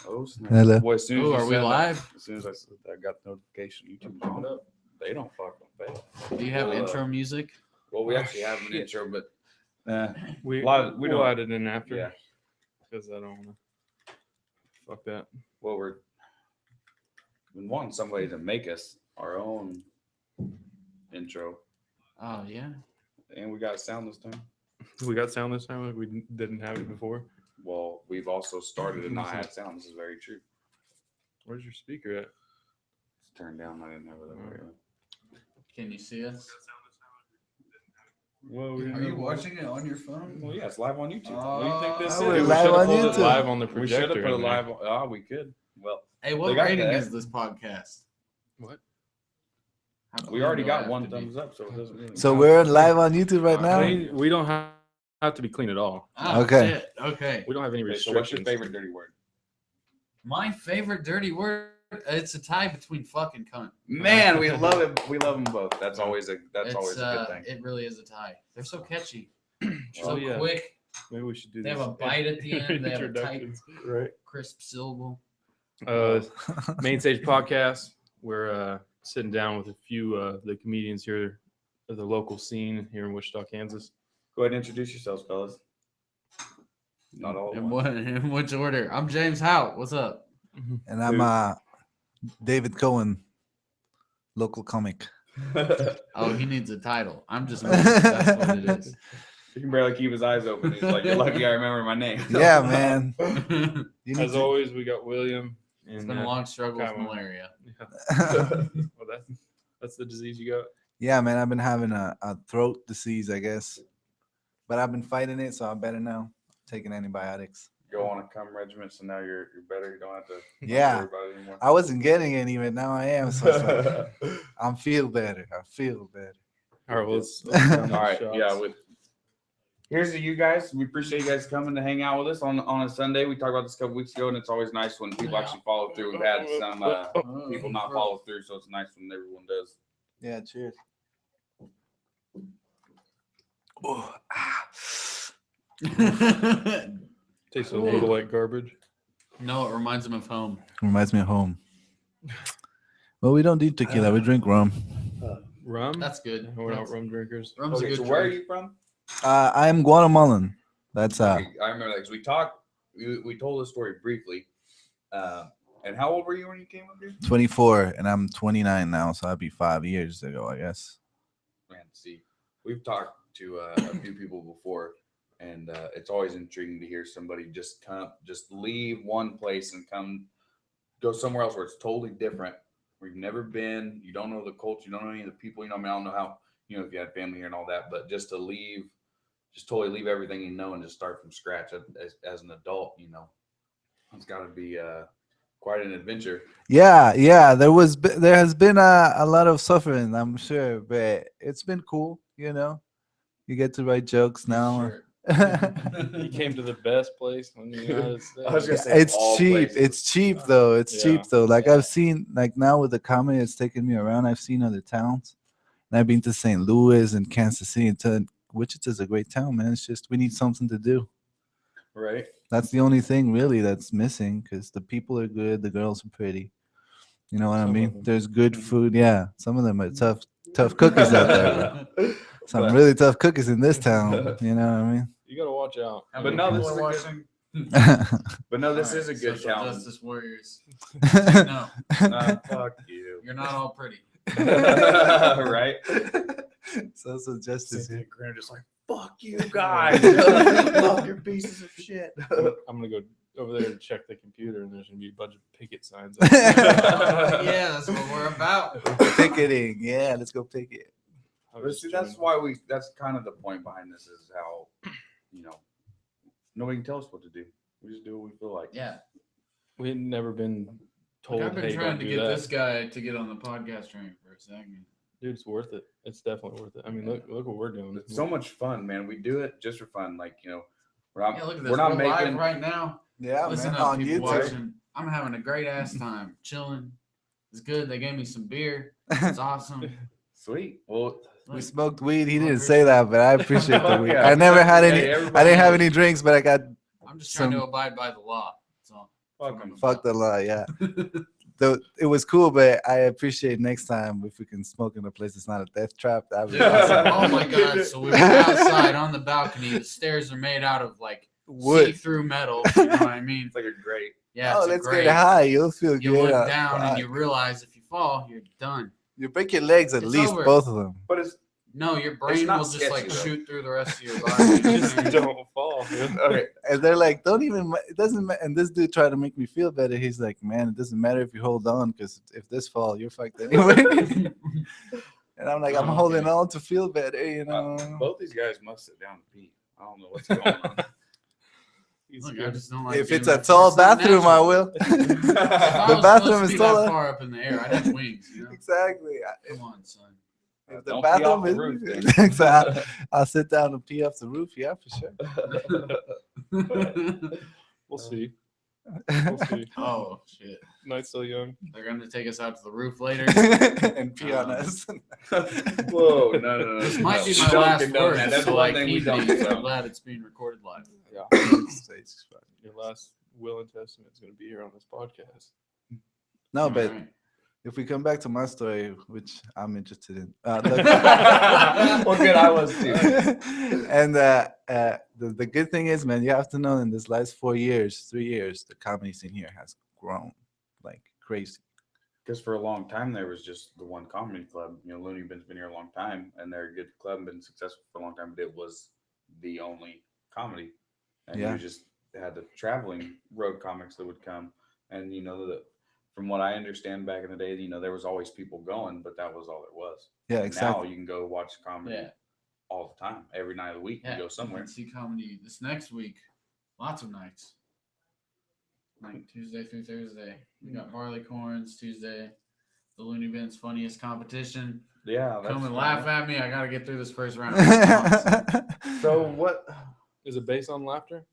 Oh, snap. Hello. Boy, as soon as Oh, you are we said that- live? As soon as I got the notification, YouTube showed up. They don't fucking fail. Do you have Well, intro music? Well, we Oh, actually have an shit. intro, but We Live- we we'll don't- add it in after. yeah. Because I don't want to. Fuck that. Well, we're we want somebody to make us our own intro, Oh yeah. and we got sound this time. We got sound this time. Like we didn't have it before. Well, we've also started and not had sound. This is very true. Where's your speaker at? It's turned down. I didn't have it that way. Can you see us? Well, we Are you watching it on your phone? Well, yeah, it's live on YouTube. What do you think this Oh, is? we're we live should have on pulled it YouTube. live on the We should have projector. put it in there. live. Oh, we could. Well, Hey, They what got rating that. is this podcast? What? How we clean already do I got have one to be? thumbs up, so it doesn't really. So count. we're live on YouTube right now. We don't have to be clean at all. Oh, Okay. shit. Okay. We don't have any Okay, so restrictions. what's your favorite dirty word? My favorite dirty word. It's a tie between fuck and cunt. Man, we love it. We love them both. That's always a always a good thing. It really is a tie. They're so catchy, Oh, so yeah. quick. Maybe we should do They this. have a bite at the end. They have a tight, Introductions. Right. crisp syllable. Main Stage Podcast. We're sitting down with a few the comedians here of the local scene here in Wichita, Kansas. Go ahead and introduce yourselves, fellas. Not all. at In, once. what, in which order? I'm James Howe. What's up? And I'm David Cohen, local comic. Oh, he needs a title. I'm just. That's what it is. He can barely keep his eyes open. He's like, "You're lucky I remember my name." Yeah, man. It's You need As to- always, we got William. And, been a long struggle with Come on. malaria. Well, that's the disease you got. Yeah, man. I've been having a throat disease, I guess, but I've been fighting it, so I'm better now. Taking antibiotics. Go on a cum regimen, so now you're better. You don't have to. Yeah. worry about it anymore. I wasn't getting any, but now I am. So it's like, I'm feel better. I feel better. All right, well, let's down All those right, shots. yeah. Here's to you guys. We appreciate you guys coming to hang out with us on a Sunday. We talked about this a couple weeks ago, and it's always nice when people actually follow through. We've had some people not follow through, so it's nice when everyone does. Yeah, cheers. Tastes a little like garbage. No, it reminds him of home. Reminds me of home. Well, we don't need tequila. We drink rum. Rum? That's good. We're not That's- rum drinkers. Rum's a Okay, good so where are drink. you from? I am Guatemalan. That's Okay, I remember that because we talked. We told the story briefly. And how old were you when you came up here? 24, and I'm 29 now, so I'd be 5 years ago, I guess. Man, see, we've talked to a few people before, and it's always intriguing to hear somebody just leave one place and go somewhere else where it's totally different, where you've never been, you don't know the culture, you don't know any of the people, I mean, I don't know how, if you had family here and all that, but just to leave, just totally leave everything you know and just start from scratch as an adult, it's got to be quite an adventure. Yeah. There has been a lot of suffering, I'm sure, but it's been cool. You get to write jokes now. Sure. You came to the best place in the United States. I was gonna say It's all cheap. places. It's cheap though. It's cheap Yeah. though. Like Yeah. I've seen, like now with the comedy, it's taken me around. I've seen other towns, and I've been to St. Louis and Kansas City. And Wichita's a great town, man. It's just we need something to do. Right. That's the only thing really that's missing, because the people are good, the girls are pretty. You know what I Some of mean? them. There's good food. Yeah, some of them are tough cookies out there. Bro. Some But- really tough cookies in this town. You know what I mean? You got to watch out. How But many no, people this are is a good- watching? But no, this All is a right, good social town. Justice warriors. No, Fuck you. you're not all pretty. Right? Social justice here. Graham just like, fuck you guys. Love your pieces of shit. I'm going to go over there and check the computer, and there's going to be a bunch of picket signs. Yeah, that's what we're about. Picketing. Yeah, let's go picket. But see, that's why that's kind of the point behind this is how, nobody can tell us what to do. We just do what we feel like. Yeah, We had never been told, I've been hey, trying don't to do get that. this guy to get on the podcast train for a second. Dude, it's worth it. It's definitely worth it. I mean, look what we're doing. It's so much fun, man. We do it just for fun. Like, we're not, Yeah, look at this. we're not We're live making, right now. Yeah, Listen man. up, On people YouTube. watching. I'm having a great ass time, chilling. It's good. They gave me some beer. It's awesome. sweet. Well, We Like, smoked weed. He Oh, didn't for say sure. that, but I appreciate the Fuck weed. yeah. I never had Hey, any. I everybody didn't have knows. any drinks, but I got I'm just trying to some- abide by the law. So Fuck 'em. fuck the law. Yeah. It was cool, but I appreciate next time if we can smoke in a place that's not a death trap. That would be Dude, awesome. oh my god! So we were outside on the balcony. The stairs are made out of like Wood. see-through metal. You know what I mean? It's like a great. Yeah. Oh, it's a let's great. get high. You'll feel You good. look down and Fuck. you realize if you fall, you're done. You break your legs at It's least, over. both of them. But it's No, your brain not will just like sketchy, though. shoot through the rest of your body. Just don't fall. okay. And they're like, don't even, it doesn't matter. And this dude tried to make me feel better. He's like, man, it doesn't matter if you hold on, because if this fall, you're fucked anyway. And I'm like, I'm Oh, holding okay. on to feel better, you know. Both these guys must sit down and pee. I don't know what's going on. He's Look, I good. just don't like If being it's a right- tall it's not bathroom, I natural. will. If I The was bathroom supposed is to be taller. that far up in the air, I'd have wings. You know? Exactly. Come on, son. If the Don't pee off bathroom the is, roof, then. exactly. I'll sit down and pee off the roof. Yeah, for sure. We'll see. We'll see. Oh shit! Night's still young. They're gonna take us out to the roof later. And pee on us. Whoa, no. This might be We my don't last condone word. that. That's so one like thing we heed don't me. I'm condone. glad it's being recorded live. Yeah. It's fine. Your last will and testament is going to be here on this podcast. No, but Alright. if we come back to my story, which I'm interested in, Well, good, I was too. and the good thing is, man, you have to know in this last 3 years, the comedy scene here has grown like crazy. Because for a long time there was just the one comedy club. You know, Looney Bin's been here a long time, and they're a good club and been successful for a long time. But it was the only comedy, and Yeah. you just had the traveling road comics that would come. And you know, from what I understand back in the day, you know, there was always people going, but that was all it was. Yeah, And exactly. Now you can go watch comedy Yeah. all the time, every night of the week. Yeah. You go somewhere. You can see comedy this next week. Lots of nights. Like Tuesday through Thursday. We got Barleycorns Tuesday. The Looney Bin's funniest competition. Yeah, that's Come and fun. laugh at me. I gotta get through this first round. So what? Is it based on laughter?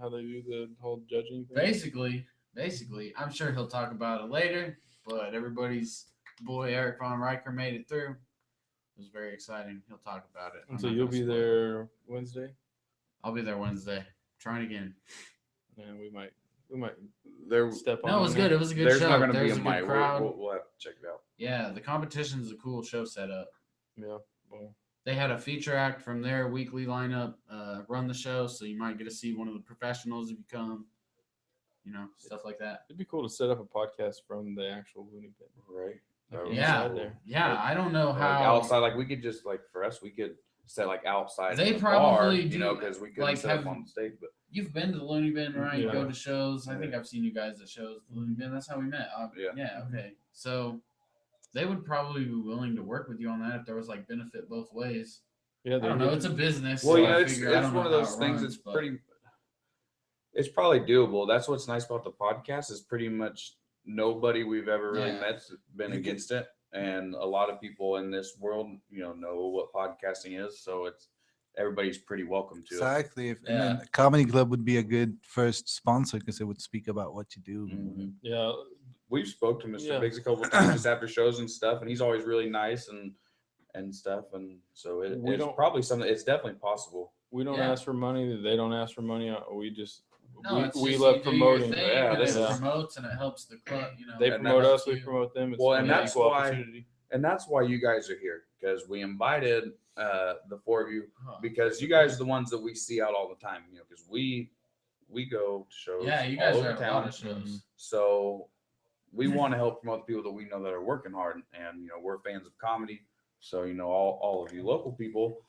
How they do the whole judging thing? Basically, I'm sure he'll talk about it later, but everybody's boy Eric Von Riker made it through. It was very exciting. He'll talk about it. And I'm so not you'll gonna be spoil it. there Wednesday, I'll be there Wednesday. Trying again. and we might There, step on. No, it was in good. there. It was a good there's show. not going to There's be a a mic. good crowd. We'll have to check it out. Yeah, the competition's a cool show setup. Yeah. Well, They had a feature act from their weekly lineup run the show, so you might get to see one of the professionals if you come. You know, stuff like that. it'd be cool to set up a podcast from the actual Looney Bin. Right. Like That Yeah. inside there. Yeah, I don't know Like how. outside, like we could just like for us, we could set like outside. They in the probably bar, you know, do, because we couldn't like, set have- up on the stage. But You've been to the Looney Bin, right? You Yeah. go to shows. I think I've seen you guys at shows. The Looney Bin. That's how we met. Yeah. Yeah. Okay. So they would probably be willing to work with you on that if there was like benefit both ways. Yeah. I don't know. It's a business. well, so you know, I it's figure I don't one know of how those it things. runs, It's but- pretty. It's probably doable. That's what's nice about the podcast is pretty much nobody we've ever really Yeah. met's been against it, and a lot of people in this world, you know what podcasting is. So it's everybody's pretty welcome to it. Exactly. And Yeah. then a comedy club would be a good first sponsor because it would speak about what you do. Mhm. Yeah. We've spoke to Mr. Yeah. Biggs a couple of times just after shows and stuff, and he's always really nice and stuff. And so We it's don't- probably something. It's definitely possible. We don't Yeah. ask for money. They don't ask for money. We just No, it's we just love you do your promoting. thing, Yeah, and this it is- promotes and it helps the club. You know, They And promote that us. helps We you. promote them. It's Well, an and that's equal why- opportunity. And that's why you guys are here, because we invited the four of you, Huh. because you guys are the ones that we see out all the time. You know, because we go to shows. Yeah, you guys all are over at a lot town. of shows. So we want to help promote the people that we know that are working hard, and you know we're fans of comedy. So you know all of you local people,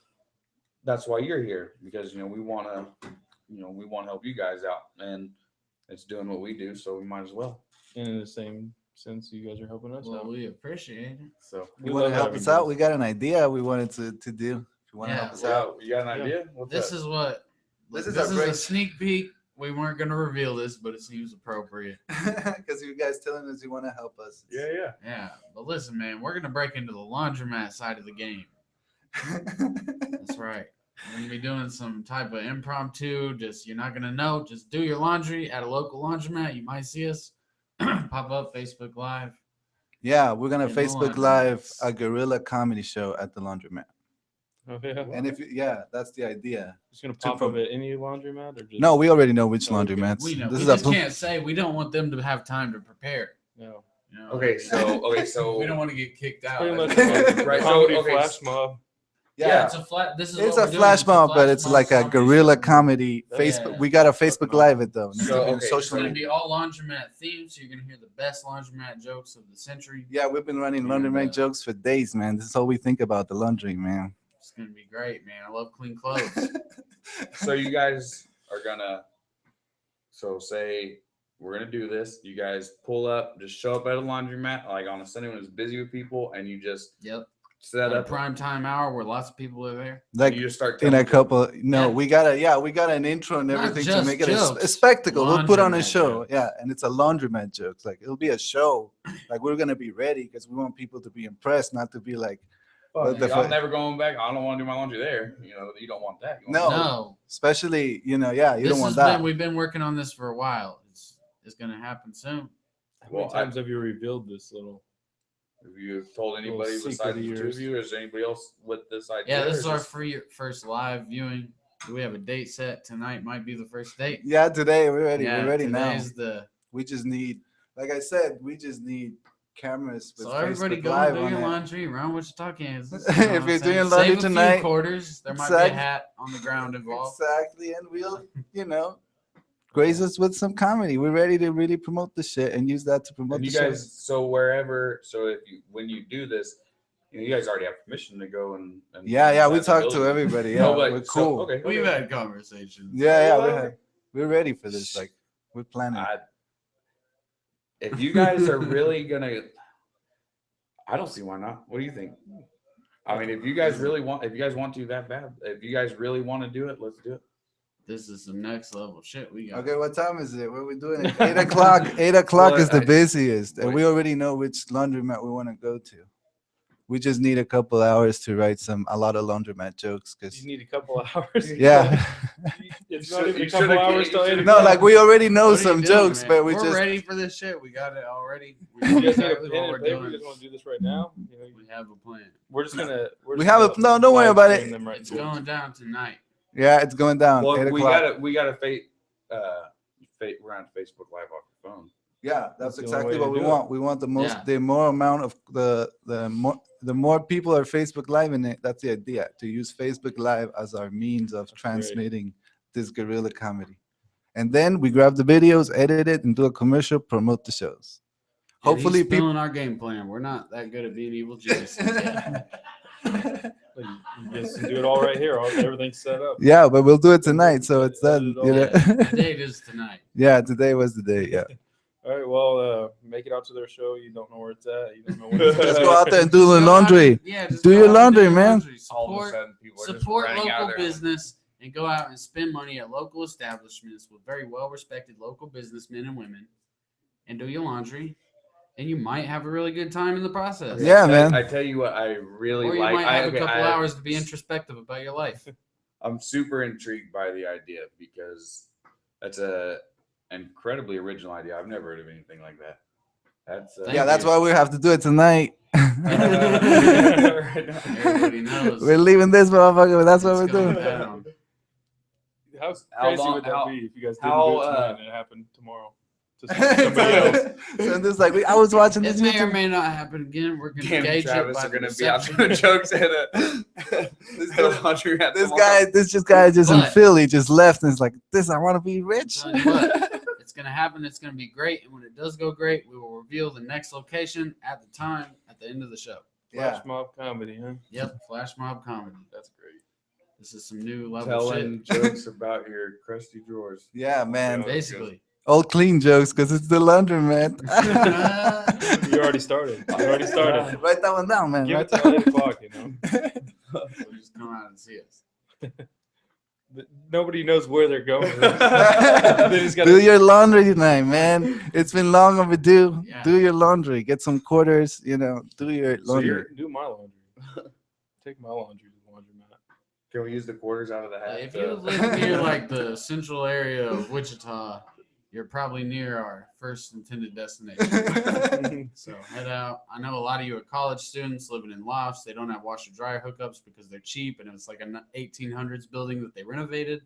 that's why you're here, because you know we want to help you guys out, and it's doing what we do, so we might as well. And in the same sense, you guys are helping us Well, out. we appreciate it. So We You want love to help having us you. out? We got an idea we wanted to do. If you want to Yeah, help us out. you got an Yeah. idea? What's This that? is what. This This is is, our break. a sneak peek. We weren't going to reveal this, but it seems appropriate. Because you guys telling us you want to help us. Yeah. Yeah, but listen, man, we're going to break into the laundromat side of the game. That's right. We're going to be doing some type of impromptu. Just you're not going to know. Just do your laundry at a local laundromat. You might see us pop up Facebook Live. Yeah, we're gonna In the Facebook Live laundromats. a guerrilla comedy show at the laundromat. Oh yeah. And if that's the idea. Just gonna to pop pro- up at any laundromat or just No, we already know which Oh, okay. laundromats. We know. This We is a just can't say. We don't want them to have time to prepare. no. You know? Okay, so we don't want to get kicked out. Pretty much Right, right. so, Comedy okay, flash mob. Yeah, it's a flat. This is It's what a we're flash doing. mob, but flash it's mob like a comedy guerrilla show. comedy. That's- Facebook. Yeah. We got a Facebook Fucking Live awesome. it though. And it's So, gonna be on okay, social It's going to media. be all laundromat themed, so you're going to hear the best laundromat jokes of the century. Yeah, we've been running And, laundromat jokes for days, man. This is all we think about, the laundry, man. It's going to be great, man. I love clean clothes. so you guys are gonna. So say we're gonna do this. You guys pull up, just show up at a laundromat like on a Sunday when it's busy with people, and you just Yep. set At a up. prime time hour where lots of people are there. Like you just start in telling a jokes. couple, no, Yeah. we got an intro and Not everything to just make it jokes, a spectacle. We'll put on a laundromat show, jokes. yeah, and it's a laundromat jokes. Like it'll be a show. Like we're gonna be ready because we want people to be impressed, not to be like, Fuck, what the I'm fuck? never going back. I don't want to do my laundry there. You know, you don't want that. You No. want No. especially you This don't want has that. We've been working on this for a while. It's going to happen soon. How many Well, times have you revealed this little? Have you told anybody secret besides of the two of yours. you? Is there anybody else with this idea? Yeah, this or is our just- first live viewing. Do we have a date set? Tonight might be the first date. Yeah, today we're ready. Yeah, We're ready now. today's the We just need, like I said, we just need cameras with so everybody Facebook go Live and do on your it. laundry around Wichita, Kansas. If what you're I'm saying? doing laundry Save a tonight- few quarters. There might be Exact- a hat on the ground involved. Exactly, and we'll, graze us with some comedy. We're ready to really promote the shit and use that to promote And the you show. guys, so wherever, so if you when you do this, you guys already have permission to go and Yeah, we use that talk to building. everybody. Yeah, No, but we're so- cool. okay, We've okay. had conversations. Yeah, Okay. we're ready for this. Like we're planning. If you guys are really gonna, I don't see why not. What do you think? I mean, if you guys want to that bad, if you guys really want to do it, let's do it. This is some next level shit we got. Okay, what time is it? What are we doing? 8 o'clock. 8 o'clock Well, is the I- busiest, and wait. we already know which laundromat we want to go to. We just need a couple hours to write a lot of laundromat jokes. Cause You need a couple of hours. yeah, It's You not should- even you a couple should've- hours you till 8 should've- no, o'clock. like we already know What are you some doing, jokes, man? but we're just ready for this shit. We got it already. We You know guys need a exactly pen what we're and paper. You doing. guys want to do this right now? You know, We have a plan. we're just gonna. We're We just have a- gonna no, don't worry live about it. stream them right It's to it. going down tonight. yeah, it's going down. Well, 8 we o'clock. gotta we're on Facebook Live off your phone. Yeah, that's That's the only exactly way what to we do it. want. We want the most, Yeah. the more amount of the more people are Facebook Live in it. That's the idea, to use Facebook Live as our means of great. transmitting this guerrilla comedy. And then we grab the videos, edit it, and do a commercial, promote the shows. And Hopefully, he's people. stealing our game plan. We're not that good at being evil geniuses yet. Like, you guys can do it all right here. Everything's set up. Yeah, but we'll do it tonight, so it's done. Edit it You all. know? The date is tonight. Yeah, today was the day. Yeah, All right. Well, make it out to their show. You don't know where it's at. You don't know when it's just at. go out there and do the Go laundry. out- Yeah, just Do go your out and laundry, your man. laundry. All of a Support, sudden, people are just support running out of local their- business and go out and spend money at local establishments with very well respected local businessmen and women and do your laundry. And you might have a really good time in the process. Yeah, man. I tell you what, I really Or you like. might have okay, a couple I- hours to be introspective about your life. I'm super intrigued by the idea because that's a incredibly original idea. I've never heard of anything like that. That's Thank Yeah, that's you. why we have to do it tonight. Everybody knows. We're leaving this motherfucker, but that's what It's we're going doing. down. How How crazy long- would that how- be if you guys didn't how, do it tonight uh, and it happened tomorrow to somebody else? So this like I was watching this It may or YouTube. may not happen again. We're going to Damn, gauge it Travis by are the gonna be out reception. doing jokes at a laundry at This tomorrow. guy just in But- Philly just left and it's like this. I want to be rich. Tell you what, it's going to happen. It's going to be great. And when it does go great, we will reveal the next location at the time at the end of the show. Yeah, Flash mob comedy, huh? Yep, flash mob comedy. That's great. This is some new level Telling jokes about your crusty drawers. yeah, man. shit. Basically. All clean jokes because it's the laundromat. You already started. You already started. Write that one down, man. Give Write it that till 8 o'clock, you know. So just come out and see us. But nobody knows where they're going. They just gotta- Do your laundry tonight, man. It's been long overdue. Yeah. Do your laundry. Get some quarters. Do your So laundry. do my laundry. Take my laundry to the laundromat. Can we use the quarters out of the hat? If you live near like the central area of Wichita, you're probably near our first intended destination. So head out. I know a lot of you are college students living in lofts. They don't have washer dryer hookups because they're cheap, and it's like an 1800s building that they renovated.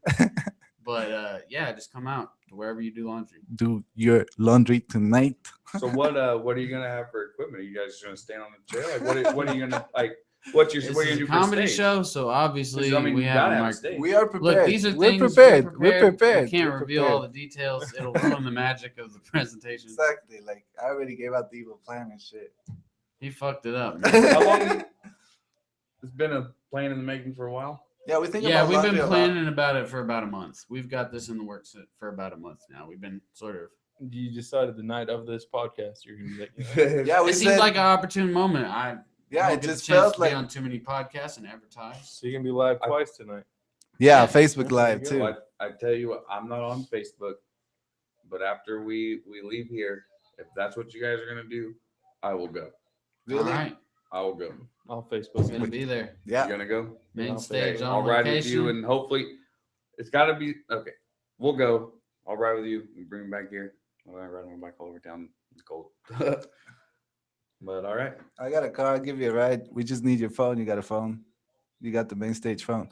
But yeah, just come out to wherever you do laundry. Do your laundry tonight. So what are you gonna have for equipment? Are you guys just gonna stand on the chair? Like what are you gonna like? What's your This what are you is gonna a do for comedy stage? show, so obviously I mean, we you have gotta a have a mic. stage. We are prepared. Look, these are We're things prepared. we're We're prepared. We can't We're reveal all prepared. the details. It'll ruin the magic of the presentation. Exactly. Like I already gave out the evil plan and shit. He fucked it up, man. How long? It's been a plan in the making for a while. Yeah, we think Yeah, about we've laundry been a lot. planning about it for about a month. We've got this in the works for about a month now. We've been sort of. You decided the night of this podcast you're gonna be like, Yeah, we It seemed said, like an opportune moment. I yeah, don't it get the just chance felt to be like on too many podcasts and advertise. so you're gonna be live twice tonight. yeah, Yeah. Facebook There Live you too. go. I tell you what, I'm not on Facebook, but after we leave here, if that's what you guys are gonna do, I will go. Really? All right, I will go. I'll I'm Facebook. gonna be there. Yeah. You gonna go? Main I'll stage Okay, on I'll ride with location. you, and hopefully, it's got to be okay. We'll go. I'll ride with you. And bring him back here. I ride on my bike all over town. It's cold. But all right. I got a car. I'll give you a ride. We just need your phone. You got a phone. You got the main stage phone.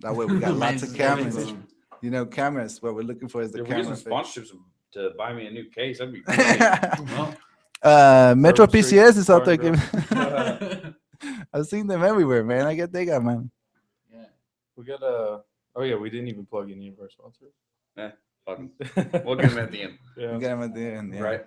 That way we got lots of Main cameras. stage. You know, cameras. What we're looking for is the If we get some camera. sponsorships to buy me a new case, that'd be great. Well, Metro Third Street PCS is out there Bar and giving. I've seen them everywhere, man. I get they got man. yeah. We got a. Oh yeah, we didn't even plug any of our sponsors. Fuck 'em. We'll get them at the end, Yeah, We got them at the end. Yeah. right?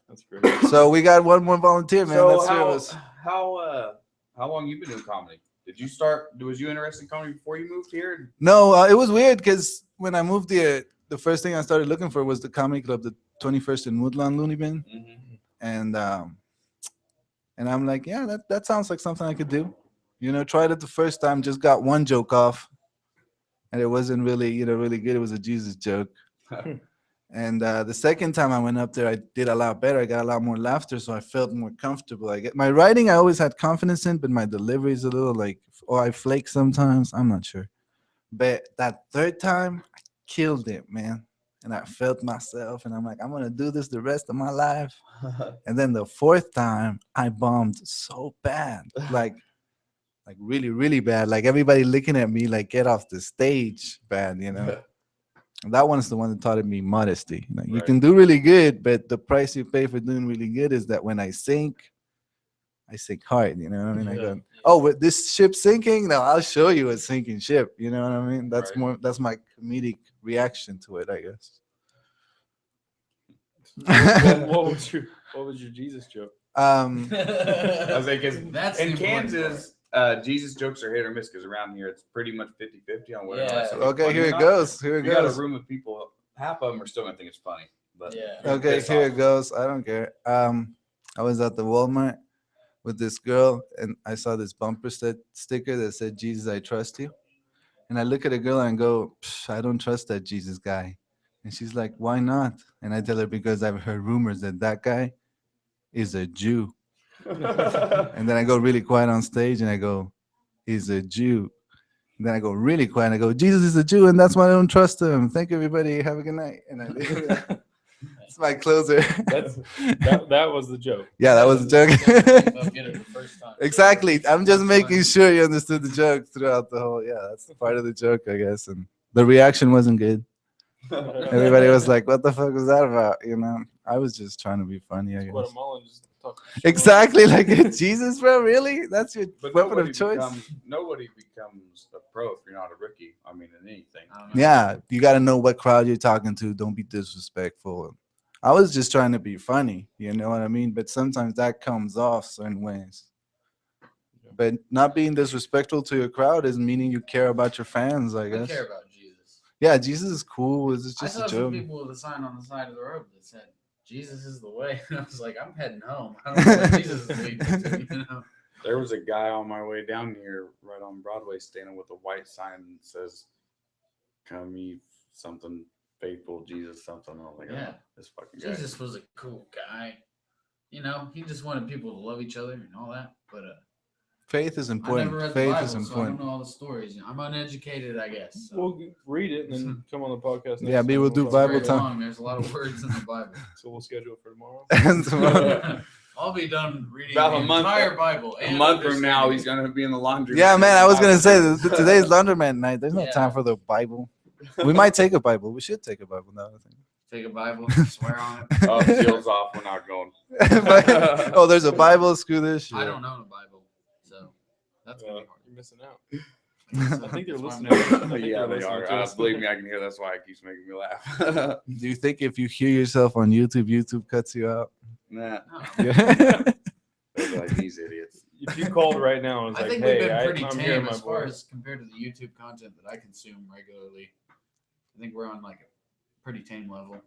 that's great. So we got one more volunteer, man. So That's three of us. how long you been doing comedy? Did you start? Was you interested in comedy before you moved here? No, it was weird because when I moved here, the first thing I started looking for was the comedy club, the 21st in Woodlawn, Looney Bin, and I'm like, yeah, that sounds like something I could do. You know, tried it the first time, just got one joke off, and it wasn't really, really good. It was a Jesus joke. And the second time I went up there, I did a lot better. I got a lot more laughter, so I felt more comfortable. I get my writing, I always had confidence in, but my delivery is a little like, or I flake sometimes. I'm not sure. But that third time, I killed it, man. And I felt myself, and I'm like, I'm gonna do this the rest of my life. And then the fourth time, I bombed so bad, like really, really bad. Like everybody looking at me, like get off the stage, bad, you know. And that one's the one that taught me modesty. Like, you Right. can do really good, but the price you pay for doing really good is that when I sink hard. You know what I mean? I Yeah. go, oh, with this ship sinking, now I'll show you a sinking ship. You know what I mean? That's Right. that's my comedic reaction to it, I guess. What was your Jesus joke? I was like, 'cause That's the in important Kansas, Jesus jokes are hit or miss because around here it's pretty much 50-50 on whether or Yeah. not something's Okay, funny here or it not. goes. Here it We got a goes. room of people. Half of them are still gonna think it's funny, but Yeah. you're Okay, pissed here off. it goes. I don't care. I was at the Walmart with this girl, and I saw this bumper sticker that said, "Jesus, I trust you." And I look at the girl and go, "Psh, I don't trust that Jesus guy." And she's like, "Why not?" And I tell her, "Because I've heard rumors that that guy is a Jew." And then I go really quiet on stage, and I go, "He's a Jew." And then I go really quiet, and I go, "Jesus is a Jew, and that's why I don't trust him. Thank you, everybody. Have a good night." And I leave. That's my closer. That was the joke. Yeah, that was a joke. They'll get it the first time. Exactly. I'm just That's making fine. sure you understood the joke throughout the whole. Yeah, that's part of the joke, I guess. And the reaction wasn't good. Everybody was like, "What the fuck was that about?" You know, I was just trying to be funny, I guess. Guatemalan just talking shit. Exactly, like Jesus, bro. Really? That's your But weapon of choice? nobody becomes a pro if you're not a rookie. I mean, in anything. I don't know. Yeah, you got to know what crowd you're talking to. Don't be disrespectful. I was just trying to be funny, you know what I mean? But sometimes that comes off certain ways. But not being disrespectful to your crowd is meaning you care about your fans, I I guess. care about Jesus. Yeah, Jesus is cool. It's I just saw a some joke. people with a sign on the side of the road that said, "Jesus is the way." And I was like, I'm heading home. I don't know what Jesus is leading to, you know? There was a guy on my way down here, right on Broadway, standing with a white sign that says, "Come ye something faithful, Jesus something." I was like, Yeah. "Oh, this fucking guy." Jesus was a cool guy. You know, he just wanted people to love each other and all that. But Faith is I important. never read the Faith Bible, is so I important. don't know all the stories. I'm uneducated, I guess. So. We'll read it and then come on the podcast. Yeah, next maybe time. we'll do talk Bible Very about it. time. long. There's a lot of words in the Bible. So we'll schedule it for tomorrow. And tomorrow- I'll be done reading About the a month- entire Bible. A and month from now, understanding he's it. gonna be in the laundry. yeah, man. I was gonna say this. today's laundromat night. There's no Yeah. time for the Bible. We might take a Bible. We should take a Bible now. I think. Take a Bible, swear on it. Oh, seals off. We're not going. But- oh, there's a Bible. Screw this shit. I don't own a Bible, so that's gonna be hard. You're missing out. So I think they're that's why I'm listening. not- I think Yeah, they're they listening are. to us. Believe me, I can hear. That's why it keeps making me laugh. Do you think if you hear yourself on YouTube, YouTube cuts you out? Nah, No. Yeah. they'll be like these idiots. If you called right now and was I like, think "Hey, we've been pretty I'm hearing tame my as far voice," as compared to the YouTube content that I consume regularly. I think we're on like a pretty tame level.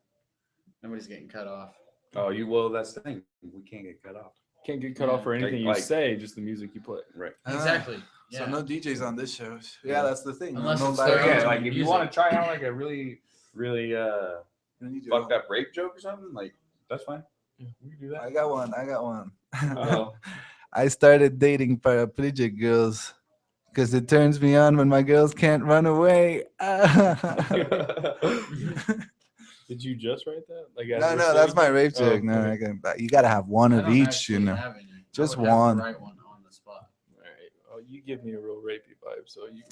Nobody's getting cut off. Oh, you. Well, that's the thing. We can't get cut off. can't get cut off for anything you Like- say, just the music you play. Right. Exactly. So Yeah. no DJs on this show. Yeah, that's the thing. Unless no it's live their Yeah, own like if you music. want to try out like a really, really You need your fucked own. up rape joke or something, like that's fine. Yeah, we can do I got one. I got one. Oh, I started dating paraplegic girls because it turns me on when my girls can't run away. Did you just write that? Like, No, that's my rape Oh, joke. No, okay. you gotta have one I of don't each, actually you know. have any. Just I would have to one. write one on the spot. All right. Well, you give me a real rapey vibe, so you.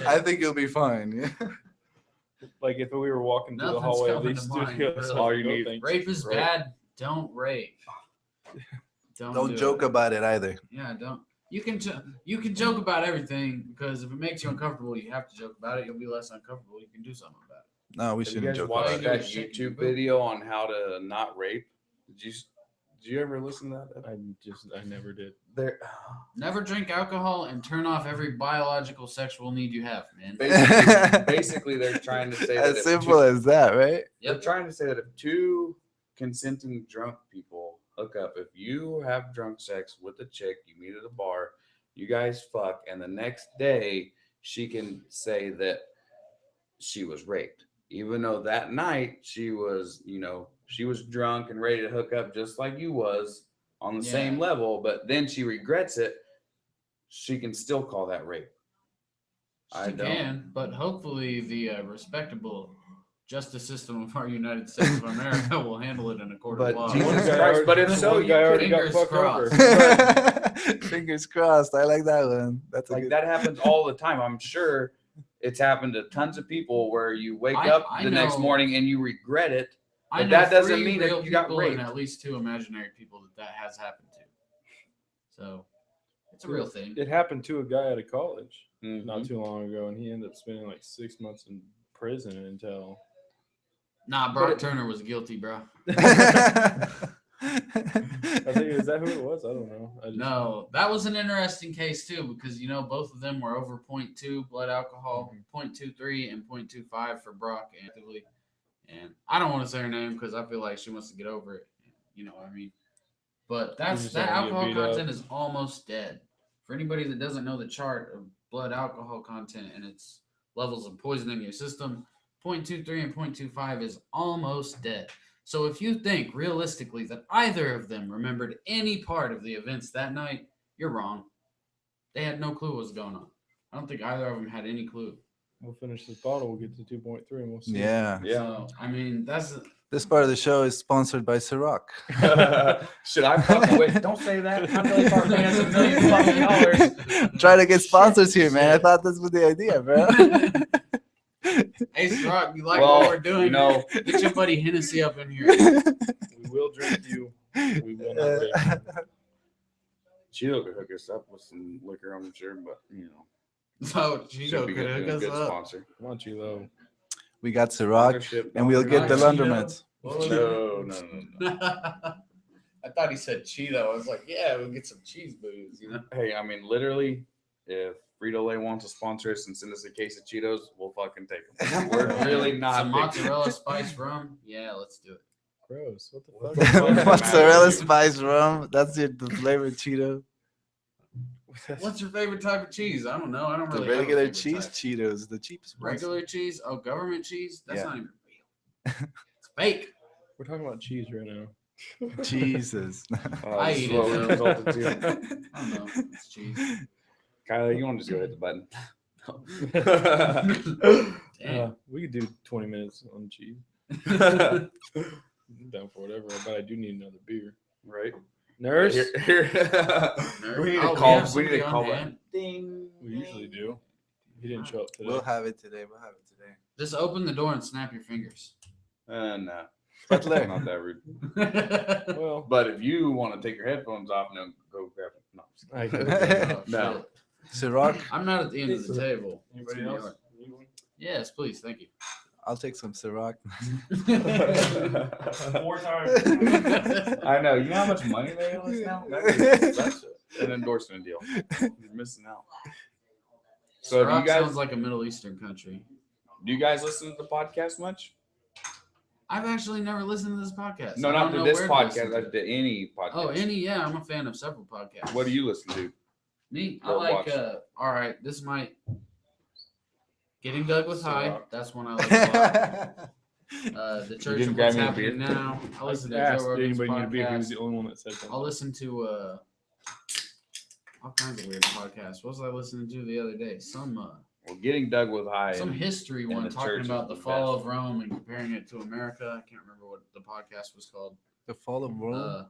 I think you'll be fine. Yeah. Like if we were walking through the Nothing's hallway of coming these to mind, studios, really. All you no need- thanks. Rape is Right. bad. Don't rape. Don't do joke it. about it either. Yeah, don't. You can joke about everything because if it makes you uncomfortable, you have to joke about it. You'll be less uncomfortable. You can do something about it. No, we Have you shouldn't guys joke watched about about it. that Shit, YouTube boo. video on how to not rape? Did you ever listen to that? I never did. There, Never drink alcohol and turn off every biological sexual need you have, man. basically, they're trying to say that As if simple as that, right? they're Yep. trying to say that if two consenting drunk people hook up, if you have drunk sex with a chick, you meet at a bar, you guys fuck, and the next day she can say that she was raped, even though that night she was, she was drunk and ready to hook up just like you was on the same Yeah. level, but then she regrets it. She can still call that rape. I She don't. can, but hopefully the respectable justice system of our United States of America will handle it in a court But of law. Jesus One guy Christ, but if already- so, one you guy could- already got fingers fucked crossed. over. Fingers crossed. I like that one. That's a Like good. that happens all the time. I'm sure it's happened to tons of people where you wake I- up I the next know- morning and you regret it. I But know that doesn't 3 mean that real you got people raped. and at least 2 imaginary people that has happened to. So it's a real thing. It happened to a guy out of college Mhm. not too long ago, and he ended up spending like 6 months in prison until. Nah, Brock Turner was guilty, bro. I think is that who it was? I don't know. I just, No, that was an interesting case too because both of them were over 0.2 blood alcohol, 0.23 and 0.25 for Brock actively. And I don't want to say her name because I feel like she wants to get over it. You know what I mean? But just that don't wanna get alcohol beat up. content is almost dead. For anybody that doesn't know the chart of blood alcohol content and its levels of poison in your system, 0.23 and 0.25 is almost dead. So if you think realistically that either of them remembered any part of the events that night, you're wrong. They had no clue what was going on. I don't think either of them had any clue. we'll finish this bottle. We'll get to 2.3, and we'll see. Yeah. Yeah. So, I mean, that's This part of the show is sponsored by Ciroc. Should I fucking wait? Don't say that. My Billy Park man has $1 million fucking Try to get Shit, sponsors here, man. I shit. thought this was the idea, bro. Ace Rock. You like Well, what we're doing? Get your buddy Hennessy up in here. We will drink you. We will not rape you. Cheeto could hook us up with some liquor, I'm sure, but So should Cheeto be could good, hook good us up. sponsor. Come on, Chilo. We got Ciroc, Sponsorship, and we'll get the Cheeto. laundromats. What was No. I thought he said Cheeto. I was like, yeah, we'll get some cheese booze, Hey, I mean, literally, if Frito-Lay wants to sponsor us and send us a case of Cheetos, we'll fucking take them. We're really not Some big- mozzarella spice rum. Yeah, let's do it. Gross. What What the the fuck? fuck? Mozzarella spice rum. That's the flavor Cheeto. What's your favorite type of cheese? I don't know. I don't The really have a regular favorite cheese type. Cheetos, the cheapest ones. Regular cheese? Oh, government cheese? That's Yeah. not even real. It's fake. We're talking about cheese right now. Jesus. I this is eat what we it. resulted to. I don't know. It's cheese. Kylie, you want to just go hit the button? Damn. We could do 20 minutes on cheese. I'm down for whatever, but I do need another beer. Right. Nurse? Here. We need Oh, to call. have We need somebody to on call. hand? Ding. We usually do. He didn't show up today. We'll have it today. Just open the door and snap your fingers. No. Butler. Not that rude. Well, But if you want to take your headphones off and then go grab them. No. I Oh, No. shit. Ciroc. I'm not at the end of the table. Anybody It's else? yours. Yes, please. Thank you. I'll take some Ciroc. 4 times. I know. You know how much money they owe us now? That's an endorsement deal. You're missing out. So do you Iraq guys sounds like a Middle Eastern country. listen to the podcast much? I've actually never listened to this podcast. No, I not don't to know this where to listen podcast. to it. To any podcast. Oh, yeah, I'm a fan of several podcasts. What do you listen to? Me? I Or like, watch? all right, this might. Getting Dug with High. Rock. That's one I like a lot. The Church didn't of grab What's me a Happening beer? Now. I listen to asked, Joe did Rogan's anybody need a beer? He was podcast. the only one that said something. I'll listen to all kinds of weird podcasts. What was I listening to the other day? Some Getting Dug with High. some and- history and one the talking church about is the the fall best. of Rome and comparing it to America. I can't remember what the podcast was called. The fall of Rome. Uh,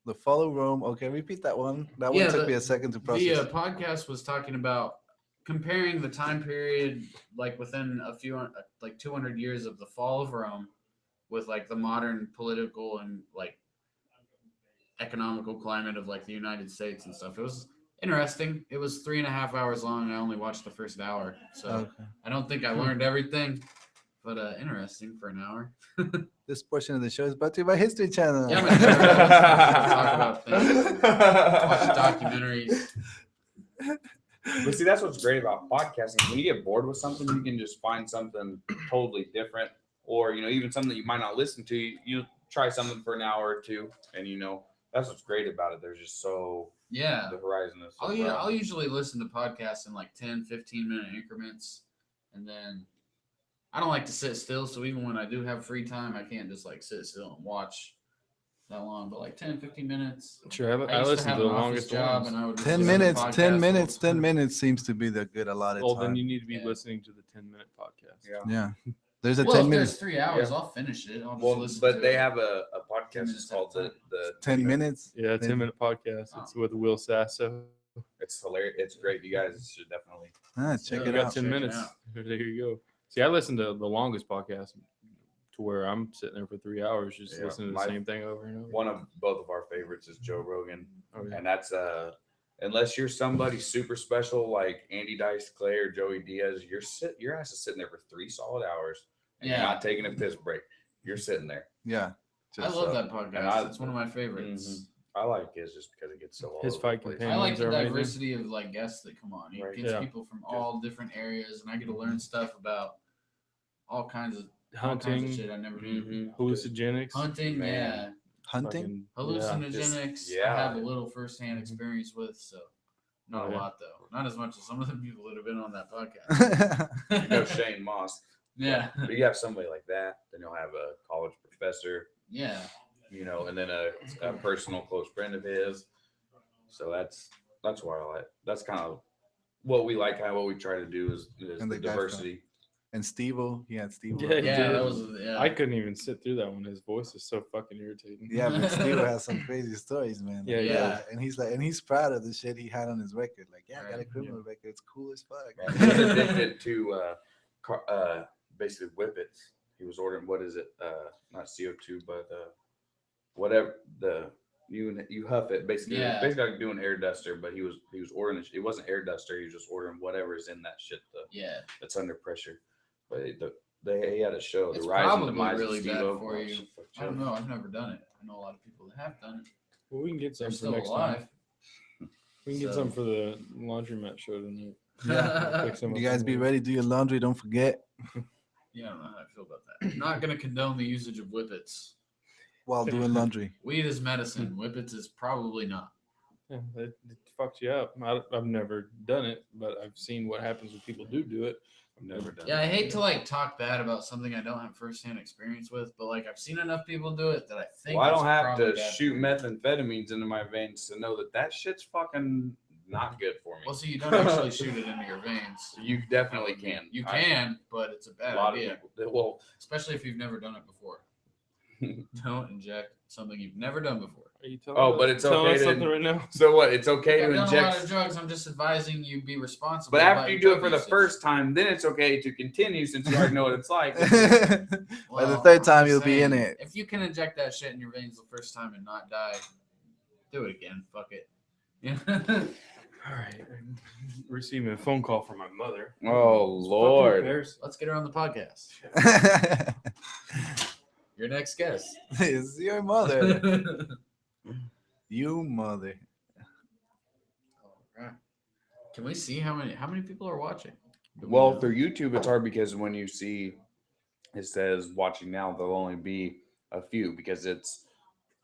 The fall of Rome. Okay, repeat that one. That Yeah, one took the- me a second to process. The podcast was talking about comparing the time period, like within a few, like 200 years of the fall of Rome, with like the modern political and like economical climate of like the United States and stuff. It was interesting. It was 3.5 hours long. And I only watched the first hour, so Okay. I don't think I learned everything, but interesting for an hour. This portion of the show is brought to you by History Channel. Yeah, man. Talk about things. Watch documentaries. But see, that's what's great about podcasting. When you get bored with something, you can just find something totally different, or even something that you might not listen to. You try something for an hour or two, and that's what's great about it. There's just Yeah. the horizon is so I'll broad. usually listen to podcasts in like 10, 15-minute increments. And then I don't like to sit still. So even when I do have free time, I can't just like sit still and watch that long. But like 10, 15 minutes. Sure, I used to listen have to the an office longest job ones. and I would 10 listen to minutes, podcasts 10 all minutes, the 10 time. minutes seems to be the good allotted Well, then time. you need to be Yeah. listening to the 10-minute podcast. Yeah. Yeah. There's a Well, 10 if minutes. there's 3 hours, Yeah. I'll finish it. I'll just Well, listen but to they it. have a 10 podcast. minutes It's called at a the 10 minutes. Yeah, Then- 10-minute podcast. It's with Will Sasso. It's hilarious. It's great. You guys should definitely. Check Yeah, We it got out. 10 Check it minutes. out. There you go. See, I listen to the longest podcast to where I'm sitting there for 3 hours just Yeah, listening to the my- same thing over and over. One of both of our favorites is Joe Rogan, Oh, yeah. and that's unless you're somebody super special like Andy Dice Clay or Joey Diaz, your ass is sitting there for 3 solid hours, and Yeah. you're not taking a piss break. You're sitting there. Yeah. I love so- that podcast. and I- It's one of my favorites. I like his just because it gets so all His over fight the place. companion. I like the Opinions are amazing. diversity of like guests that come on. He Right. gets Yeah. people from all different areas, and I get to learn stuff about all kinds of Hunting, shit I never knew. Mhm. hallucinogenics. Hunting, Man. Hunting. fucking- yeah. hallucinogenics. yeah. I have a little firsthand experience with, so not Oh, a yeah. lot though. Not as much as some of the people that have been on that podcast. You know Shane Moss. Yeah, But you have somebody like that, then you'll have a college professor, yeah. and then a personal close friend of his. So that's why I like. That's kind of what we like. Kind of what we try to do is And the the guy from- diversity. And Steve-O. He had Steve-O. Yeah, he Yeah, did. that was yeah. I couldn't even sit through that one. His voice is so fucking irritating. Yeah, but Steve-O has some crazy stories, man. Yeah, yeah. And he's proud of the shit he had on his record. Like, I got a Right, criminal record. It's cool as fuck. He was addicted to basically whippets. He was ordering what is it? Not CO2, but whatever you huff it. Basically, Yeah. basically like doing air duster, but he was ordering it wasn't air duster. He was just ordering whatever is in that shit yeah. that's under pressure. But he had a show, It's the rise and probably demise really of bad Steve-O. for Oh, you. so fucked I don't up. know. I've never done it. I know a lot of people that have done it. Well, we can get some They're for still next alive. time. We can get So- some for the laundromat show tonight. Yeah. Pick some You up guys be somewhere. ready. Do your laundry. Don't forget Yeah, I don't know how I feel about that. Not going to condone the usage of whippets. while doing laundry. Weed is medicine. Whippets is probably not. Yeah, it fucks you up. I've never done it, but I've seen what happens when people do it. I've never done Yeah, it. I hate to like talk bad about something I don't have firsthand experience with, but like I've seen enough people do it that I think. Well, I it's don't have probably to bad shoot for me. methamphetamines into my veins to know that shit's fucking not good for me. Well, so you don't actually shoot it into your veins. You definitely can. You can, but it's a A bad lot idea, of people. Well, especially if you've never done it before. Don't inject something you've never done before. Are you telling Oh, us- but it's telling okay us to- something right now? so what? It's okay I've to done a lot inject. of drugs. I'm just advising you be responsible. But about after you your do it drug for the usage. first time, then it's okay to continue since you already know what it's like. By the Well, third I'm time, just you'll be in saying, it. If you can inject that shit in your veins the first time and not die, do it again. Fuck it. Yeah. All right. I'm receiving a phone call from my mother. Oh Lord! Let's get her on the podcast. Your next guest. It's your mother. You mother. Alright. Can we see how many people are watching? Do we Well, know? through YouTube, it's hard because when you see it says watching now, there'll only be a few because it's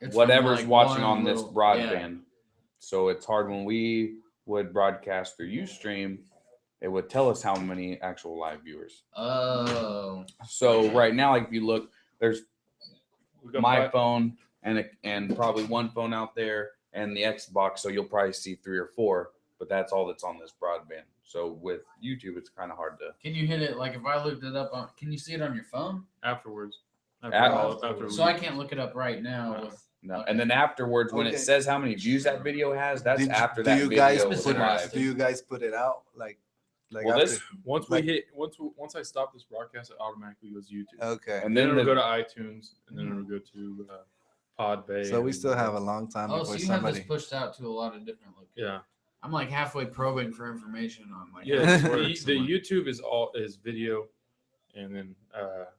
It's from, whatever's like, watching one on this little- broadband. So it's hard when we would broadcast through Ustream, it would tell us how many actual live viewers. Oh. So right now, like if you look, there's We got my five- phone and probably one phone out there and the Xbox. So you'll probably see 3 or 4, but that's all that's on this broadband. So with YouTube, it's kind of hard to. Can you hit it? Like if I looked it up on, can you see it on your phone? afterwards. Afterwards. So I can't look it up right now. With, No. And then afterwards, when it Okay. says how many views that video has, that's Did- after do that you video guys was put it- live. Do you guys put it out like Well, after? this Once Like- once I stop this broadcast, it automatically goes to YouTube. Okay. And then it'll go to iTunes, and then it'll go to Podbay. So we and- still have a long time oh, so before you have somebody. this pushed out to a lot of different locations. Yeah, I'm like halfway probing for information on like. yeah. how this the, works. the I'm like, YouTube is video, and then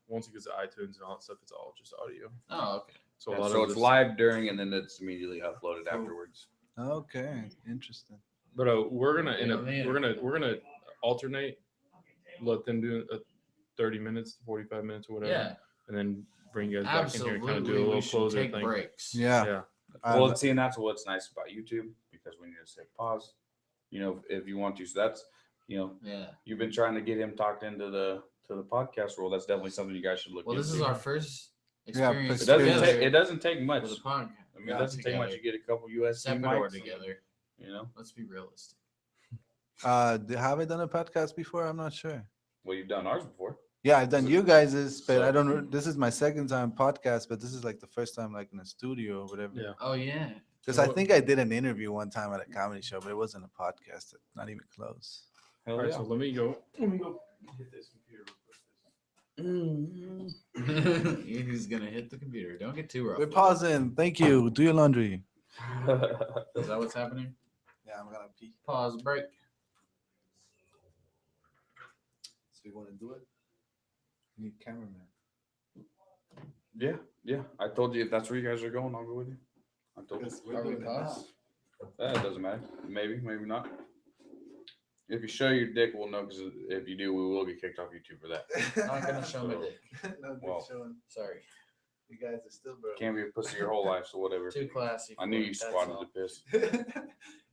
once it gets to iTunes and all that stuff, it's all just audio. oh, okay. So a Yeah, lot so of it's this- live during, and then it's immediately uploaded afterwards. Okay, interesting. But we're gonna end up Yeah, we're gonna alternate, let them do 30 minutes, 45 minutes, or whatever, Yeah, and then bring you guys back in here and kind of do a absolutely. little We should closer take thing. breaks. Yeah. Yeah. Well, see, and that's what's nice about YouTube because when you just hit pause, if you want to. So that's Yeah. you've been trying to get him talked into the podcast role. That's definitely something you guys should look Well, into. this is our first Yeah, experience It doesn't together. take. It doesn't take much. with a podcast. I mean, it doesn't take much. You get a couple USB separate or mics, together. Let's be realistic. Have I done a podcast before? I'm not sure. Well, you've done ours before. Yeah, I've done you guys's, but So- I don't know. This is my second time podcast, but this is like the first time like in a studio or whatever. Yeah. Oh yeah. Because I think I did an interview one time at a comedy show, but it wasn't a podcast. Not even close. Hell All right, yeah. so let me go hit this computer real quick. He's gonna hit the computer. Don't get too rough. We're with it. pausing. Thank you. Do your laundry. Is that what's happening? Yeah, I'm gonna pee. Pause. Break. So you want to do it? You need cameraman. yeah. I told you if that's where you guys are going, I'll go with you. I told you. Are we paused? That doesn't matter. Maybe not. If you show your dick, we'll know. Because if you do, we will get kicked off YouTube for that. Not gonna show my dick. No dick Well. showing. Sorry. You guys are still broke. Can't be a pussy your whole life, so whatever. Too classy. I knew for you it, that's squatted all. to piss.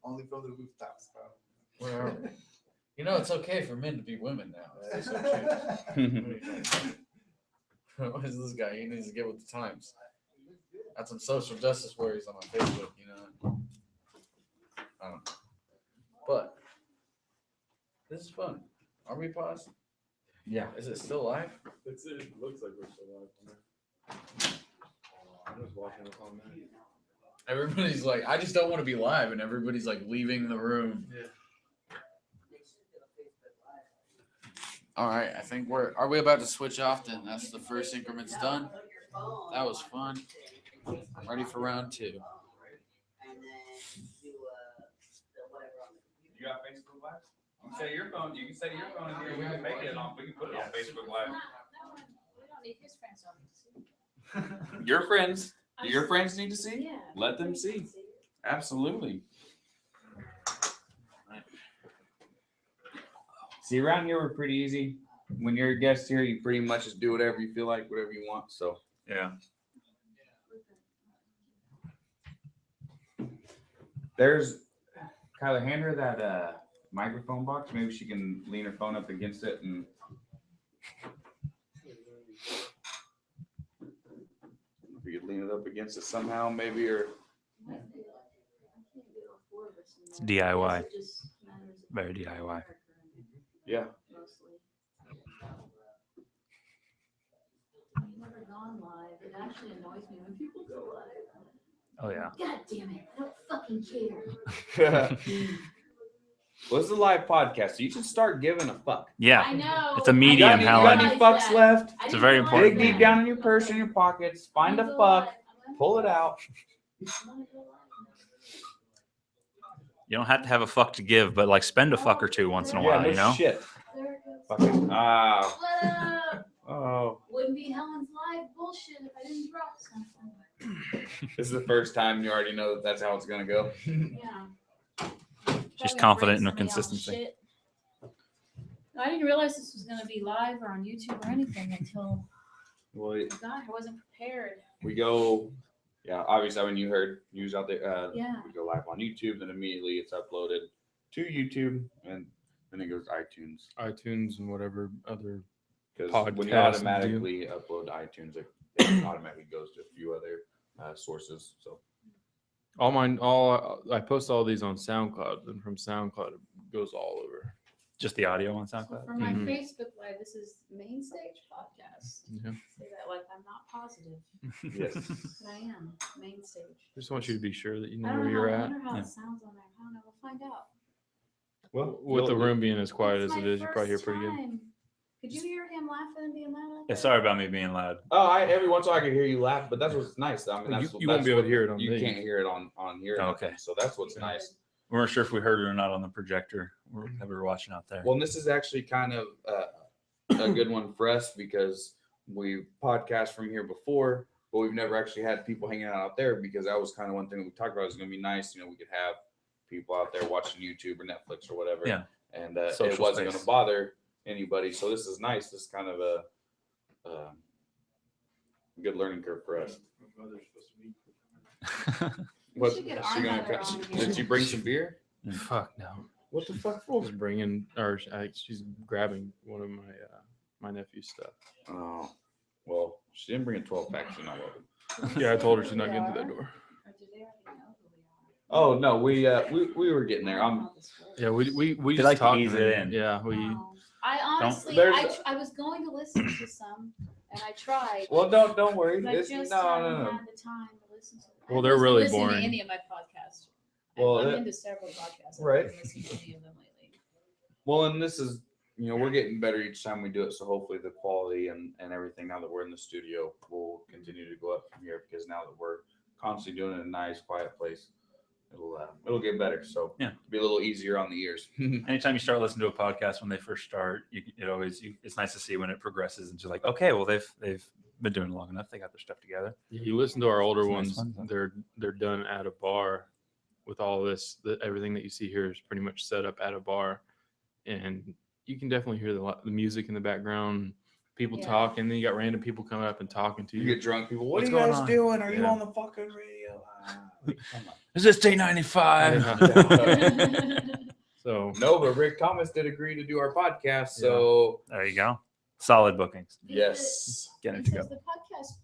Only from the rooftops, bro. Where are we? You know, it's okay for men to be women now. They're so cute. What is this guy? He needs to get with the times. Got some social justice worries on my Facebook, you know. I don't know. But this is fun. Are we paused? Yeah. Is it still live? It looks like we're still live on there. I'm just watching it on there. Everybody's like, I just don't want to be live, and everybody's like leaving the room. Yeah. All right, I think are we about to switch off then? That's the first increment's done. That was fun. I'm ready for round 2. You got Facebook Live? You can say your phone. You can say your phone in here. We can make it on. We can put it on Facebook Live. We don't need his friends on it. Your friends. Do your friends need to see? Yeah. Let them see. Absolutely. See, around here we're pretty easy. When you're a guest here, you pretty much just do whatever you feel like, whatever you want. So yeah. There's Kyler, hand her that microphone box. Maybe she can lean her phone up against it and. If you could lean it up against it somehow, maybe, or. It's DIY. Very DIY. Yeah. I've never gone live. It actually annoys me when people go live. Oh yeah. God damn it! I don't fucking care. Well, this is a live podcast, so you should start giving a fuck. Yeah. I know. It's a I medium, didn't You got any realize fucks that. left? I It's a didn't very realize important Dig deep that. down in your purse, in your pockets, find a I'm gonna fuck, go live. pull it out. I'm gonna go live. You don't have to have a fuck to give, but like spend a fuck or two once in a while, no you know? shit. There it goes. Fucking, What up? oh. Wouldn't be Helen's live bullshit if I didn't drop something. This is the first time you already know that that's how it's gonna go. Yeah. She's Probably confident in break her somebody else's consistency. shit. I didn't realize this was gonna be live or on YouTube or anything until Well, God, I wasn't prepared. we go, yeah, obviously when you heard news out there, Yeah. we go live on YouTube, then immediately it's uploaded to YouTube, and then it goes to iTunes. iTunes and whatever other. Because when you Podcasts automatically upload to iTunes, it automatically goes to a few other sources. So I post all these on SoundCloud, and from SoundCloud it goes all over. Just the audio on So SoundCloud. for my Mhm. Facebook live, this is Main Stage Podcast. Yeah. Say that like I'm not positive, yes, but I am. Main Stage. Just want you to be sure that you I know don't where know. you're I at. wonder how Yeah. it sounds on there. I don't know. We'll find out. well, With the you'll- room being as quiet It's as it my is, you probably hear first pretty good. time. Could you hear him laughing and being loud? Like Yeah, that? sorry about me being loud. Oh, every once in a while I can hear you laugh, but that's what's nice. I mean, Well, that's, you won't be able to hear it on You me. can't hear it on here. or Okay. nothing, so that's what's nice. We weren't sure if we heard it or not on the projector that we were watching out there. Well, and this is actually kind of a good one for us because we podcast from here before, but we've never actually had people hanging out there because that was kind of one thing that we talked about. It was going to be nice, we could have people out there watching YouTube or Netflix or whatever. Yeah. And it Social wasn't going space. to bother anybody. So this is nice. This is kind of a good learning curve for us. What's should get she our gonna mother cut? on Did here. she bring some beer? Fuck no. What the fuck for? Just bringing, or she's grabbing one of my nephew's stuff. Oh, well, she didn't bring a 12-pack. She's not welcome. Yeah, I told her she's not getting through that door. Or do they already know who we are? Oh no, we were getting there. I'm Yeah, we They just like to talked ease to it her. in. Yeah, we. I honestly, there's I was going to listen to some, and I tried. well. Don't worry. but I It's, just no. haven't had the time to listen to them. I Well, they're haven't really listened boring. To any of my podcasts. Well, I'm that- into several podcasts. I right. haven't listened to any of them lately. Well, and this is we're getting better each time we do it. So hopefully the quality and everything now that we're in the studio will continue to go up from here because now that we're constantly doing it in a nice, quiet place, it'll get better. So Yeah. it'll be a little easier on the ears. Anytime you start listening to a podcast when they first start, it's nice to see when it progresses into like, okay, well they've been doing it long enough. They got their stuff together. You listen to our older It's ones; nice fun, huh? they're done at a bar. With all this, everything that you see here is pretty much set up at a bar, and you can definitely hear the music in the background. People Yeah. talk, and then you got random people coming up and talking to You you. get drunk, people. What What's are you going guys on? doing? Are you Yeah. on the fucking radio? Come on. Is this T95? So No, but Rick Thomas did agree to do our podcast. So There you go. Solid bookings. yes, Get it And to so go. is the podcast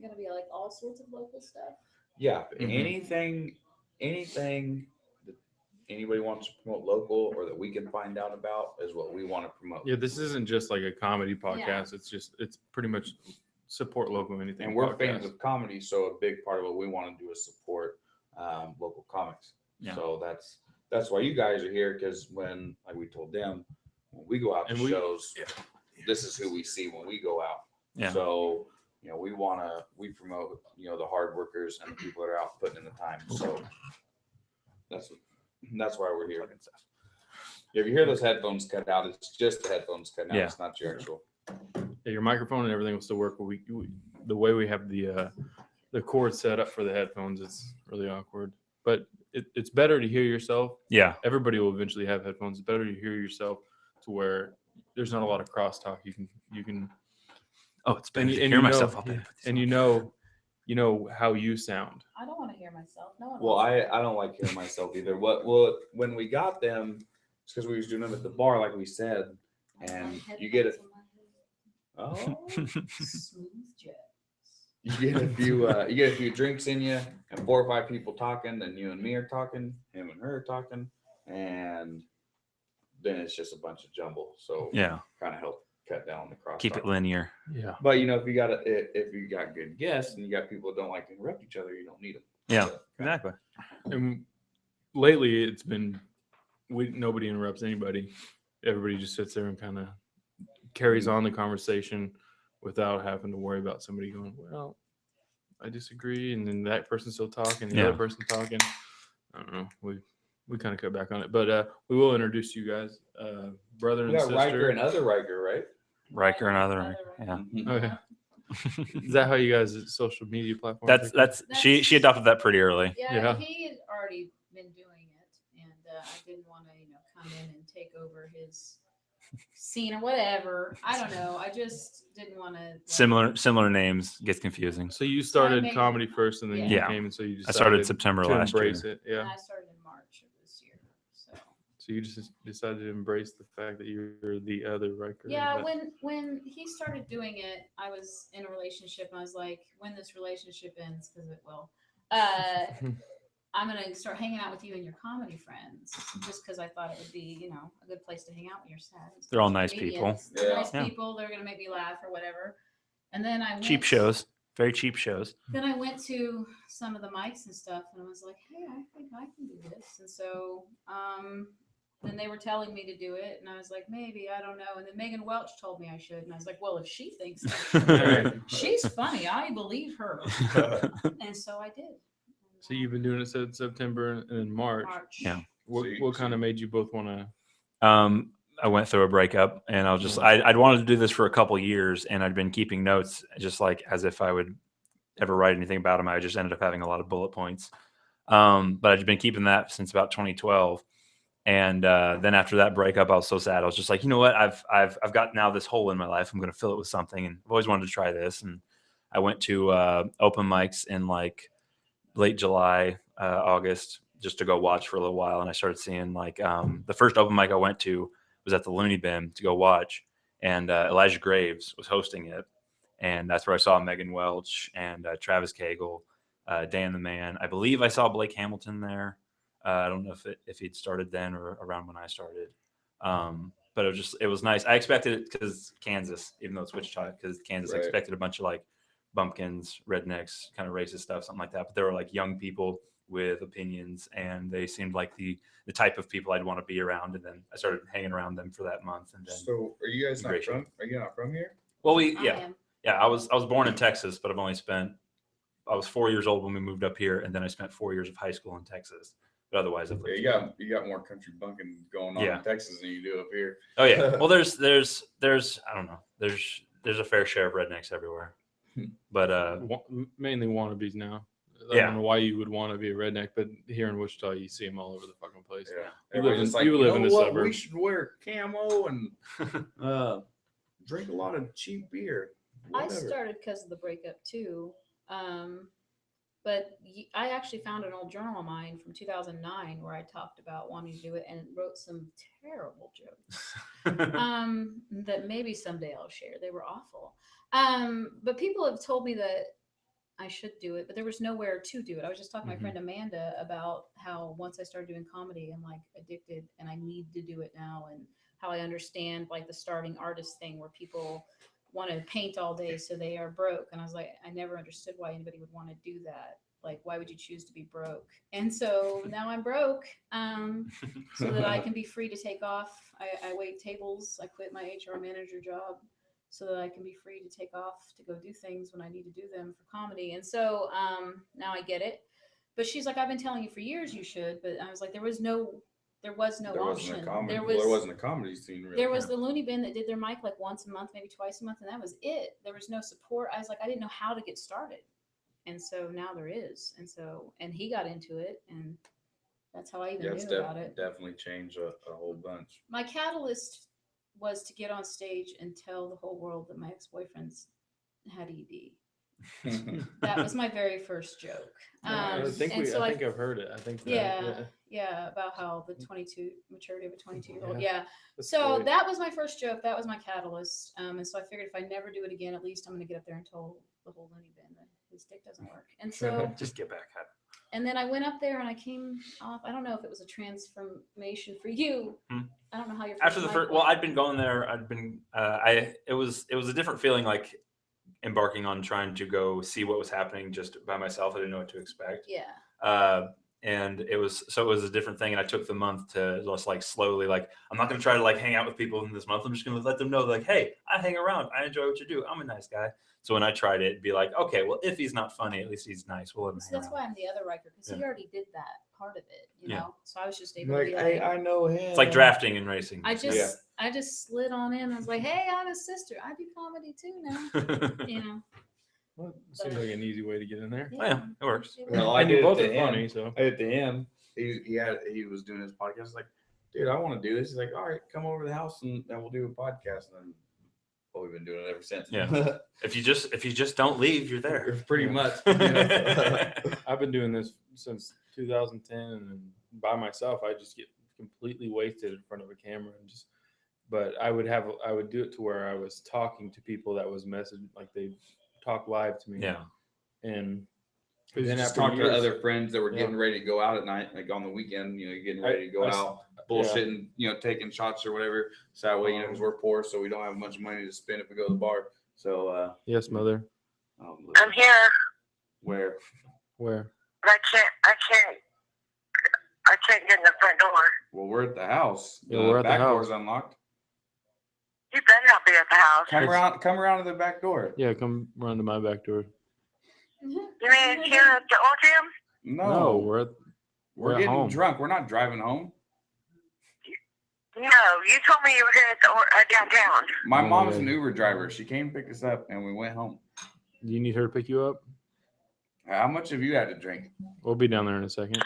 gonna be like all sorts of local stuff? yeah. Mhm. Anything that anybody wants to promote local or that we can find out about is what we want to promote. yeah, this isn't just like a comedy podcast. It's pretty much support local anything. And we're podcast. fans of comedy, so a big part of what we want to do is support local comics. Yeah. So that's why you guys are here, because when, like we told them, when we go out to And we- shows, this is who we see when we go out. Yeah. So we promote the hard workers and the people that are out putting in the time. So that's why we're here. If you hear those headphones cut out, it's just the headphones cut out. Yeah. It's not your actual. Yeah, your microphone and everything will still work. But the way we have the cord set up for the headphones, it's really awkward. But it's better to hear yourself. Yeah. Everybody will eventually have headphones. It's better to hear yourself to where there's not a lot of crosstalk. You can Oh, it's better to and hear myself. I'll put these and on. you know how you sound. I don't want to hear hear myself. No one Well, wants I don't like hearing myself either. When we got them, it's because we was doing them at the bar, like we said, to. and My you get a headphones on my head. oh, Smooth jazz. you get a few drinks in you, and 4 or 5 people talking, then you and me are talking, him and her are talking, and then it's just a bunch of jumble. So Yeah. kind of help cut down the cross. Keep it linear. Yeah. But if you got good guests and you got people that don't like to interrupt each other, you don't need them. Yeah. So, Exactly. And lately, it's been nobody interrupts anybody. Everybody just sits there and kind of carries on the conversation without having to worry about somebody going, well, I disagree, and then that person's still talking, the other person talking. I don't know. We kind of cut back on it, but we will introduce you guys, brother we and got sister. Riker and other Riker, right? Riker and other. Yeah. Mhm. Okay. Is that how you guys' social media platform? That's she adopted that pretty early. Yeah, he had already been doing it, and I didn't want to, come in and take over his scene or whatever. I don't know. I just didn't want to. Similar names gets confusing. So you started made- comedy first, and then you Yeah. came, and so you I decided started September to last year. embrace it. And Yeah. I started in March of this year. So you just decided to embrace the fact that you're the other Riker. Yeah, that- when he started doing it, I was in a relationship. And I was like, when this relationship ends, because it will, I'm gonna start hanging out with you and your comedy friends, just because I thought it would be, a good place to hang out when you're sad. It's They're all bunch of nice people. comedians. They're Yeah. nice Yeah. people. They're gonna make me laugh or whatever. And then I went, Cheap shows. Very cheap shows. Then I went to some of the mics and stuff, and I was like, hey, I think I can do this. And so, then they were telling me to do it, and I was like, maybe, I don't know. And then Megan Welch told me I should, and I was like, well, if she thinks I should, she's funny, I believe her. And so I did. So you've been doing it since September and then March. Yeah. What kind of made you both want to? I went through a breakup, and I was just I'd wanted to do this for a couple years, and I'd been keeping notes just like as if I would ever write anything about them. I just ended up having a lot of bullet points. But I'd been keeping that since about 2012. And then after that breakup, I was so sad. I was just like, you know what? I've got now this hole in my life. I'm going to fill it with something. And I've always wanted to try this. And I went to open mics in like late July, August, just to go watch for a little while. And I started seeing like the first open mic I went to was at the Looney Bin to go watch. And Elijah Graves was hosting it. And that's where I saw Megan Welch and Travis Cagle, Dan the Man. I believe I saw Blake Hamilton there. I don't know if he'd started then or around when I started. But it was nice. I expected it because Kansas, even though it's Wichita, because Kansas, I Right. expected a bunch of like bumpkins, rednecks, kind of racist stuff, something like that. But there were like young people with opinions, and they seemed like the type of people I'd want to be around. And then I started hanging around them for that month. And then, So are you guys not Integration. from? Are you not from here? well, I am. I was born in Texas, but I was 4 years old when we moved up here, and then I spent 4 years of high school in Texas. But otherwise, I've lived Yeah, you got more country bunking going on Yeah. in Texas than you do up here. Oh yeah. Well, there's I don't know. There's a fair share of rednecks everywhere, but Mainly wannabes now. I Yeah. don't know why you would want to be a redneck, but here in Wichita, you see them all over the fucking place. Yeah, You live Everybody's in- you live in the what? We suburbs." should wear camo and drink a lot of cheap beer. I Whatever. started because of the breakup too. But I actually found an old journal of mine from 2009 where I talked about wanting to do it and wrote some terrible jokes that maybe someday I'll share. They were awful. But people have told me that I should do it, but there was nowhere to do it. I was just talking to my friend Amanda about how once I started doing comedy, I'm like addicted and I need to do it now, and how I understand like the starting artist thing where people want to paint all day so they are broke. And I was like, I never understood why anybody would want to do that. Like, why would you choose to be broke? And so now I'm broke so that I can be free to take off. I wait tables. I quit my HR manager job so that I can be free to take off to go do things when I need to do them for comedy. And so now I get it. But she's like, I've been telling you for years you should. But I was like, there was no There option. wasn't a comedy. There There wasn't a comedy scene. Really. there was the Looney Bin that did their mic like once a month, maybe twice a month, and that was it. There was no support. I was like, I didn't know how to get started. And so now there is. And he got into it, and that's how I even it's knew about it. definitely changed a whole bunch. My catalyst was to get on stage and tell the whole world that my ex-boyfriends had ED. That was my very first joke. I think and so I think I've heard it. I think that, yeah, about how the 22 maturity of a 22-year-old. Yeah. Yeah. That's So great. that was my first joke. That was my catalyst. And so I figured if I never do it again, at least I'm going to get up there and tell the whole loony bin that his dick doesn't work. And so, Just get back at it. and then I went up there and I came off. I don't know if it was a transformation for you. I don't know how your After the night first, well, went. I'd been going there. It was a different feeling, like embarking on trying to go see what was happening just by myself. I didn't know what to expect. Yeah. And it was a different thing. And I took the month to just like slowly, like, I'm not going to try to like hang out with people in this month. I'm just going to let them know, like, hey, I hang around. I enjoy what you do. I'm a nice guy. So when I tried it, it'd be like, okay, well, if he's not funny, at least he's nice. We'll let him So hang that's around. why I'm the other Riker, because he Yeah. already did that part of it, you Yeah. know. So I was just able to Like, be hey, like, I know him. It's like drafting and racing. I just slid on in. I was like, hey, I'm his sister. I do comedy too now, you know. Well, it seems like an easy way to get in there. Oh, yeah, it works. Well, I And you did it both to are him. funny, so I did it to him. He was doing his podcast. I was like, dude, I want to do this. He's like, all right, come over to the house and we'll do a podcast. And then, well, we've been doing it ever since. Yeah. If you just don't leave, you're there. Pretty Yeah. much. You know? I've been doing this since 2010, and by myself, I just get completely wasted in front of a camera and just. But I would do it to where I was talking to people that was message like they talk live to me. Yeah. And Then then just after talk to years- other friends that were Yeah. getting ready to go out at night, like on the weekend, you know, getting ready to go out, bullshitting, you know, taking shots or whatever. So that way, you know, because we're poor, so we don't have much money to spend if we go to the bar. So, Yes, mother. I'm here, where? Where? but I can't get in the front door. Well, we're at the house. Yeah, we're at the back house. door's unlocked. You better not be at the house. Come around to the back door. Yeah, come run to my back door. You mean here at the old gym? No, we're we're at getting home. drunk. We're not driving home. No, you told me you were here at the downtown. My Oh, mom's yeah. an Uber driver. She came pick us up, and we went home. Do you need her to pick you up? How much have you had to drink? We'll be down there in a second.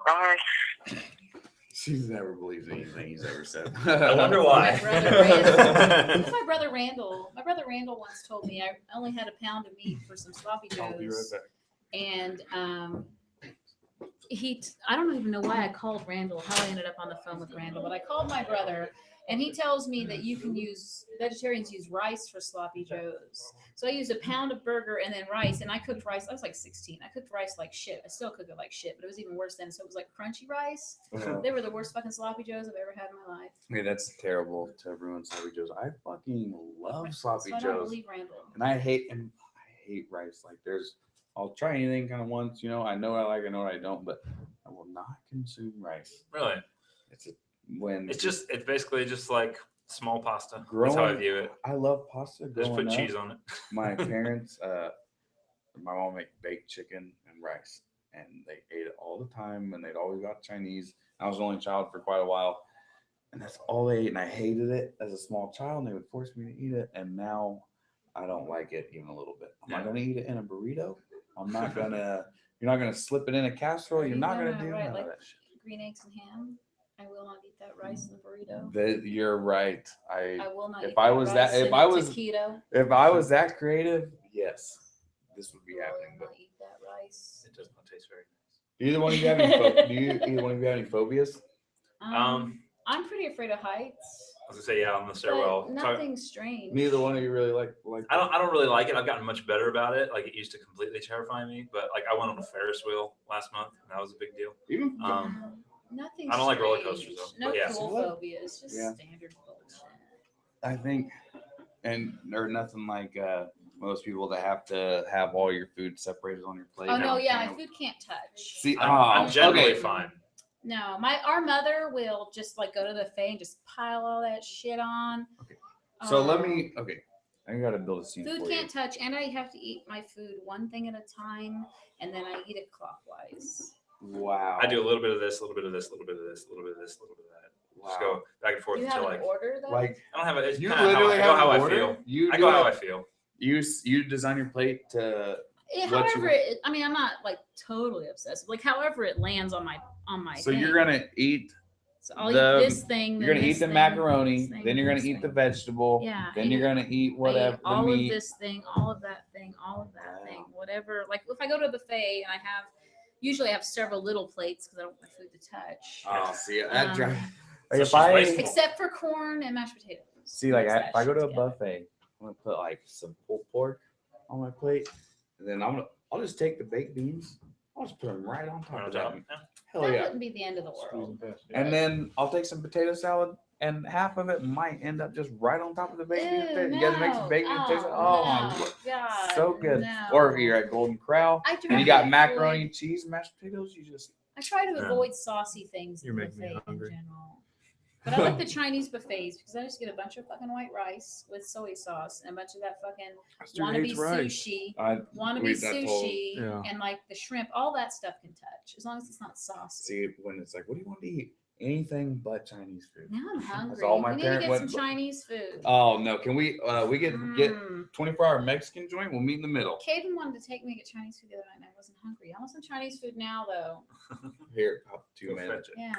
All right. She never believes anything he's ever said. I wonder why. My brother Randall. My brother Randall once told me I only had a pound of meat for some sloppy I'll be right joes. back. And I don't even know why I called Randall, how I ended up on the phone with Randall, but I called my brother and he tells me that vegetarians use rice for sloppy joes. So I used a pound of burger and then rice, and I cooked rice. I was like 16. I cooked rice like shit. I still cook it like shit, but it was even worse then. So it was like crunchy rice. They were the worst fucking sloppy joes I've ever had in my life. Hey, that's terrible to ruin sloppy joes. I fucking love sloppy So I don't joes, believe Randall. and I hate rice. Like I'll try anything kind of once, you know. I know what I like, I know what I don't, but I will not consume rice. Really? It's basically just like small pasta. That's how I view it. I love pasta. Just put Growing cheese up, on it. my parents, my mom made baked chicken and rice, and they ate it all the time, and they'd always got Chinese. I was the only child for quite a while, and that's all they ate, and I hated it as a small child, and they would force me to eat it, and now I don't like it even a little bit. I'm not gonna eat it in a burrito. I'm not gonna. You're not gonna slip it in a casserole. You're not gonna do none of that shit. Green eggs and ham. I will not eat that rice in the burrito. You're right. I will not. if eat I that was rice that- if in I a was- taquito. If I was that creative, yes, this would be I happening. will But not eat that rice. It does not taste very nice. either one of you have any? Either one of you have any phobias? I'm pretty afraid of heights. I was gonna say, yeah, on the stairwell. But nothing strange. Neither one of you really like. I don't really like it. I've gotten much better about it. Like, it used to completely terrify me, but like I went on a Ferris wheel last month, and that was a big deal. Even Nothing. I don't like roller strange. coasters, though, No but yeah. cool phobias. Just Yeah. standard bullshit. I think, and there's nothing like most people that have to have all your food separated on your plate. Oh no, No, yeah, my food can't touch. See, I'm generally okay. fine. No, our mother will just like go to the buffet and just pile all that shit on. Okay. So let Um, me. Okay, I gotta build a scene Food for can't touch, and I have to eat my food one thing at a time, and then I eat it clockwise. you. Wow. I do a little bit of this, a little bit of this, a little bit of this, a little bit of this, a little bit of that. Just go back and forth Do you have until an like order though? Like I don't have it. you Kinda literally how, I go have how an I order. feel. You I do go how it- I feel. You design your plate to. However, I mean, I'm not like totally obsessive. Like, however it lands on my. So thing. you're gonna eat So I'll eat this thing. You're then gonna eat this the thing, macaroni, this thing, then you're gonna this eat the thing. vegetable, Yeah, then you're gonna eat I eat whatever the all meat. of this thing, all of that thing, all of that thing, whatever. Like if I go to a buffet and usually I have several little plates because I don't want my food to touch. Oh, see that drive. Um, Like So if she's I wasteful. Except for corn and mashed potatoes. see, like Mix that if I go shit to a together. buffet, I'm gonna put like some pulled pork on my plate, and then I'll just take the baked beans. I'll just put them right on top of that. Hell That yeah. wouldn't be the end of the world. And then I'll take some potato salad, and half of it might end up just right on top of the baked bean. Ew, You guys make some baked bean potato salad? Oh my no, god, God, so good. no. Or you're at Golden Corral, I and try you to got avoid- macaroni and cheese, mashed potatoes. You just I try to Yeah. avoid saucy things You're in making me buffet in hungry. general. But I like the Chinese buffets because I just get a bunch of fucking white rice with soy sauce and a bunch of that fucking wannabe sushi, wannabe we've not told- sushi, Yeah. and like the shrimp. All that stuff can touch as long as it's not saucy. see when it's like, what do you want to eat? Anything but Chinese food. Now I'm hungry. all my We need to parent get went- some Chinese food. Oh no, can we get Mm. 24-hour Mexican joint? We'll meet in the middle. Caden wanted to take me to get Chinese food the other night, and I wasn't hungry. I want some Chinese food now, though. Here, pop Go 2 minutes. fetch it. Yeah.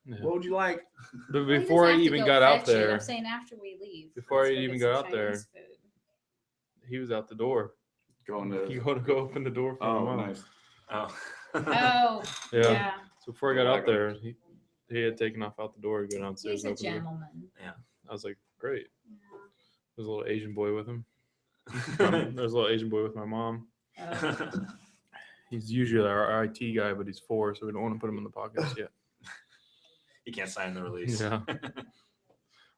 Yeah. What would you like? But Well, he before doesn't I have to even go got out fetch it. there, I'm saying after we leave. Before let's I go even get got some out there, Chinese food. he was out the door. Going You to go to go open the door for oh my mom. nice. Oh. Oh, Yeah. yeah. So before I got Well, out there, he had taken off out the door to go downstairs He's a and open the door. gentleman. I was like, great. Yeah. There's a little Asian boy with him. There's a little Asian boy with my mom. Oh. He's usually our IT guy, but he's 4, so we don't want to put him in the pockets yet. You can't sign the release. Yeah.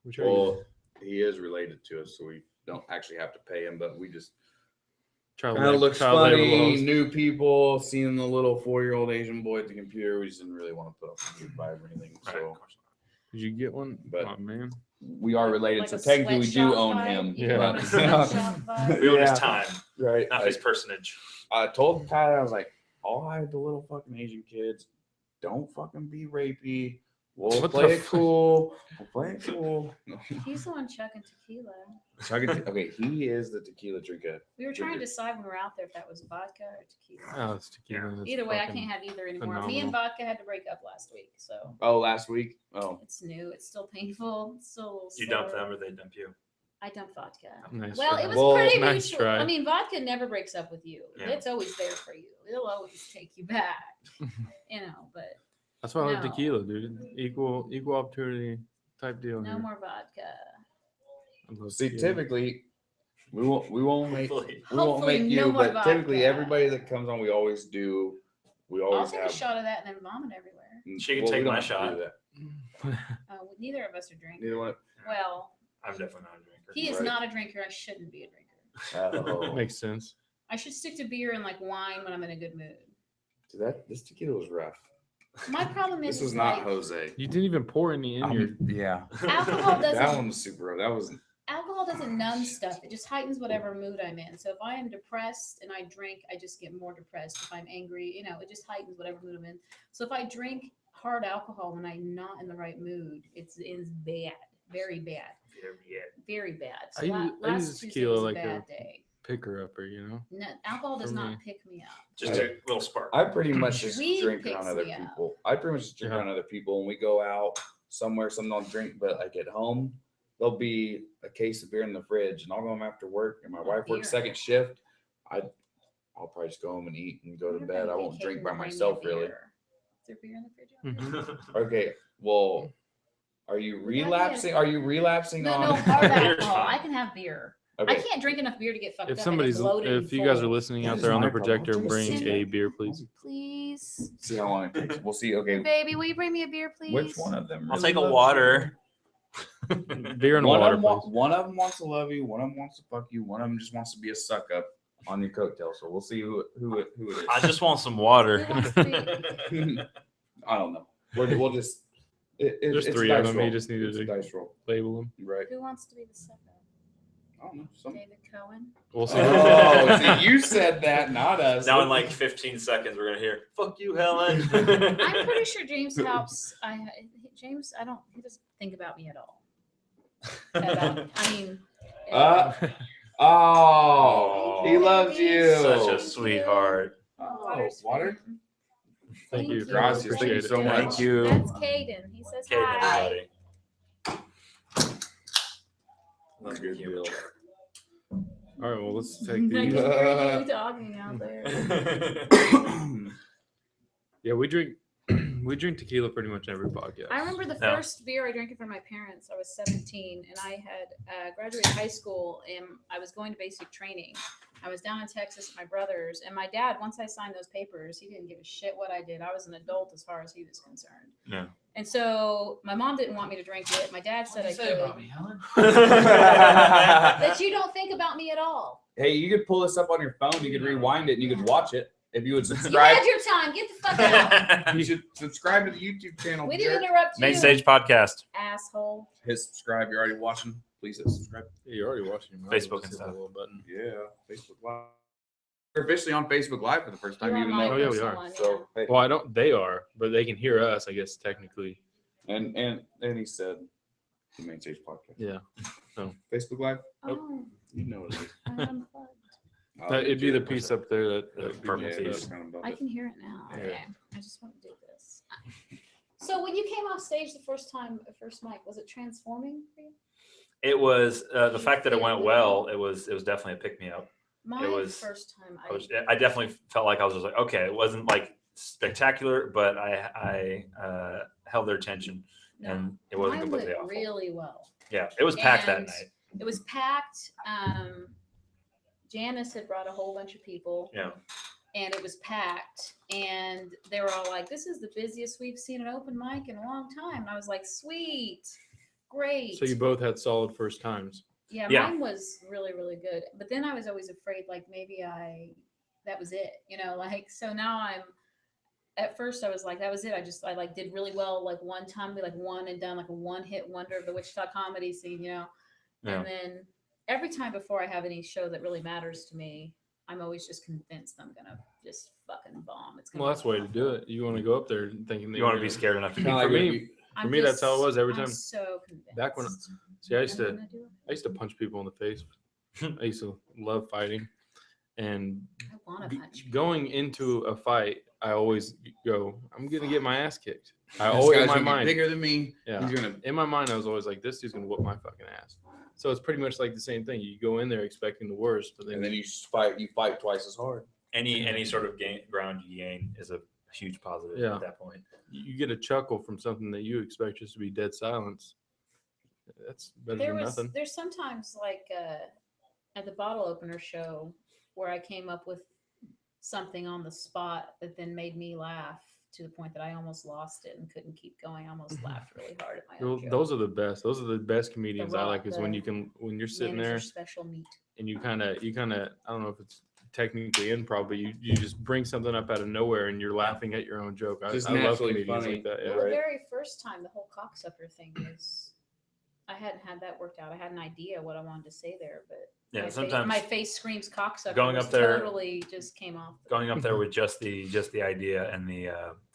Which are you? Well, he is related to us, so we don't actually have to pay him, but we just Child kind of labor- looks child labor funny. laws. New people seeing the little 4-year-old Asian boy at the computer. We just didn't really want to put up a good vibe or anything. Right, So of course Did you get one? But- oh man. we are related. Like So a technically, we do sweatshop own vibe? him. You Yeah. want a sweatshop vibe? not. We own Yeah. his time, Right. not his personage. I told Tyler, I was like, all the little fucking Asian kids, don't fucking be rapey. We'll What the play it fuck? cool. We'll play it cool. He's the one chugging tequila. So I can okay, he is the tequila drinker. We were trying to decide when we were out there if that was vodka or tequila. Oh, it's tequila. It's Either way, I fucking- can't have either anymore. Me phenomenal. and vodka had to break up last week, so Oh, last week? Oh. it's new. It's still painful. It's still a little You dump sore. them or they dump you. I dumped vodka. Nice Well, try. it was Well, pretty nice mutual. try. I mean, vodka never breaks up with you. Yeah. It's always there for you. It'll always take you back. But That's why I like No. tequila, dude. Equal opportunity type deal. no here. more vodka. I love See, tequila. typically we won't make Hopefully. we won't Hopefully make no you, more but typically vodka. everybody that comes on we I'll always take have a shot of that and then vomit everywhere. She can well, take we don't my have to shot. do that. Neither of us are drinking. Neither one. Well, I'm definitely not a drinker. he is Right. not a drinker. I shouldn't be a drinker. Oh. Makes sense. I should stick to beer and like wine when I'm in a good mood. See, this tequila was rough. My problem is This was is, not like, Jose. You didn't even pour any in your. Yeah. alcohol That doesn't one was super rough. That was alcohol doesn't numb stuff. It just heightens whatever mood I'm in. So if I am depressed and I drink, I just get more depressed. If I'm angry, it just heightens whatever mood I'm in. So if I drink hard alcohol when I'm not in the right mood, it's bad, very bad, very bad. So I use- I last use Tuesday tequila was a like bad a- day. picker upper, you know. No, alcohol does For not me. pick me up. Just a little spark. I pretty much just Weed drink it picks on other me up. people. I pretty much just drink Yeah. on other people. When we go out somewhere, something I'll drink, but like at home, there'll be a case of beer in the fridge, and I'll go home after work. And my wife beer. works second shift. I'll probably just go home and eat and go to You're bed. gonna I be won't drink Caden by to bring me a myself really. beer. Is there beer in the fridge? Mhm. Okay, well, are you Would that be a- relapsing? Are you relapsing No, on? no, hard Beer's alcohol. I fine. can have beer. Okay. I can't drink enough beer to get fucked If up. somebody's, if you guys are listening That out is there on the my problem. I'll projector, drink a bring single. a beer, please. Please. See how long it takes. We'll see. Okay, Baby, will you bring me a beer, please? which one of them? I'll really take a loves water. Beer and one water, of them, please. one of them wants to love you. One of them wants to fuck you. One of them just wants to be a suck up on your coattail. So we'll see who it I just want some water. Who wants to be- is. I don't know. We'll just. There's it's a 3 of dice them. roll. You just needed It's a to dice roll, label them. right? Who wants to be the sucker? I don't know. Some... David Cohen. We'll see. Oh, see, you said that, not us. Now in like 15 seconds, we're gonna hear "fuck you, Helen." I'm pretty sure James helps. James, he doesn't think about me at all. I mean, Oh, he loves you. Such a sweetheart. Oh, Water's water? fine. Thank you. Gracias. Thank you so much. Thank you. That's Caden. He says Caden, hi. everybody. That's a good deal. All right, well, let's take I can these. hear you talking out there. Yeah, we drink tequila pretty much every podcast. I remember the No. first beer I drank it from my parents. I was 17 and I had graduated high school and I was going to basic training. I was down in Texas with my brothers and my dad, once I signed those papers, he didn't give a shit what I did. I was an adult as far as he was concerned. Yeah. And so my mom didn't want me to drink it. My dad said I What do you say could. about me, Helen? That you don't think about me at all. Hey, you could pull this up on your phone. You could rewind it and you could watch it. If you would You subscribe, had your time. Get the fuck out. you should subscribe to the YouTube channel. We jerk. didn't interrupt you. Main Stage Podcast. Asshole. Hit subscribe. You're already watching. Please hit subscribe. Yeah, you're already watching Facebook and Just hit stuff. that little button. Yeah, Facebook Live. We're officially on Facebook Live for the first time, You're on even my though. Oh, yeah, we personal are. one, So, hey, Well, I don't. They are, but they can hear us, I guess, technically. and he said the Main Stage Podcast. Yeah. Facebook Live. Oh, You know it is. I'm unplugged. It'd be the piece up there that. The that'd be purple messed Yeah, up. that's kind of above I it. can hear it now. Yeah. Okay. I just want to do this. So when you came off stage the first mic, was it transforming for you? It was the fact that it went well. It was definitely a pick me up. My was- first time, I definitely felt like I was just like, okay, it wasn't like spectacular, but I held their attention, no, and it wasn't mine completely went awful. really well. Yeah, it was packed that And night. It was packed. Janice had brought a whole bunch of people. Yeah. And it was packed, and they were all like, "This is the busiest we've seen an open mic in a long time." And I was like, "Sweet, great." So you both had solid first times. Yeah, Yeah. mine was really, really good. But then I was always afraid, like maybe that was it, like, so now at first I was like, that was it. I like did really well, like one time, we like one and done, like a one hit wonder of the Wichita comedy scene, Yeah. And then every time before I have any show that really matters to me, I'm always just convinced I'm going to just fucking bomb. It's gonna Well, be that's the way to awful. do it. You want to go up there thinking that You want to you're be gonna- scared enough to Kinda do like For me, when I'm me, that's how it was every I'm time. so convinced. Back when- See, I used I'm to gonna do it. I used to punch people in the face. I used to love fighting, and I want to punch. going into a fight, I always go, I'm gonna get my ass kicked. I This always in guy's my gonna be mind, bigger than me. yeah. He's gonna. In my mind, I was always like, this dude's gonna whoop my fucking ass. So it's pretty much like the same thing. You go in there expecting the worst, but then, And then you fight twice as hard. any sort of ground you gain is a huge positive Yeah. at that point. you get a chuckle from something that you expect just to be dead silence. That's better than nothing. There's sometimes like at the bottle opener show where I came up with something on the spot that then made me laugh to the point that I almost lost it and couldn't keep going. I almost laughed really hard at my own joke. Those are the best. Those are the best comedians I raw- like. Is when the you're sitting Manager there special meat. and you kind of I don't know if it's technically improv, but you just bring something up out of nowhere and you're laughing at your own joke. I Just love naturally comedians funny. like that. Well, Yeah. the very first time, the whole cocksucker thing was, I hadn't had that worked out. I had an idea what I wanted to say there, but Yeah, my sometimes my face screams cocksucker. going was up there- totally just came off. going up there with just the idea and the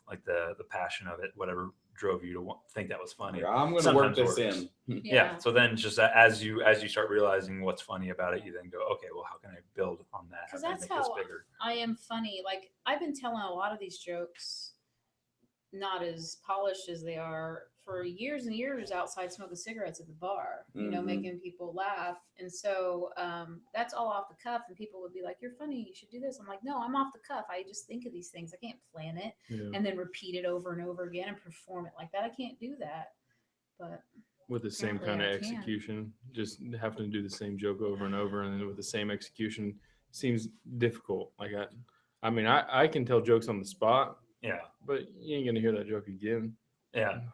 like the passion of it, whatever drove you to think that was funny. I'm gonna work Sometimes this works. in. Yeah. So then just as you start realizing what's funny about it, you then go, okay, well, how can I build on that? How 'Cause can I that's make this how bigger? I am funny. Like I've been telling a lot of these jokes, not as polished as they are, for years and years outside smoking cigarettes at the bar, Mhm. making people laugh. And so that's all off the cuff. And people would be like, "You're funny. You should do this." I'm like, "No, I'm off the cuff. I just think of these things. I can't plan it Yeah. and then repeat it over and over again and perform it like that. I can't do that." But With the same kind Apparently of I can. execution, just having to do the same joke over and over, and then with the same execution seems difficult. Like I mean, I can tell jokes on the spot, Yeah. but you ain't gonna hear that joke again. Yeah.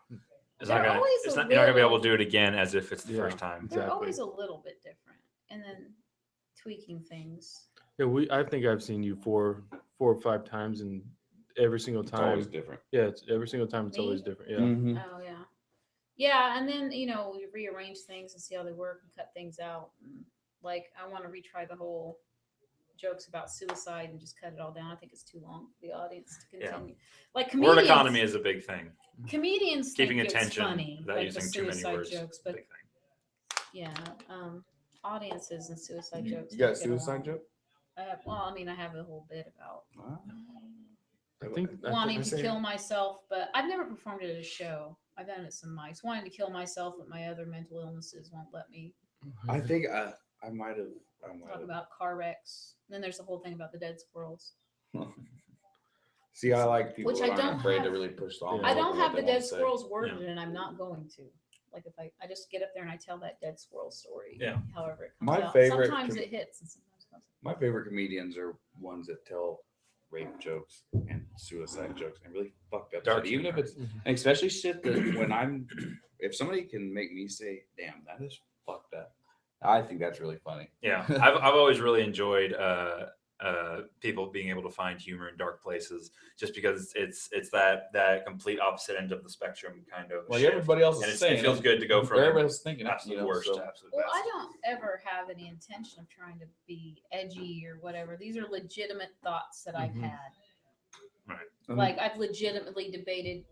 They're always You're a not gonna be able little- to do it again as if it's the Yeah. first time. they're Exactly. always a little bit different. And then tweaking things. Yeah, I think I've seen you four or five times, and every single It's always time, different. yeah, it's every single time it's always Me? different. Yeah. Mhm. Oh yeah. Yeah, and then we rearrange things and see how they work and cut things out. And, like I want to retry the whole jokes about suicide and just cut it all down. I think it's too long for the audience to Yeah. continue. Like Word comedians, economy is a big thing. comedians Keeping think attention it's funny, without like using the too many suicide words. jokes, but Big thing. yeah, audiences and suicide jokes. You got a don't get suicide along. joke? Well, I mean, I have a whole bit about wanting to kill myself, but I've never performed at a show. I've done it at some mics. Wanting to kill myself, but my other mental illnesses won't let me. I think I might have. Talk about car wrecks. And then there's the whole thing about the dead squirrels. See, I like people Which that I aren't don't afraid to have. really push the I envelope. I don't of what have they the want dead to say. squirrels worded, and I'm not going to. Like if I just get up there and I tell that dead squirrel story. Yeah. However it comes My out. favorite Sometimes it hits, and sometimes it doesn't. My favorite comedians are ones that tell rape jokes and suicide jokes and really fucked up Dark shit. Even if humor. it's, and especially shit that when if somebody can make me say, "Damn, that is fucked up," I think that's really funny. Yeah, I've always really enjoyed people being able to find humor in dark places, just because it's that complete opposite end of the spectrum kind of. Like shift. everybody else and is it saying, feels good to go from everybody's thinking absolute worst to absolute Well, best. I don't ever have any intention of trying to be edgy or whatever. These are legitimate thoughts that I've had. Right. Like I've legitimately debated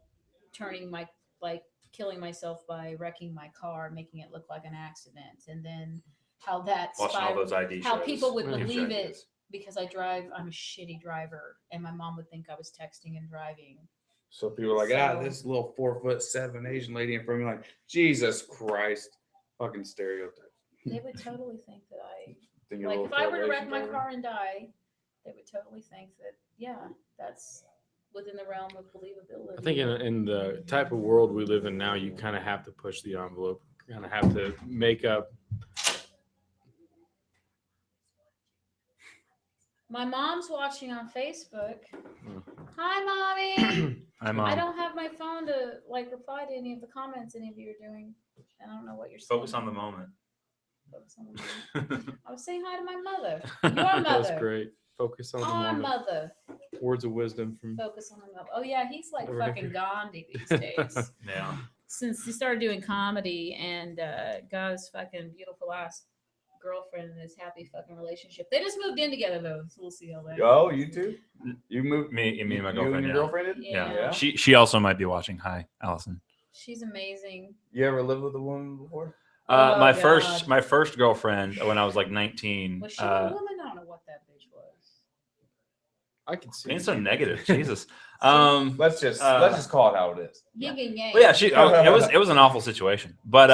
killing myself by wrecking my car, making it look like an accident, and then how that's Watching all those ID how shows. people would Yeah. believe it because I'm a shitty driver, and my mom would think I was texting and driving. So people are like, So- this little 4'7" Asian lady in front of me, like, Jesus Christ, fucking stereotype. They would totally think that I Think you're a like little if I were to Asian wreck my driver? car and die, they would totally think that that's within the realm of believability. I think in the type of world we live in now, you kind of have to push the envelope. You kind of have to make up. My mom's watching on Facebook. Hmm. Hi, mommy. I'm I don't have my phone to reply to any of the comments any of you are doing, and I don't know what you're saying. Focus on the moment. Focus on the moment. I was saying hi to my mother. Your mother. That's great. Focus on the Our moment. mother. Words of wisdom from. Focus on the mother. Oh yeah, he's like Over fucking here. Gandhi these days. Yeah. Since he started doing comedy and got his fucking beautiful ass girlfriend in his happy fucking relationship. They just moved in together though, so we'll see how that. Oh, you too? You moved Me and my you and girlfriend. your Yeah. girlfriend did? Yeah. Yeah. She also might be watching. Hi, Allison. She's amazing. You ever lived with a woman before? Oh, my God. first girlfriend when I was like 19. Was she a woman? I don't know what that bitch was. I can see. Being so negative, Jesus. Let's just call it how it is. Yin and yang. Well, yeah, it was an awful situation, but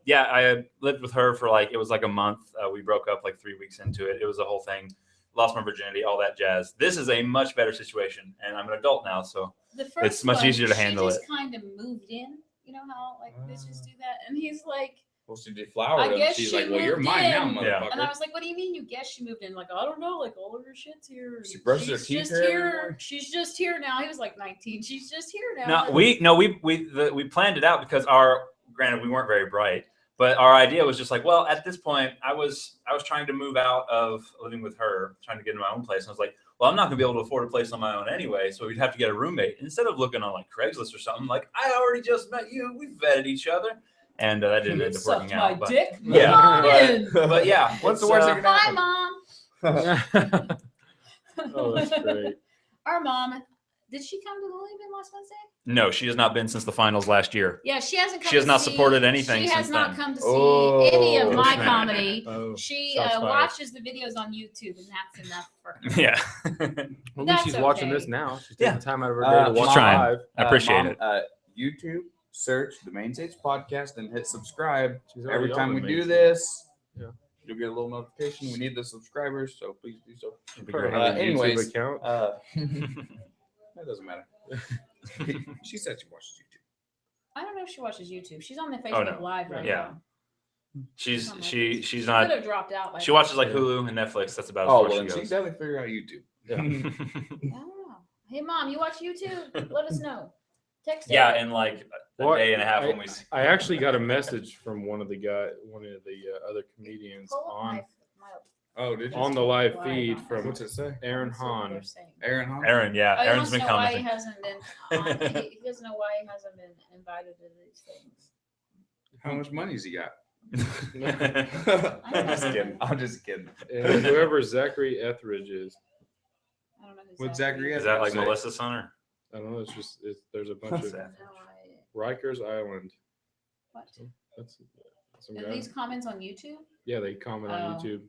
yeah, I lived with her for it was like a month. We broke up like 3 weeks into it. It was a whole thing. Lost my virginity, all that jazz. This is a much better situation, and I'm an adult now, so The first it's much one, easier to handle She it. just kind of moved in. You know how bitches do that, and he's like, Well, she deflowered I him. guess She's she like, well, you're moved mine now, in. motherfucker. and I was like, what do you mean you guess she moved in? Like, I don't know, like all of her shit's here. She brushes her She's teeth just here every here. morning? She's just here now. He was like 19. She's just here now. No, we planned it out because granted we weren't very bright, but our idea was just like, well, at this point, I was trying to move out of living with her, trying to get into my own place, and I was like, well, I'm not gonna be able to afford a place on my own anyway, so we'd have to get a roommate. Instead of looking on like Craigslist or something, like I already just met you, we vetted each other, and that didn't end up Sucked working my out. But, dick. yeah, Come on in. but yeah, What's the it's, worst that can Hi, happen? mom. Oh, that's great. Our mom. Did she come to Louisville last Wednesday? No, she has not been since the finals last year. Yeah, she hasn't come. She has to not see- supported anything She has since not then. come to see any of Oh, my snap. comedy. Oh, She shots fired. watches the videos on YouTube, and that's enough for her. Yeah, Well, at least That's she's watching okay. this now. She's Yeah. taking time out of her day to She's watch trying. live. I appreciate Mom, it. YouTube, search the Main Stage Podcast and hit subscribe. She's already Every on time the we main do feed. this, Yeah. you'll get a little notification. We need the subscribers, so please do so. Her having a YouTube Anyways, account. that doesn't matter. She said she watches YouTube. I don't know if she watches YouTube. She's on the Facebook Oh, no. Live right Yeah. now. she's On my she Facebook. she's She not. could have dropped out. By She watches like Yeah. Hulu and Netflix. That's about as Oh, far well, as then she she's goes. definitely figure out YouTube. Yeah. I don't know. Hey, mom, you watch YouTube? Let us know. Text Yeah, her. in like a Well, day and a half when we. I actually got a message from one of the other comedians Pull up on my Oh, did you? on the live Why feed not? from What's it say? Aaron let's see what they're Hahn. saying. Aaron, huh? Aaron, yeah, Oh, he Aaron's wants to been know why he commenting. hasn't been. He doesn't know why he hasn't been invited to these things. How much money's he got? I'm I'm just kidding. I'm just kidding. And whoever Zachary Etheridge is, I don't know who's What's Zachary Zachary Is that like Say. Melissa's son or? I don't know. There's a bunch of No, Rikers Island. what? That's some Are guy. these comments on YouTube? Yeah, they comment on Oh. YouTube.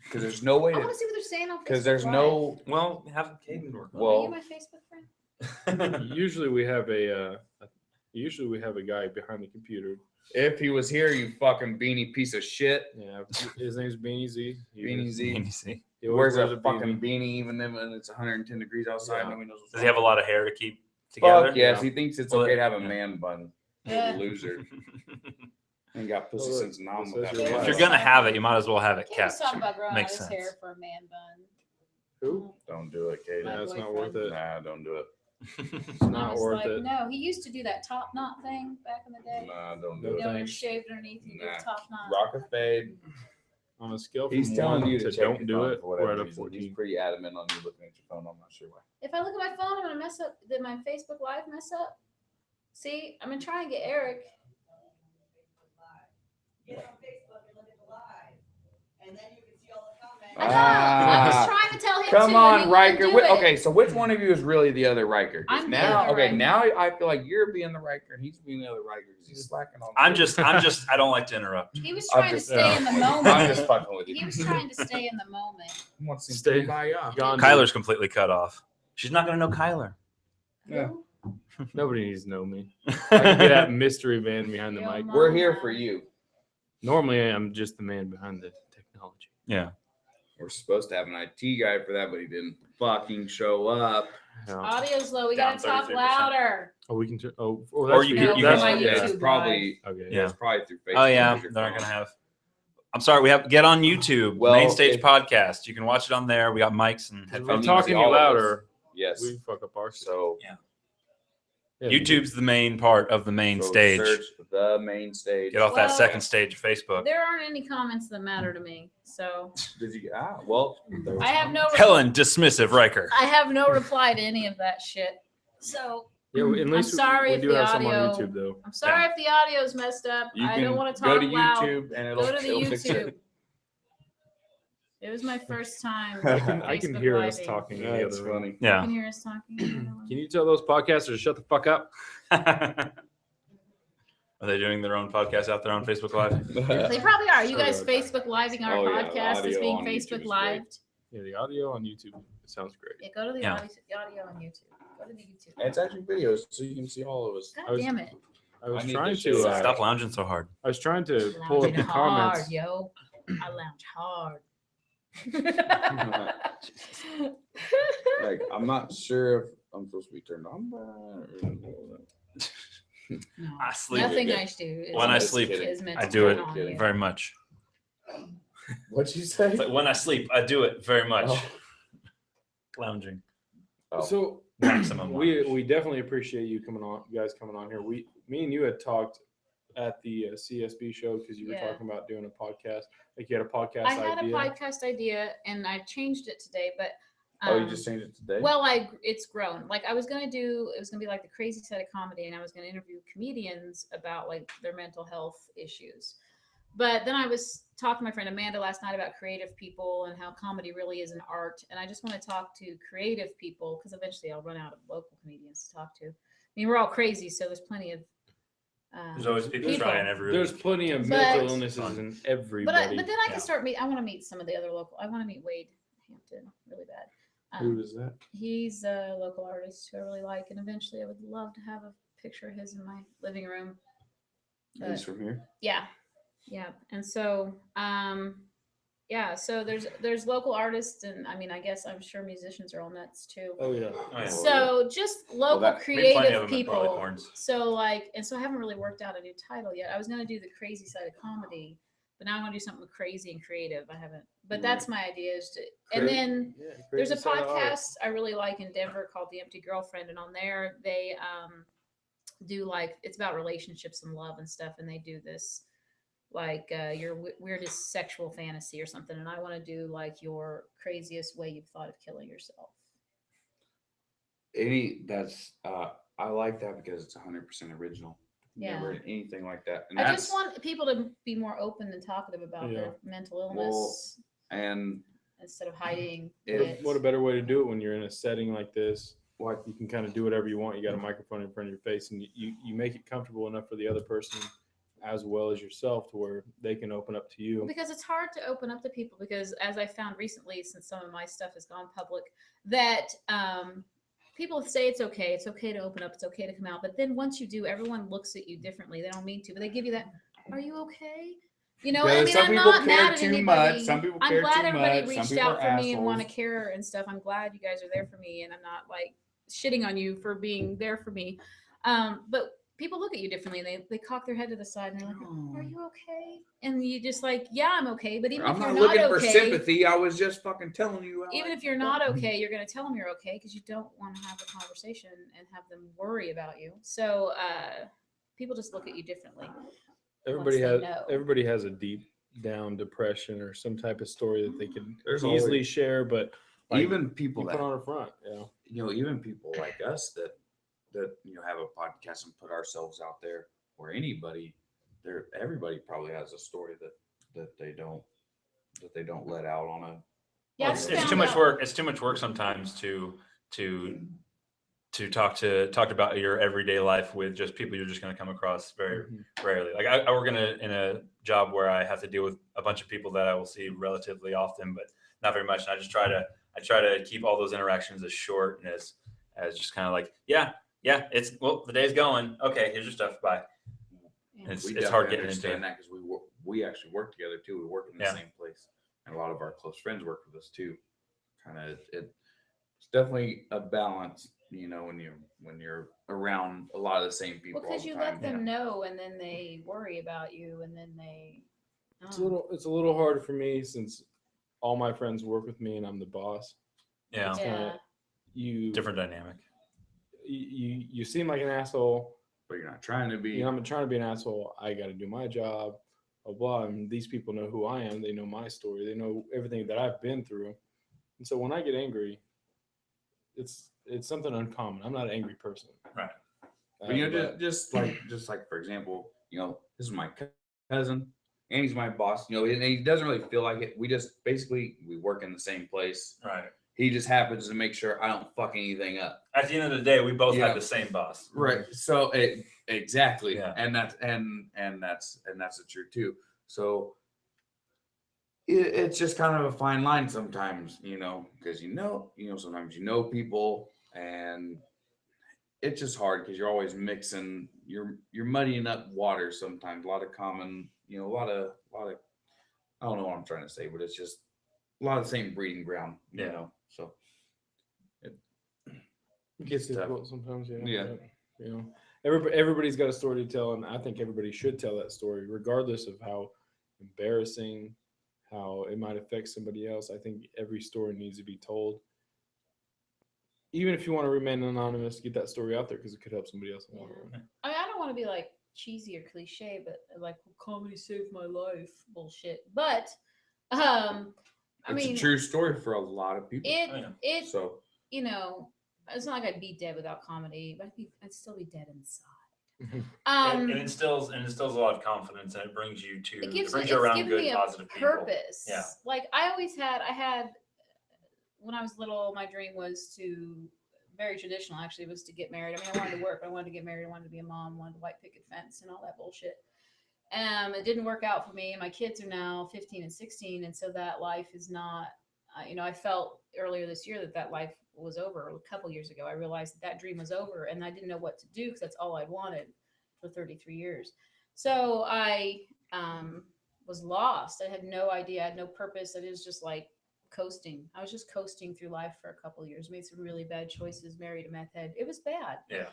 Because there's no way I want to. to see what they're saying on Facebook. Because there's Live. no. Well, have Caden work on Are Well, you my Facebook friend? Usually we have a guy behind the computer. if he was here, you fucking beanie piece of shit. Yeah, his name's Beanie Z. Beanie Z. it. He always wears a wears fucking beanie even when it's 110 degrees outside. Yeah. Nobody knows what's Does he have a lot of hair to keep together? Fuck yes, he thinks it's Well, okay to have a yeah. man bun. Yeah. Loser. Ain't got pussy Well, since nom it with says that. you're If bun. you're gonna have it, you might as well have it Kate was kept. talking about growing out Makes his sense. hair for a man bun. Who? Don't do it, Katie. My Yeah, it's not boyfriend. worth it. Nah, don't do it. It's And I not was worth like, it. no, he used to do that top knot thing back in the day. Nah, don't No do You it. know, when you're thanks. shaved underneath, you do Nah. the top knot. Rock a fade. On a scale from He's telling 1 you to to don't do it, for we're whatever at a reason. 14. He's pretty adamant on you looking at your phone. I'm not sure why. If I look at my phone, I'm gonna mess up. Did my Facebook Live mess up? See, I'm gonna try and get Eric. Get on Facebook and look at the live, and then you can see all the comments. I know. I was Ah. trying to tell him. Come to, and he on, wouldn't Riker. do it. Okay, so which one of you is really the other Riker? 'Cause I'm the now, other okay, Riker. now I feel like you're being the Riker and he's being the other Riker because he's slacking on. I don't like to interrupt. He was I'm trying to just- stay in the I'm moment. just fucking with you. He was trying to stay in the moment. I want to see Stay by ya. gone. Kyler's completely cut off. She's not gonna know Kyler. Yeah. Nobody needs to know me. I can be that mystery man behind the Yo, mic. Mom. We're here for you. Normally, I'm just the man behind the technology. Yeah. We're supposed to have an IT guy for that, but he didn't fucking show up. Yeah. Audio's low. We Down gotta talk 33%. that's Oh, we can. That's Or for you can- you. you That's can- for- my Yeah, YouTube it's probably Okay. Yeah. it's probably through Facebook. Oh yeah, 'cause your they're not phone. gonna have. I'm sorry. We have get on YouTube. Well, Main Stage if- Podcast. You can watch it on there. We got mics and If headphones. we're need to talking see any all of us. louder, Yes. we fuck up our shit. So Yeah. Yeah, YouTube's the main part of the main so stage. search the main stage. Get off that Well- second stage of Facebook. There aren't any comments that matter to me. So Did you? Well, there was I have one. no Helen, dismissive Riker. I have no reply to any of that shit. So Yeah, at I'm least sorry we if do the have some audio- on YouTube though. I'm sorry if the audio's messed up. You I can don't want to go talk to loud. YouTube and it'll, Go to the it'll fix YouTube. it. It was my first time. I can Facebook hear us Living. talking. in the That's other room. funny. You Yeah. can hear us talking. Can you tell those podcasters to shut the fuck up? Are they doing their own podcast out there on Facebook Live? They probably are. You guys Sure. Facebook Living our Oh, yeah, the podcast is audio being on YouTube is Facebook great. Lived. Yeah, the audio on YouTube sounds great. Yeah, go to the Yeah. audio on YouTube. Go to the YouTube. And it's actually videos, so you can see all of us. God I was- damn it. I was I need trying to to. share. Stop lounging so hard. I was trying to pull up Lounging the comments. hard, yo. I lounge hard. Like, I'm not sure if I'm supposed to be turned on by or No, I sleep. nothing I do is, When I Just sleep, kidding. is meant I to do turn it on kidding. you. very much. What'd you say? It's like when I sleep, I do it very much. Oh. Lounging. Oh. So Maximum lounge. we definitely appreciate you guys coming on here. Me and you had talked at the CSB show because you were Yeah. talking about doing a podcast. Like you had a podcast I had idea. a podcast idea and I changed it today, but Oh, you just changed it today? well, it's grown. Like it was gonna be like the crazy side of comedy, and I was gonna interview comedians about like their mental health issues. But then I was talking to my friend Amanda last night about creative people and how comedy really is an art. And I just want to talk to creative people because eventually I'll run out of local comedians to talk to. I mean, we're all crazy, so there's plenty of. There's always people People. trying every. There's plenty of But- mental illnesses in everybody. But then I can Yeah. start meet. I want to meet some of the other local. I want to meet Wade Hampton really bad. Who is that? He's a local artist who I really like, and eventually I would love to have a picture of his in my living room. He's from here. Yeah, and so so there's local artists, and I mean I guess I'm sure musicians are all nuts too. Oh yeah. Oh, yeah. So just local that- We have plenty of creative them at people. Barleycorns. So I haven't really worked out a new title yet. I was gonna do the crazy side of comedy, but now I want to do something crazy and creative. I haven't, but that's my idea. And then Yeah, there's a crazy side of art. podcast I really like in Denver called The Empty Girlfriend, and on there they do like it's about relationships and love and stuff, and they do this like your weirdest sexual fantasy or something, and I want to do like your craziest way you've thought of killing yourself. I like that because it's 100% original. Yeah. Never anything like that. And I that's, just want people to be more open and talkative about Yeah. their mental illness and instead of hiding If- it. What a better way to do it when you're in a setting like this. Like you can kind of do whatever you want. You got a microphone in front of your face, and you make it comfortable enough for the other person as well as yourself to where they can open up to you. Because it's hard to open up to people because as I found recently, since some of my stuff has gone public, that people say it's okay to open up, it's okay to come out, but then once you do, everyone looks at you differently. They don't mean to, but they give you that, are you okay? You know, Yeah, I mean, some I'm people not care mad at too anybody. much. Some people I'm care glad too everybody much. Some reached people out are for me and want to assholes. care and stuff. I'm glad you guys are there for me, and I'm not like shitting on you for being there for me. But people look at you differently, and they cock their head to the side and they're like, "Are you okay?" And you just like, "Yeah, I'm okay." But even I'm if you're not not looking for okay, sympathy. I was just fucking telling you. even if you're not okay, you're going to tell them you're okay because you don't want to have a conversation and have them worry about you. So people just look at you differently. Everybody they has know. everybody has a deep down depression or some type of story that they can There's easily always- share, but like, even people you that put on a front. Yeah. even people like us that have a podcast and put ourselves out there, or anybody, everybody probably has a story that they don't let out on a. Yeah, I It's, just it's found too much out- work. It's too much work sometimes to talk about your everyday life with just people you're just going to come across very rarely. Like I work in a job where I have to deal with a bunch of people that I will see relatively often, but not very much. And I try to keep all those interactions as short and as just kind of like, yeah, the day's going. Okay, here's your stuff. Bye. Yeah. It's We hard definitely getting into understand that because we actually work together too. We work in the Yeah. same place, and a lot of our close friends work with us too. Kind of, it's definitely a balance, when you're around a lot of the same people. Well, because all you the let time. them know, and then they worry about you, and then they. It's a little hard for me since all my friends work with me and I'm the boss. Yeah. It's kinda, Different dynamic. You seem like an asshole, but you're not trying to be. I'm trying to be an asshole. I got to do my job, blah blah. And these people know who I am. They know my story. They know everything that I've been through. And so when I get angry, it's something uncommon. I'm not an angry person. Right. But just like for example, this is my cousin, and he's my boss. And he doesn't really feel like it. We just basically we work in the same place. Right. He just happens to make sure I don't fuck anything up. At the end of the day, we both Yeah. had the same boss. Right. So exactly. Yeah. And that's the truth too. So it's just kind of a fine line sometimes, because sometimes people, and it's just hard because you're always mixing, you're muddying up water sometimes. A lot of common, a lot of I don't know what I'm trying to say, but it's just a lot of the same breeding ground, So It gets tough. difficult sometimes. Yeah. But, everybody's got a story to tell, and I think everybody should tell that story, regardless of how embarrassing, how it might affect somebody else. I think every story needs to be told. Even if you want to remain anonymous, get that story out there because it could help somebody else. Yeah. I don't want to be like cheesy or cliche, but like comedy saved my life bullshit. But it's mean, a true story for a lot of people. It So it's not like I'd be dead without comedy, but I'd still be dead inside. It instills a lot of confidence, and it brings you to It's around given good, me a positive people. purpose. Yeah. Like I had when I was little, my dream was very traditional actually, was to get married. I mean, I wanted to work, but I wanted to get married. I wanted to be a mom, wanted to white picket fence and all that bullshit. It didn't work out for me. My kids are now 15 and 16. And so that life is not, I felt earlier this year that life was over. A couple years ago, I realized that dream was over, and I didn't know what to do because that's all I'd wanted for 33 years. So I was lost. I had no idea. I had no purpose. I was just like coasting. I was just coasting through life for a couple of years. Made some really bad choices. Married a meth head. It was bad. Yeah.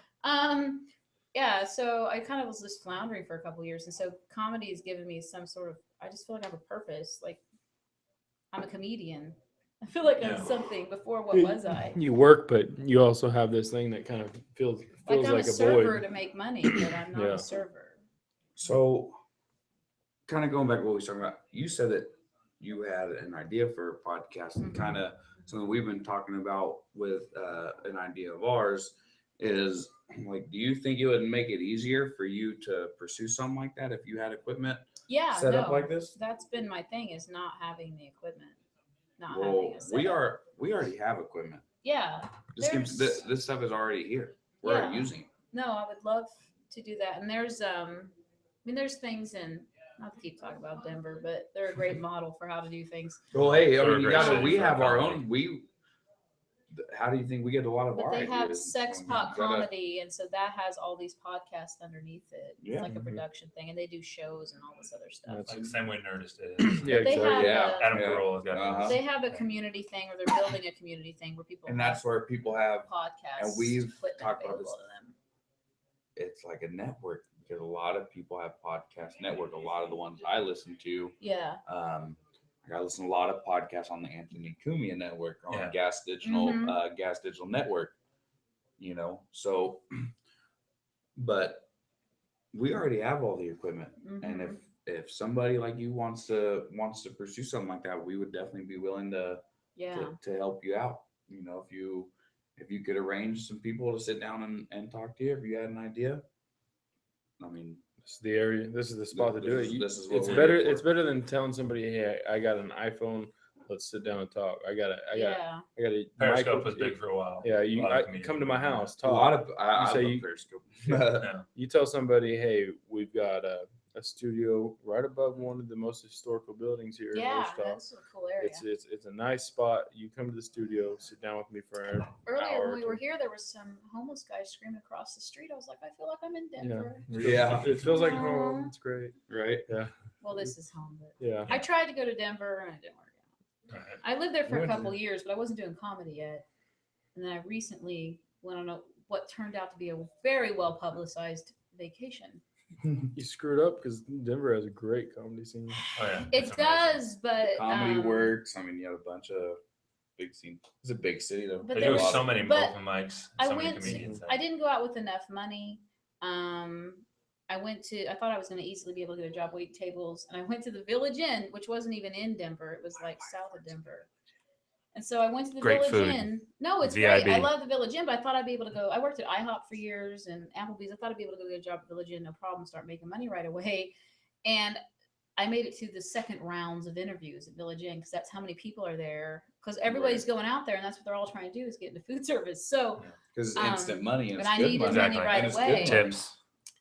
Yeah. So I kind of was just floundering for a couple of years, and so comedy has given me some sort of. I just feel like I have a purpose. Like I'm a comedian. I feel like I'm something. Before, what was I? You work, but you also have this thing that kind of feels I'm like a a server void. to make money, but I'm not Yeah. a server. So, kind of going back to what we were talking about, you said that you had an idea for a podcast, and kind of something we've been talking about with an idea of ours is like, do you think it would make it easier for you to pursue something like that if you had equipment set up like this? That's been my thing, is not having the equipment. Well, we already have equipment. Yeah. This stuff is already here. We're already using it. No, I would love to do that. And there's mean, there's things in, not to keep talking about Denver, but they're a great model for how to do things. Well, hey, I They're a mean, you great gotta. city We for have our comedy. own. How do you think we get a lot of But our they have ideas? sex You pop gotta- comedy, and so that has all these podcasts underneath it. Yeah. It's like a Mhm. production thing, and they do shows and all this other stuff. That's- Like the same way Nerdist is. Yeah, But they exactly. have Yeah. a, Adam Yeah. Carolla has got Uh-huh. they have a community thing, or they're building a community thing where people And have that's where people have. podcasts. and we've equipment talked about available this. to them. It's like a network because a lot of people have podcast network. A lot of the ones I listen to. Yeah. I listen to a lot of podcasts on the Anthony Cumia network on Yeah. Gas Digital Network. You know, so but we already have all the equipment, and Mhm. if somebody like you wants to pursue something like that, we would definitely be willing to Yeah. to help you out. You know, if you could arrange some people to sit down and talk to you, if you had an idea, I mean, This is the area. This is the spot to do it. this is what It's we're better. here for. It's better than telling somebody, "Hey, I got an iPhone. Let's sit down and talk. I got Yeah. a Periscope mic- was big for a while. Yeah, A you lot of I, comedians come to were my doing that. house. A Talk. lot of I say love you- Periscope. Yeah. You tell somebody, "Hey, we've got a studio right above one of the most historical buildings here in Yeah. Wichita. That's a cool area. It's a nice spot. You come to the studio, sit down with me for an Earlier hour when or we were two." here, there was some homeless guy screaming across the street. I was like, I feel like I'm in Yeah, Denver. Yeah. It feels like Aw. home. It's great. Right. Yeah, Well, this is home, but yeah. I tried to go to Denver and it didn't work out. Right. I lived there for You a went to- couple years, but I wasn't doing comedy yet. And then I recently went on what turned out to be a very well publicized vacation. You screwed up because Denver has a great comedy scene. Oh, yeah. It It's amazing. does, but Comedy works. I mean, you have a bunch of big scene. It's a big city though. But They there do was- so many but open mics. I So many went. comedians. I didn't go out with enough money. I thought I was going to easily be able to get a job waiting tables, and I went to the Village Inn, which wasn't even in Denver. It was like south of Denver. And so I went to the Great Village food. Inn. No, it's great. I VIB. love the Village Inn, but I thought I'd be able to go. I worked at IHOP for years and Applebee's. I thought I'd be able to go get a job at Village Inn, no problem, start making money right away. And I made it to the second rounds of interviews at Village Inn because that's how many people are there. Because everybody's going out there, and that's what they're all trying to do is get into food service. So, Because it's instant money and but it's I good needed money. money Exactly. right And it's good away. money. Tips.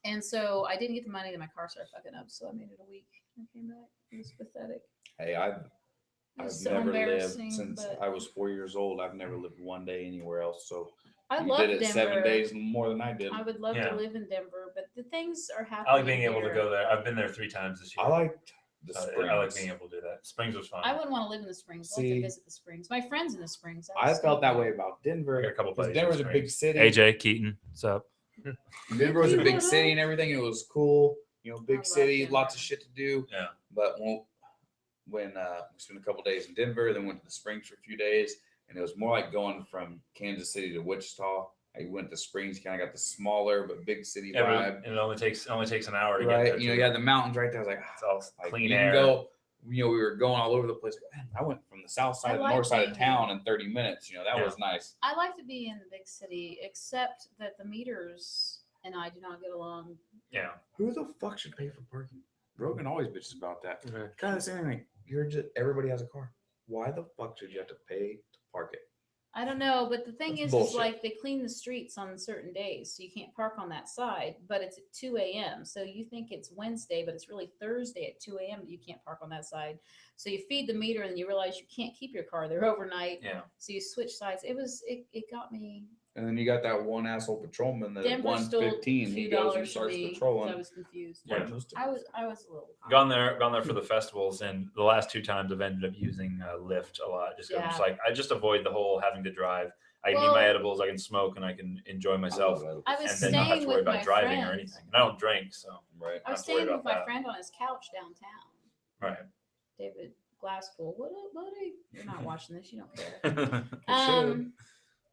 And so I didn't get the money, then my car started fucking up. So I made it a week. I came back. It was pathetic. Hey, It I've was so never lived embarrassing, since but I was 4 years old. I've never lived one day anywhere else. So I you love did it Denver. 7 days more than I did. I would love Yeah. to live in Denver, but the things are happening. I like being able to here. go there. I've been there 3 times this year. I liked the I Springs. like being able to do that. Springs was fun. I wouldn't want to live in the Springs. I'd like See- to visit the Springs. My friends in the Springs. I was felt that thinking- way about Denver. I got a couple Because buddies in Denver's a the big Springs. city. AJ Keaton, what's up? Denver was a You big know city that? and everything. And it was cool. You know, I big love city, Denver. lots of shit to do. Yeah. But when we spent a couple days in Denver, then went to the Springs for a few days, and it was more like going from Kansas City to Wichita. I went to Springs, kind of got the smaller but big city vibe, And it only takes an hour to get right? there. You know, too. you had the mountains right there. I was like, It's all like, clean you can air. go. You know, we were going all over the place. Man, I went from the south I side to the like north side of being town in 30 minutes. You know, that Yeah. was nice. I like to be in the big city, except that the meters and I do not get along. Yeah. Who the fuck should pay for parking? Rogan always bitches about that. Okay. Kind of the same thing. Everybody has a car. Why the fuck should you have to pay to park it? I don't know, but the thing That's is bullshit. like they clean the streets on certain days, so you can't park on that side. But it's at 2 a.m., so you think it's Wednesday, but it's really Thursday at 2 a.m. that you can't park on that side. So you feed the meter, and you realize you can't keep your car there overnight. Yeah. So you switch sides. It got me. And then you got that one asshole patrolman that at Denver stole $115 he goes and $2 from starts me 'cause patrolling. I was confused. Yeah. I was a little. Gone there for the festivals, and the last 2 times I've ended up using Lyft a lot. Just 'cause I'm just Yeah. like I just avoid the whole having to drive. I can eat Well- my edibles, I can smoke, and I can enjoy myself, I was and then not have staying to worry with my about driving or friend. anything. And I don't drink, so Right. I was not to worry staying with about my that. friend on his couch downtown. right. David Glasspool. What up, buddy? You're not watching this. You don't care. should.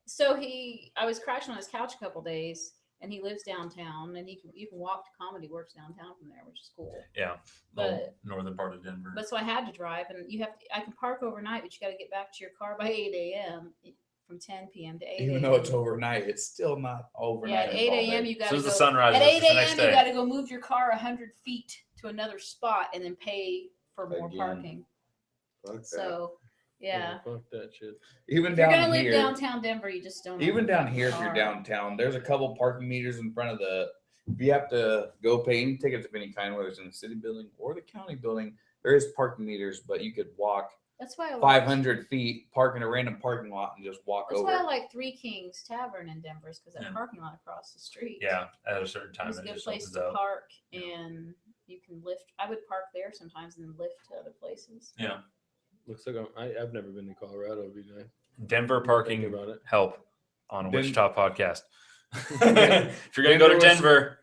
So I was crashing on his couch a couple days, and he lives downtown, and you can walk to Comedy Works downtown from there, which is cool. Yeah. But- northern part of Denver. But so I had to drive, and I can park overnight, but you got to get back to your car by 8 a.m. from 10 p.m. to 8 a.m. Even though it's overnight, it's still not overnight. Yeah, at it's 8 all a.m. day. you got As to soon as go. the sun rises, At 8 it's the next a.m. you day. got to go move your car 100 feet to another spot and then pay for more Again. parking. Fuck that. So, yeah. Fuck that shit. even If you're down gonna live here, downtown Denver, you just don't. even own a down here, if car. you're downtown, there's a couple parking meters in front of the if you have to go pay any tickets of any kind, whether it's in the city building or the county building, there is parking meters, but you could walk That's why I like 500 feet, park in a random parking lot, and just walk That's over. why I like Three Kings Tavern in Denver, because that Yeah. parking lot across the street. Yeah, at a certain time It's a it good just place opens to up. park, and you can lift. I would park there sometimes and then lift to other places. Yeah, Looks like I've never been to Colorado. It'd be nice. Denver Think parking about it. help on a Den- Wichita podcast. If you're gonna go to Denver,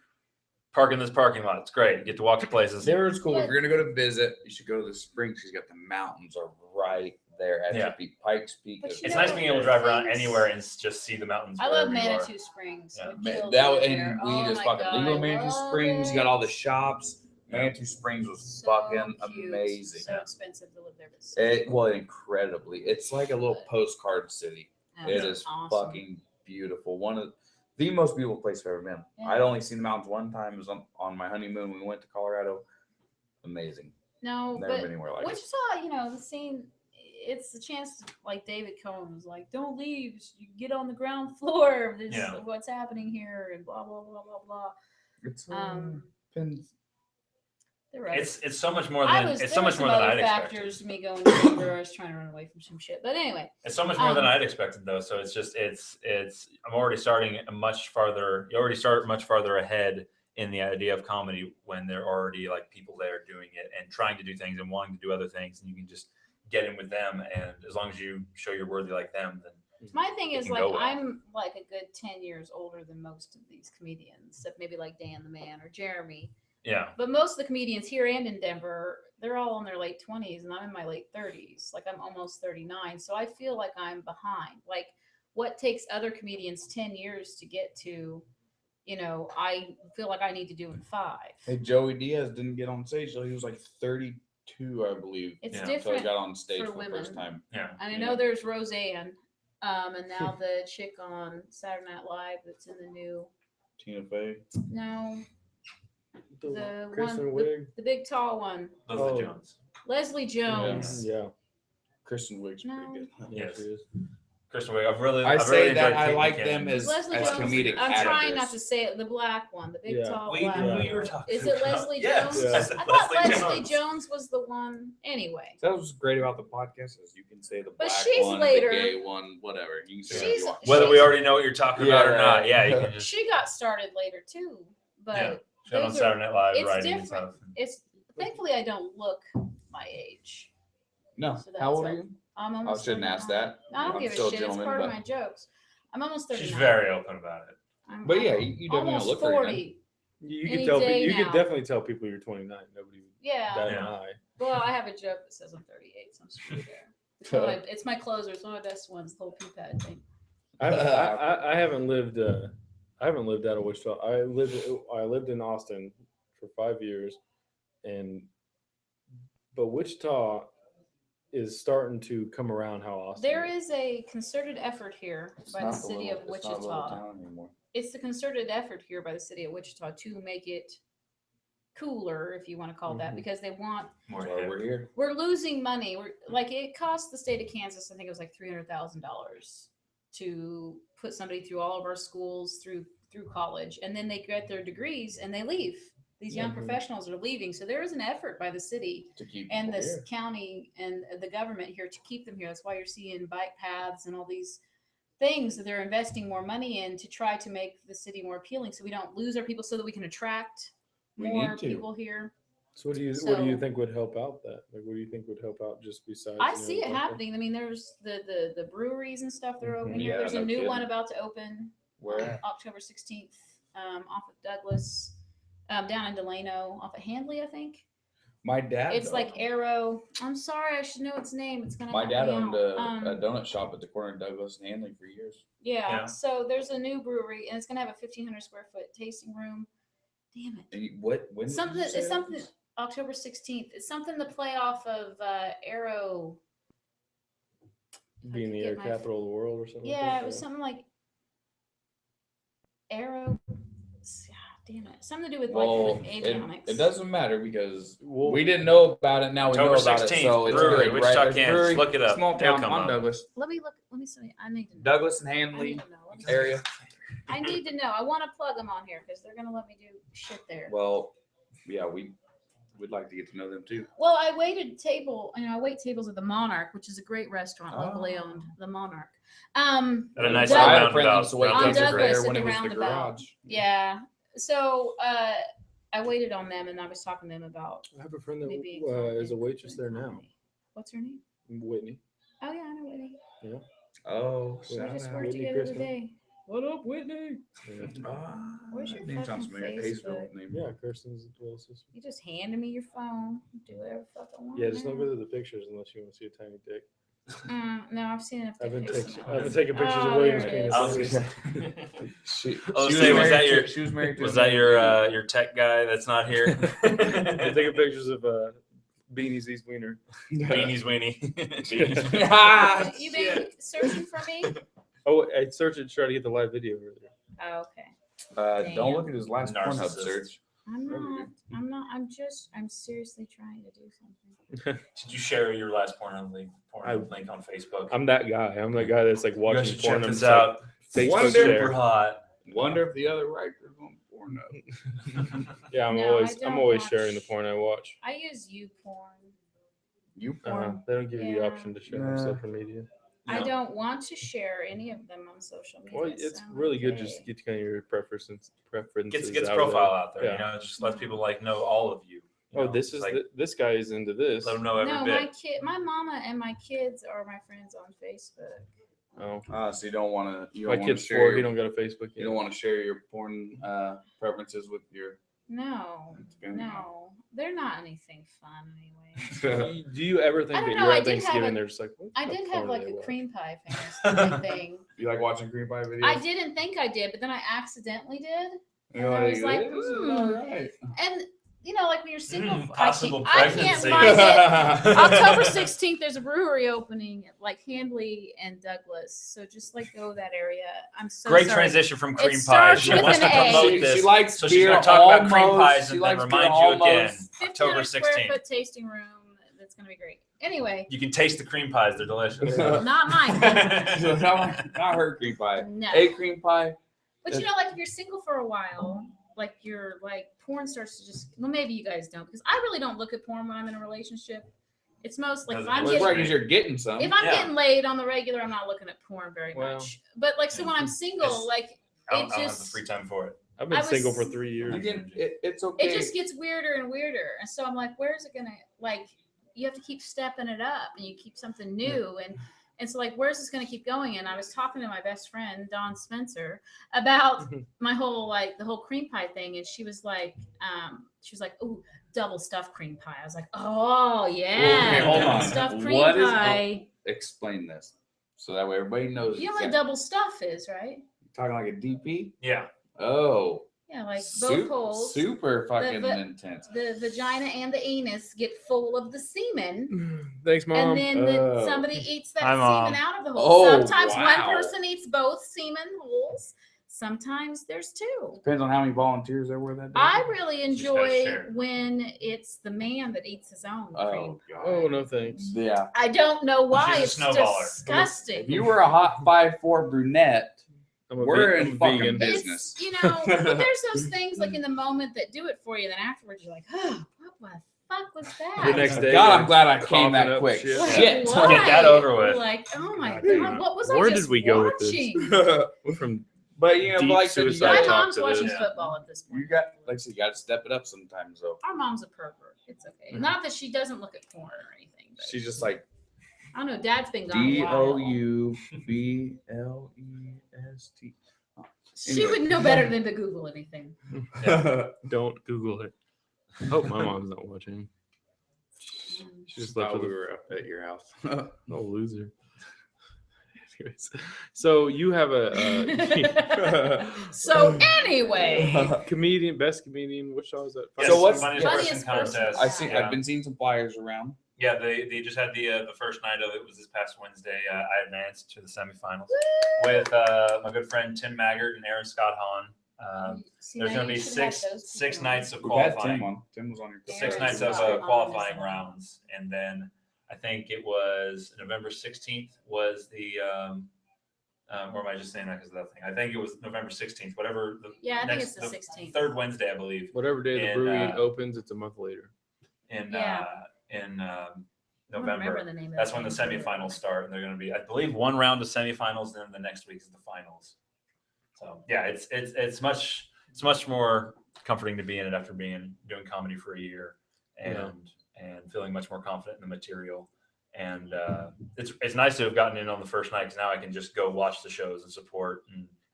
park in this parking lot. It's great. You get to walk to places. Denver's cool. If But- you're gonna go to visit, you should go to the Springs. She's got the mountains are right there at Yeah. your feet. Pikes Peak. But is you It's know nice what being able to drive around things- anywhere and just see the mountains. I love wherever you are. Manitou Springs. Yeah. Would Man, kill that to live and there. we Oh just my fucking God, legal I Manitou love Springs. You got all the it. shops. Manitou Springs was So fucking cute. amazing. So expensive to live there, but so Well, incredibly. It's like a little postcard city. Oh, It it's is awesome. fucking beautiful. One of the most beautiful places I've ever been. Yeah. I'd only seen the mountains one time. It was on my honeymoon. We went to Colorado. Amazing. No, Never but been anywhere like it. Wichita, the scene. It's a chance, to, like David Cohen was like, "Don't leave. You get on the ground floor of this, Yeah. of what's happening here, and blah blah blah blah blah." It's Um, they're right. It's so much more I than was. it's there so were much some more than other I'd expected. factors to me going to Denver. I was trying to run away from some shit, but anyway, It's so much more than Um, I'd expected though. So it's I'm already starting much farther. You already start much farther ahead in the idea of comedy when there are already like people there doing it and trying to do things and wanting to do other things, and you can just get in with them. And as long as you show you're worthy like them, then my thing It is can like go well. I'm like a good 10 years older than most of these comedians, except maybe like Dan the Man or Jeremy. yeah, But most of the comedians here and in Denver, they're all in their late 20s, and I'm in my late 30s. Like I'm almost 39, so I feel like I'm behind. Like what takes other comedians 10 years to get to, I feel like I need to do in 5. Hey, Joey Diaz didn't get on stage till he was like 32, I believe. It's Yeah. Until he different. got on stage for for the first women. time. yeah. And I know there's Roseanne, and now the chick on Saturday Night Live that's in the new. Tina Fey. No, the Kristen one, Wiig. the big tall one, Leslie Oh. Jones. Leslie Jones. Yeah. Kristen Wiig's No. pretty good. Yes. she is. Kristen Wiig. I've really I I've say really that enjoyed I Kate like McKinnon. them as Leslie Jones. comedic I'm trying not actors. to say it. The black one, the big Yeah. tall We black knew one. who you were talking Is it about. Leslie Yes. Jones? Yeah. I said I thought Leslie Leslie Jones. Jones was the one. Anyway, That was great about the podcast is you can say the But black she's one, later. the gay one, whatever. You can say whatever She's- you want. Whether we already know what you're talking about or Yeah. not, yeah, you can just she got started later too. But Yeah. show on those are- Saturday Night Live it's writing and different. stuff. It's thankfully I don't look my age. No. So How old that's are you? I'm I almost. shouldn't ask 39. that. I don't I'm give a still shit. gentleman, it's part of but- my jokes. I'm almost 39. She's very open about it. But yeah, you definitely don't almost look very young. 40. You Any could tell. day You now. could definitely tell people you're 29. Nobody would Yeah. bat an Yeah. eye. Well, I have a joke that says I'm 38, so I'm screwed there. It's one of my- It's my closer. It's one of my best ones. The whole pee pad thing. I haven't lived. I haven't lived out of Wichita. I lived in Austin for 5 years, but Wichita is starting to come around how Austin. There is a concerted effort here It's by the not city little- of it's not a little Wichita. town anymore. It's the concerted effort here by the city of Wichita to make it cooler, if you want to call it that, Mhm. because they want. More That's why hip. we're here. We're losing money. We're like it cost the state of Kansas. I think it was like $300,000 to put somebody through all of our schools through college, and then they get their degrees and they leave. These young Mhm. professionals are leaving, so there is an effort by the city To keep and people this here. county and the government here to keep them here. That's why you're seeing bike paths and all these things that they're investing more money in to try to make the city more appealing, so we don't lose our people, so that we can attract We more need to. people here. So what do you So- think would help out that? Like, what do you think would help out just besides? I see it happening. I mean, there's the breweries and stuff that are opening here. Yeah, There's a no new kidding. one about to open Where on at? October 16th, off of Douglas, down in Delano, off of Handley, I think. My dad. It's like owned- Arrow. I'm sorry, I should know its name. It's gonna. My help dad me owned out. a donut shop at the corner of Douglas and Hanley for years. Yeah, Yeah. so there's a new brewery, and it's gonna have a 1,500 square foot tasting room. Damn it! And what? When? did Something. you say It's that something. was? October 16th. It's something to play off of Arrow. being the forget air my- capital of the world or something. like Yeah, that? it was something like Arrow. Damn it! Something to do with Well, like avionics. it doesn't matter because Well, we didn't know about it. Now we know October about it, 16th, so it's brewery, good, Wichita, right? There's a Kansas. brewery, Look it up. Small It'll town come on up. Douglas, Let me look. Let me see. I need to know. Douglas and I Hanley need to know. Let me see. area. I need to know. I want to plug them on here because they're gonna let me do shit there. Well, yeah, we'd like to get to know them too. Well, I waited table. I wait tables at the Monarch, which is a great restaurant, locally Oh. owned. The Monarch. At a nice Doug- I had a roundabout. friend that used to wait On tables Douglas there at when the it was the roundabout. garage. Yeah. So I waited on them, and I was talking to them about I have a friend that maybe is a waitress there now. What's her name? Whitney. Oh yeah, I know Whitney. Oh, We shout just out. worked Whitney together the other Christman. day. What up, Whitney? Yeah, Where's your Name sounds fucking familiar. Hazel's Facebook? name. yeah, Kirsten's little sister. You just handed me your phone. Do whatever the fuck I want. Yeah, just now. don't go to the pictures unless you want to see a tiny dick. No, I've seen enough. I've been pictures. taking pictures of Oh, William's there it penis. is. I was gonna She, Oh, she say, was married that to- your- She was married to. Was a that man. your tech guy that's not here? I'm taking pictures of Beanie's East Wiener. Beanie's weenie. Ah, You been searching for me? Oh, I searched it to try to get the live video earlier. Oh, okay. don't Damn. look at his last Pornhub Narcissist. search. I'm Really not. I'm seriously trying to do something. Did you share your last porn link on Facebook? I'm that guy. I'm that guy that's like You watching guys should porn. check I'm this just out. Like, Facebook Wonder- Super share. hot. Wonder if the other writer's on Pornhub. Yeah, I'm No, I always don't always sharing the watch- porn I watch. I use YouPorn. You porn? They don't give you the Yeah. option to share on Yeah. social media. I No. don't want to share any of them on social media. Well, it's so I'm really good okay. just to get kind of your preferences. Gets out profile there. out there. Yeah. You know, it just lets people like know all of you. You Oh, know, this it's is like, this guy is into this. let them know every No, bit. my mama and my kids are my friends on Facebook. Oh, So you don't want to. You my don't want to kid's share. 4. Your, He don't got a Facebook you yet. don't want to share your porn preferences with your. No, family. no, they're not anything fun anyway. Do you ever I think don't that know, you're I at did have Thanksgiving? a- They're just like, what I kind of did have porn like do they a watch? cream pie fantasy thing. You like watching cream pie videos? I didn't think I did, but then I accidentally did. You know, And I was like, this is hmm. all right. And like when you're single, Possible I can't pregnancy. find it. October 16th, there's a brewery opening at like Handley and Douglas. So just like go that area. I'm so Great sorry. transition from cream starts pies. She with wants to an A. promote She this. likes So she's beer going to talk about cream almost. pies She and likes then beer remind you again. almost. October 1,500 square 16th. foot tasting room. That's gonna be great. Anyway, You can taste the cream pies. They're delicious. not mine. Not her cream pie. No. A cream pie. But like if you're single for a while, like your porn starts to just maybe you guys don't because I really don't look at porn when I'm in a relationship. It's most like if I'm Well, it's getting right because you're getting some. if I'm Yeah. getting laid on the regular, I'm not looking at porn very Well, much. But like so when I'm single, It's- like I don't it have the just free time for it. I've been I was- single for 3 years. Again, it's okay. it just gets weirder and weirder. And so I'm like, where's it gonna like you have to keep stepping it up and you keep something new and so like where's this gonna keep going? And I was talking to my best friend, Dawn Spencer, about my whole the whole cream pie thing, and she was like, ooh, double stuffed cream pie. I was like, oh yeah, Okay, hold double on. stuffed cream What is- pie. Explain this so that way everybody knows. You know what a exactly. double stuff is, right? Talking like a DP. Yeah. Oh, Yeah, like both holes. Super fucking the- intense. The vagina and the anus get full of the semen. Thanks, Mom. And then Oh. somebody eats that Hi, Mom. semen out of the hole. Oh, Sometimes wow. one person eats both semen holes. Sometimes there's two. Depends on how many volunteers there were that day. I really Just gotta enjoy share. when it's the man that eats his own cream. Oh god. Oh, no thanks. Yeah. I don't know why. She's It's a snowballer. disgusting. If you were a hot 5'4" brunette, we're I'm in a fucking vegan. business. It's, but there's those things like in the moment that do it for you. Then afterwards you're like, oh, what the fuck was that? The next day, God, I'm glad I coughing came that up quick. shit. Like, Shit. why? Get that over with. Like, oh my God damn god, it. what was Where I did just we go with this? watching? We're from But you know, Deep like I said, you suicide My got, talk mom's to watching this. football at this point. you got, like I said, you got to step it up sometimes, though. Our mom's a pervert. It's okay. Mhm. Not that she doesn't look at porn or anything. But She's just like I don't know. Dad's been gone a while. DOUBLEST. She would know better than to Google anything. Don't Google it. I hope my mom's not watching. She just left Thought with we a were up at your house. no loser. Anyways, so you have a So anyway, comedian, best comedian. Which show is that? Yes, So what's- funniest Funniest person person. contest. I see. Yeah. I've been seeing some flyers around. Yeah, they just had the first night of it was this past Wednesday. I advanced to the semifinals with my good friend Tim Maggart and Aaron Scott Hahn. See, There's now going to you be should have six those six people on. nights of We've had Tim qualifying, on. Tim was on your. six Aaron nights of Scott Hahn is qualifying on. rounds, and then I think it was November 16th was the Or am I just saying that because of that thing? I think it was November 16th, whatever. Yeah, I think next- it's the 16th. Third Wednesday, I believe. Whatever day the And, brewery uh, opens, it's a month later. In Yeah. November. I don't remember the name of That's that when the game. semifinals start, and they're going to be, I believe, one round of semifinals, then the next week is the finals. So yeah, it's much more comforting to be in it after doing comedy for a year and feeling much more confident in the material. And it's nice to have gotten in on the first night because now I can just go watch the shows and support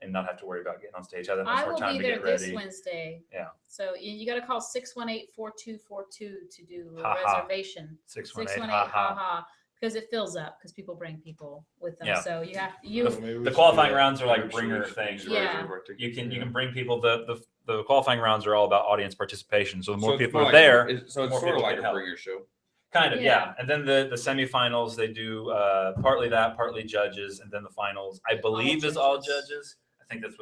and not have to worry about getting on stage. I have that much I more will time be to there get this ready. Wednesday. Yeah. So you got to call 618-4242 to do a Ha ha. reservation. 618, 618 ha because it fills up because people bring people with them. Yeah. So you have The qualifying rounds are like bringer things. Yeah. You can bring people. The qualifying rounds are all about audience participation. So the more it's people more are like- there, so the it's more sort of people like can a help. bringer show. Kind of, Yeah. yeah. And then the semifinals, they do partly that, partly judges, and then the finals, I believe, is all judges. I think that's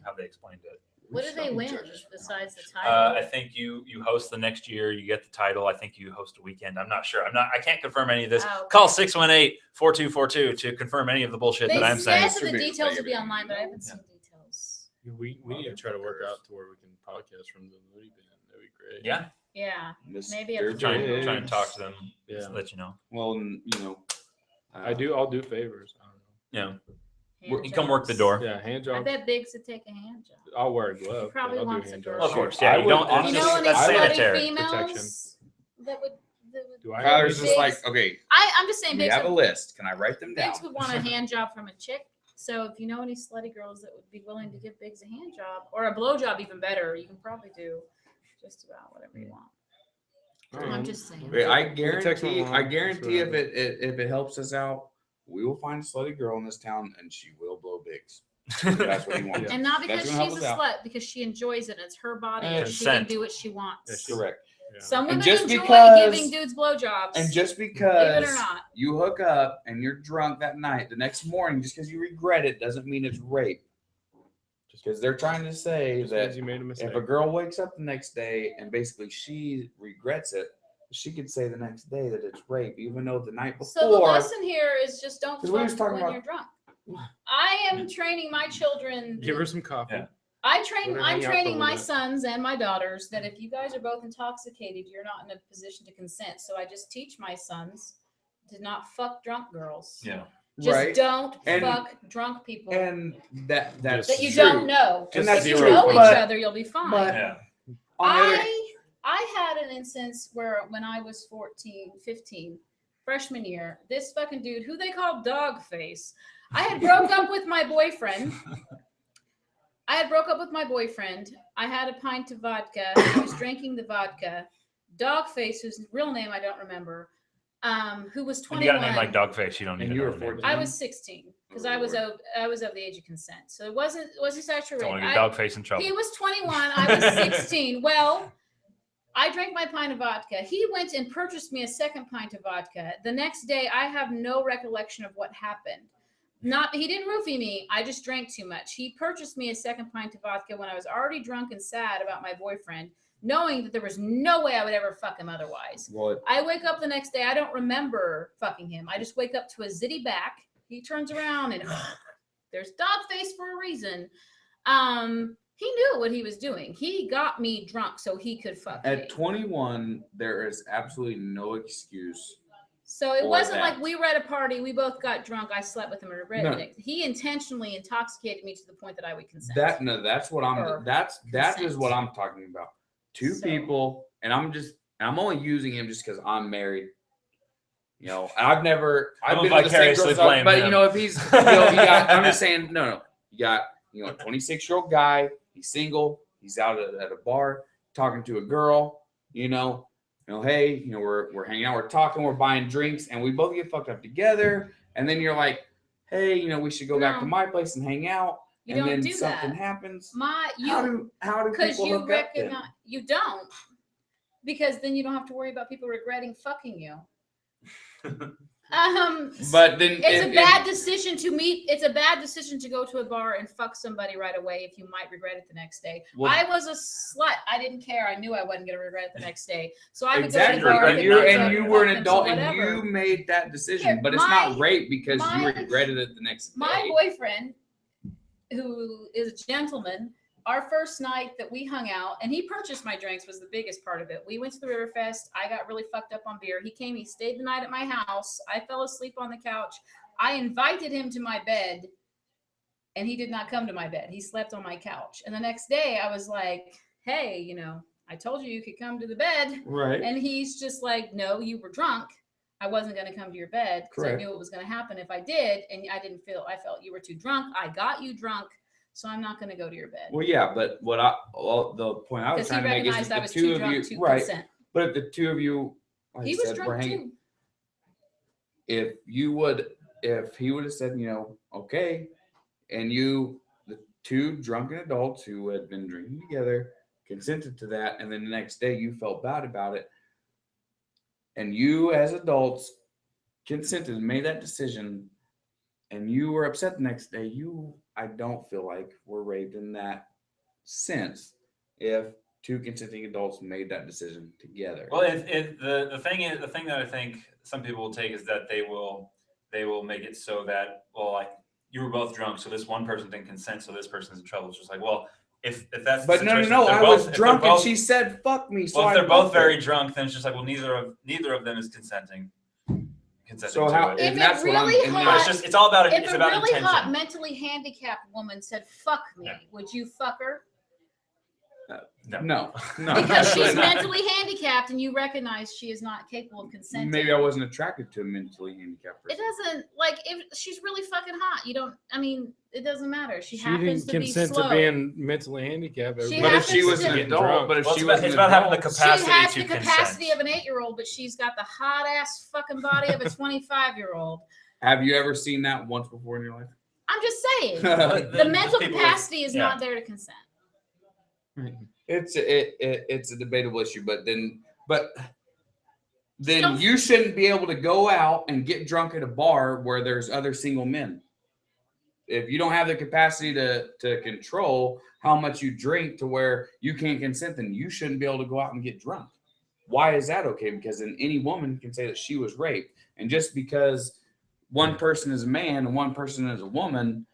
how they explained it. What do they win besides the I title? think you host the next year, you get the title. I think you host a weekend. I'm not sure. I can't confirm any of this. Oh, okay. Call 618-4242 to confirm any of the bullshit They that I'm saying. said the details will be online, but I haven't seen details. We need to try to work out to where we can podcast from the Looney Bin. That'd be great. Yeah. Yeah. Maybe Mr. a Try Biggs. and talk to them. Yeah. Just let you know. Well, I'll do favors. I don't know. Yeah. hand You come work the jobs. door. Yeah, hand I job. bet Biggs would take a hand job. I'll wear a glove. Probably but I'll do wants a hand girl. job. Of course. I Yeah. You would don't. honestly- You It's know just any that's slutty sanitary. females protection. that would Do I? Tyler's just Biggs- like, okay, I'm just saying we Biggs have a would, list. Can I write them down? Biggs would want a hand job from a chick. So if you know any slutty girls that would be willing to give Biggs a hand job or a blow job, even better, you can probably do just about whatever you want. I'm just saying. Wait, I text my guarantee. mom, I see guarantee what if it helps us out, we will find a slutty girl in this town, and she will blow Biggs. That's what he wants. And not That's because gonna help she's a us out. slut, because she enjoys it and it's her body and she Consent. can do what she wants. Correct. Yeah. Some And women just enjoy because- giving dudes blowjobs. And just believe it because or not. you hook up and you're drunk that night, the next morning, just because you regret it, doesn't mean it's rape. Because they're trying to say Just means that you made a mistake. if a girl wakes up the next day and basically she regrets it, she could say the next day that it's rape, even though the night before. So the lesson here is just don't 'Cause we was fuck talking when about- you're drunk. I am training my children. Give her some coffee. Yeah. Let her I'm hang out for a training little my bit. sons and my daughters that if you guys are both intoxicated, you're not in a position to consent. So I just teach my sons to not fuck drunk girls. Yeah. Just Right. don't And- fuck drunk people And that's that you true. don't know. And that's If you true. know each But- other, you'll be fine. but- Yeah. On the other- I had an instance where when I was 14, 15, freshman year, this fucking dude who they called dog face. I had broke up with my boyfriend. I had a pint of vodka. I was drinking the vodka. Dogface, whose real name I don't remember, who was When you 21. got a name like Dogface, you don't And need you to were know the name. 14. I was 16 because I was Lord. of the age of consent. So it wasn't sexual Don't rape. want to get Dogface in trouble. He was 21. I was 16. Well, I drank my pint of vodka. He went and purchased me a second pint of vodka. The next day, I have no recollection of what happened. He didn't roofie me. I just drank too much. He purchased me a second pint of vodka when I was already drunk and sad about my boyfriend, knowing that there was no way I would ever fuck him otherwise. Well, I wake up the next day. I don't remember fucking him. I just wake up to a zitty back. He turns around and there's dog face for a reason. He knew what he was doing. He got me drunk so he could fuck me. at 21, there is absolutely no excuse. So it or wasn't that. like we were at a party, we both got drunk, I slept with him and regretted No. it. He intentionally intoxicated me to the point that I would consent. That's what Or I'm. That is consent. what I'm talking about. Two So- people, and I'm only using him just because I'm married. You know, I've been with the same vicariously girl, blame but him. you know, if he's, you know, I'm just saying, no, you got, a 26-year-old guy. He's single. He's out at a bar talking to a girl. Hey, we're hanging out, we're talking, we're buying drinks, and we both get fucked up together. And then you're like, hey, we should go back to No. my place and hang out. You and don't then do something that. happens. You How do because people you hook up then? recognize you don't, because then you don't have to worry about people regretting fucking you. But then it's a bad decision to meet. It's a bad decision to go to a bar and fuck somebody right away if you might regret it the next day. Well- I was a slut. I didn't care. I knew I wasn't going to regret it the next day. So I would Exactly, go to the bar and pick you things and up, you fuck were an them, so adult and whatever. you made that decision, Here, but it's not my- rape because you my- regretted it the next day. My boyfriend, who is a gentleman, our first night that we hung out, and he purchased my drinks was the biggest part of it. We went to the Riverfest. I got really fucked up on beer. He came, he stayed the night at my house. I fell asleep on the couch. I invited him to my bed, and he did not come to my bed. He slept on my couch. And the next day I was like, hey, you know, I told you you could come to the bed. Right. And he's just like, no, you were drunk. I wasn't going to come to your bed because I Correct. knew it was going to happen if I did. And I felt you were too drunk. I got you drunk. So I'm not going to go to your bed. Well, yeah, but the point I was Because he trying to make is recognized that I the was two too of drunk you, to right? consent. But if the two of you, like He I was said, were drunk hanging, too. if he would have said, you know, okay, and the two drunken adults who had been drinking together consented to that, and then the next day you felt bad about it, and you as adults consented and made that decision, and you were upset the next day, I don't feel like were raped in that sense if two consenting adults made that decision together. Well, the thing that I think some people will take is that they will make it so that, well, like, you were both drunk, so this one person didn't consent, so this person's in trouble. It's just like, well, if that's But the no, situation, no, if they're I both- was if drunk they're and both- she said, fuck me. So well, if I they're both fucked her. very drunk, then it's just like, well, neither of them is consenting. So how- to it. If and a that's what I'm- really and But hot, it's all about if it's a about really intention. hot mentally handicapped woman said, fuck me, Yeah. would you fuck her? No, Because she's absolutely not. mentally handicapped and you recognize she is not capable of consenting. Maybe I wasn't attracted to a mentally handicapped It person. doesn't, like, if she's really fucking hot, it doesn't matter. She She happens didn't to be consent slow. to being mentally handicapped. She But if she happens was to an be- adult, drunk. but if Well, she it's was about, it's an about having the adult, She capacity has to the consent. capacity of an 8-year-old, but she's got the hot ass fucking body of a 25-year-old. have you ever seen that once before in your life? I'm just saying, But the mental people- capacity is yeah. not there to consent. It's a debatable issue, but then Don't- you shouldn't be able to go out and get drunk at a bar where there's other single men. If you don't have the capacity to control how much you drink to where you can't consent, then you shouldn't be able to go out and get drunk. Why is that okay? Because then any woman can say that she was raped, and just because one person is a man and one person is a woman,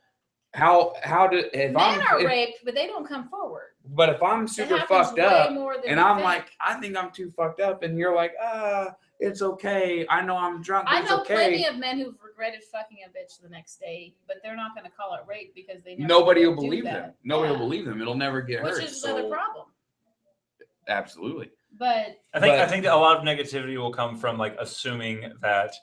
how do if Men are if, raped, but they don't come forward. but if I'm It super happens fucked way up more than and you I'm think. like, I think I'm too fucked up, and you're like, it's okay. I know I'm drunk, but I it's know okay. plenty of men who've regretted fucking a bitch the next day, but they're not going to call it rape because they never Nobody will do believe that. them. Nobody Yeah. will believe them. It'll never get Which heard. is another problem. Absolutely. But I But- think that a lot of negativity will come from like assuming that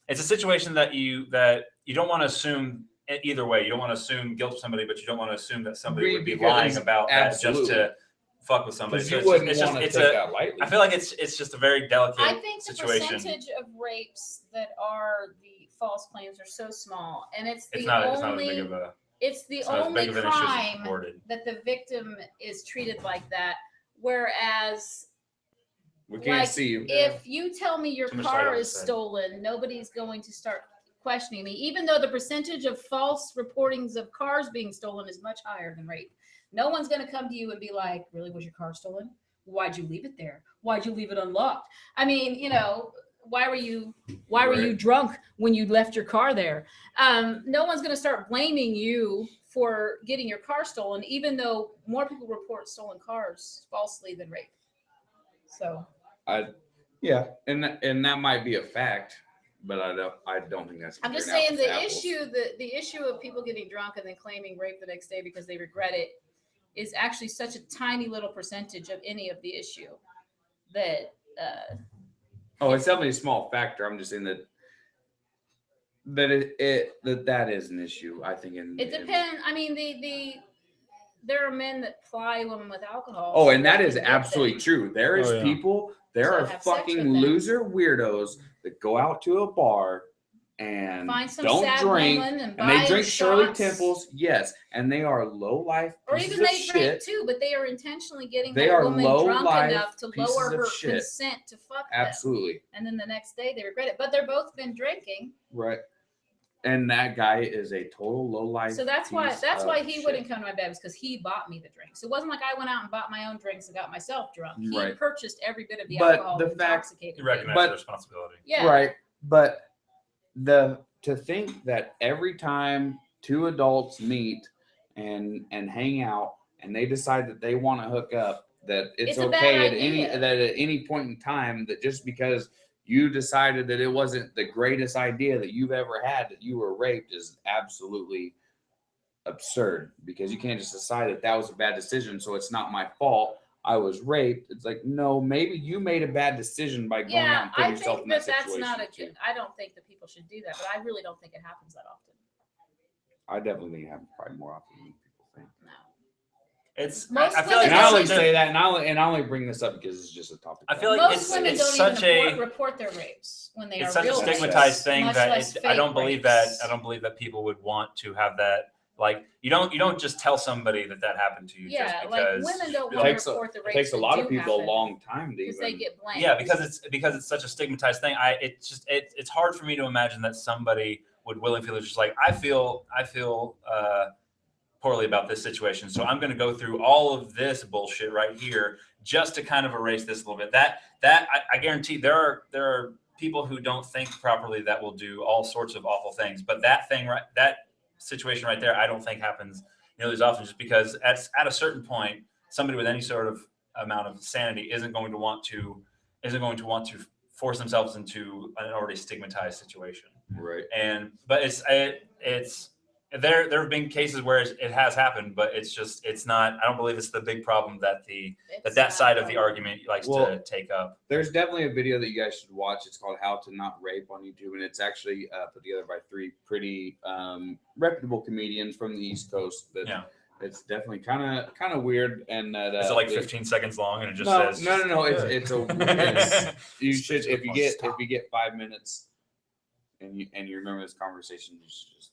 it's a situation that you don't want to assume either way. You don't want to assume guilt of somebody, but you don't want to assume that somebody would be Because- lying about that absolutely. just to fuck with somebody. Because So you it's wouldn't just, want to it's take a. that lightly. I feel like it's just a very delicate I think the situation. percentage of rapes that are the false claims are so small, and it's the It's not as only big of a. it's the It's not as only big of an issue as it's crime reported. that the victim is treated like that. Whereas, we can't like, see you. if you tell me your Too much light car on the is side. stolen, nobody's going to start questioning me, even though the percentage of false reportings of cars being stolen is much higher than rape. No one's going to come to you and be like, really, was your car stolen? Why'd you leave it there? Why'd you leave it unlocked? I mean, why were you Right. drunk when you left your car there? No one's going to start blaming you for getting your car stolen, even though more people report stolen cars falsely than rape. So Yeah, and that might be a fact, but I don't think that's. I'm just comparing saying apples to apples. the issue of people getting drunk and then claiming rape the next day because they regret it is actually such a tiny little percentage of any of the issue that Oh, it's definitely a small factor. I'm just saying that that is an issue. I think it depends. I mean, there are men that ply women with alcohol. Oh, so and that they is can get absolutely them. true. There is Oh, yeah. people. There So are have sex fucking with them. loser weirdos that go out to a bar and Find some don't sad drink, woman and and buy they them drink Shirley shots. Temples, yes, and they are low life Or pieces even of they drink shit. too, but they are intentionally getting They that are woman drunk low-life enough to pieces lower of her shit. consent to fuck them. Absolutely. And then the next day they regret it. But they're both been drinking. Right. And that guy is a total low life. So that's why he wouldn't come to my bed, because he bought me the drinks. It wasn't like I went out and bought my own drinks and got myself drunk. He Right. purchased every bit of the But alcohol the that fact- intoxicated You me. recognize But- the responsibility. Yeah. Right. But to think that every time two adults meet and hang out and they decide that they want to hook up, that it's a bad okay idea. at any point in time, that just because you decided that it wasn't the greatest idea that you've ever had, that you were raped, is absolutely absurd, because you can't just decide that that was a bad decision, so it's not my fault, I was raped. It's like, no, maybe you made a bad decision by going out Yeah, and putting I yourself think in that that's situation. not a too. good. I don't think that people should do that, but I really don't think it happens that often. I definitely think it happens probably more often than people think. No. It's Most I feel like And women I don't only it's, say that, and I only bring this up because it's just a topic. I feel like Most women it's don't such even a report their rapes when they it's are such a real stigmatized rapes, thing much that less I don't fake believe rapes. that people would want to have that. Like you don't just tell somebody that happened to you Yeah, just like because women don't It want to takes a- report the it rapes. takes a that lot do of people a happen long time to because they even. get blamed. Yeah, because it's such a stigmatized thing. It's hard for me to imagine that somebody would willingly feel just like I feel poorly about this situation, so I'm going to go through all of this bullshit right here just to kind of erase this a little bit. That I guarantee there are people who don't think properly that will do all sorts of awful things, but that situation right there, I don't think happens nearly as often, just because at a certain point, somebody with any sort of amount of sanity isn't going to want to force themselves into an already stigmatized situation. Right. But it's there have been cases where it has happened, but it's not. I don't believe it's the big problem that It's that not side of the normal. argument likes Well, to take up. There's definitely a video that you guys should watch. It's called "How to Not Rape" on YouTube, and it's actually put together by three pretty reputable comedians from the East Coast. That Yeah. It's definitely kind of weird, and that Is it like they- 15 seconds long and it just no, says no. It's you should Especially if you once get 5 minutes, and you remember this conversation, you should just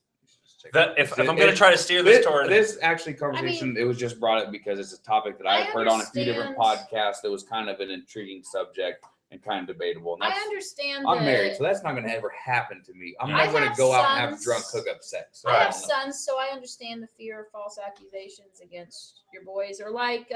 check that it out. if I'm going to try to steer this toward This actually conversation, it was just brought up because it's a topic that I I've heard on a few different understand- podcasts that was kind of an intriguing subject and kind of debatable. And I that's, understand. I'm that married, so that's not going to ever happen to me. I'm Yeah. not I going to have go out and have sons. drunk hookup sex. So I I have don't know. sons, so I understand the fear of false accusations against your boys. Or like,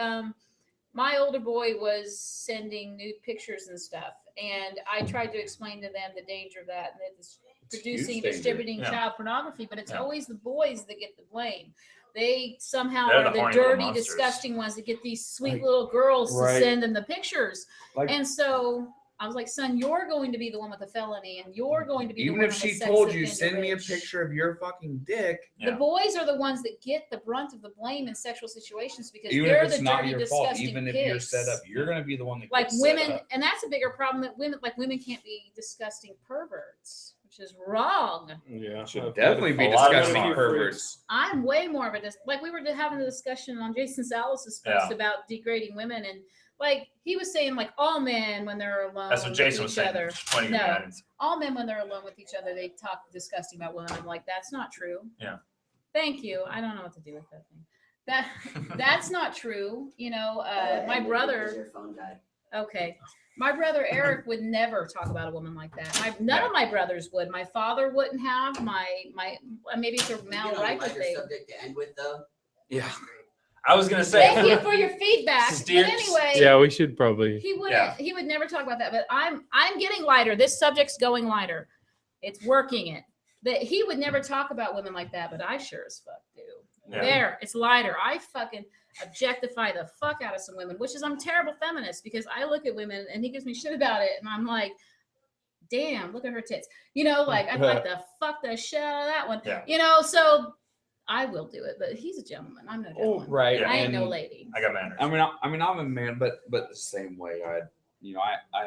my older boy was sending nude pictures and stuff, and I tried to explain to them the danger of that, and that it's It's a producing huge and danger. distributing Yeah. child pornography. But it's Yeah. always the boys that get the blame. They somehow They're are the the horny little dirty, monsters. disgusting ones that get these sweet Like, little girls right. to send them the pictures. Like, And so I was like, son, you're going to be the one with the felony, and you're going to be even the one if on the she sex told you, offender send me a list." picture of your fucking dick, The Yeah. boys are the ones that get the brunt of the blame in sexual situations because even they're if it's the not dirty, your fault, disgusting even if pigs. you're set up, you're going to be the one that Like gets set women, up. and that's a bigger problem that women can't be disgusting perverts, which is wrong. Yeah, Should definitely be a lot of disgusting them are. perverts. I'm way more of a like we were having a discussion on Jason Salas's post Yeah. about degrading women, and like he was saying like all men when they're alone That's what Jason with was each saying. other. Just pointing No. at me. All men when they're alone with each other they talk disgusting about women. I'm like, that's not true. Yeah. Thank you. I don't know what to do with that thing. That's not true. You know, my brother. Your phone died. Okay. My brother Eric would never talk about a woman like that. None of my brothers would. My father wouldn't have. My maybe it's a You get on a Mal lighter thing. subject to end with though. Yeah. I was going to say Thank you for your feedback. Steer- But anyway, Yeah, we should probably. he wouldn't. Yeah. He would never talk about that. But I'm getting lighter. This subject's going lighter. It's working it. That he would never talk about women like that, but I sure as fuck do. Yeah. There, it's lighter. I fucking objectify the fuck out of some women, which is I'm a terrible feminist because I look at women and he gives me shit about it, and I'm like, damn, look at her tits. You know, like I'd like to fuck the shit out of that one. Yeah. You know, so I will do it, but he's a gentleman. I'm no Oh, gentleman. right. Yeah. I ain't and- no lady. I got manners. I mean, I'm a man, but the same way, I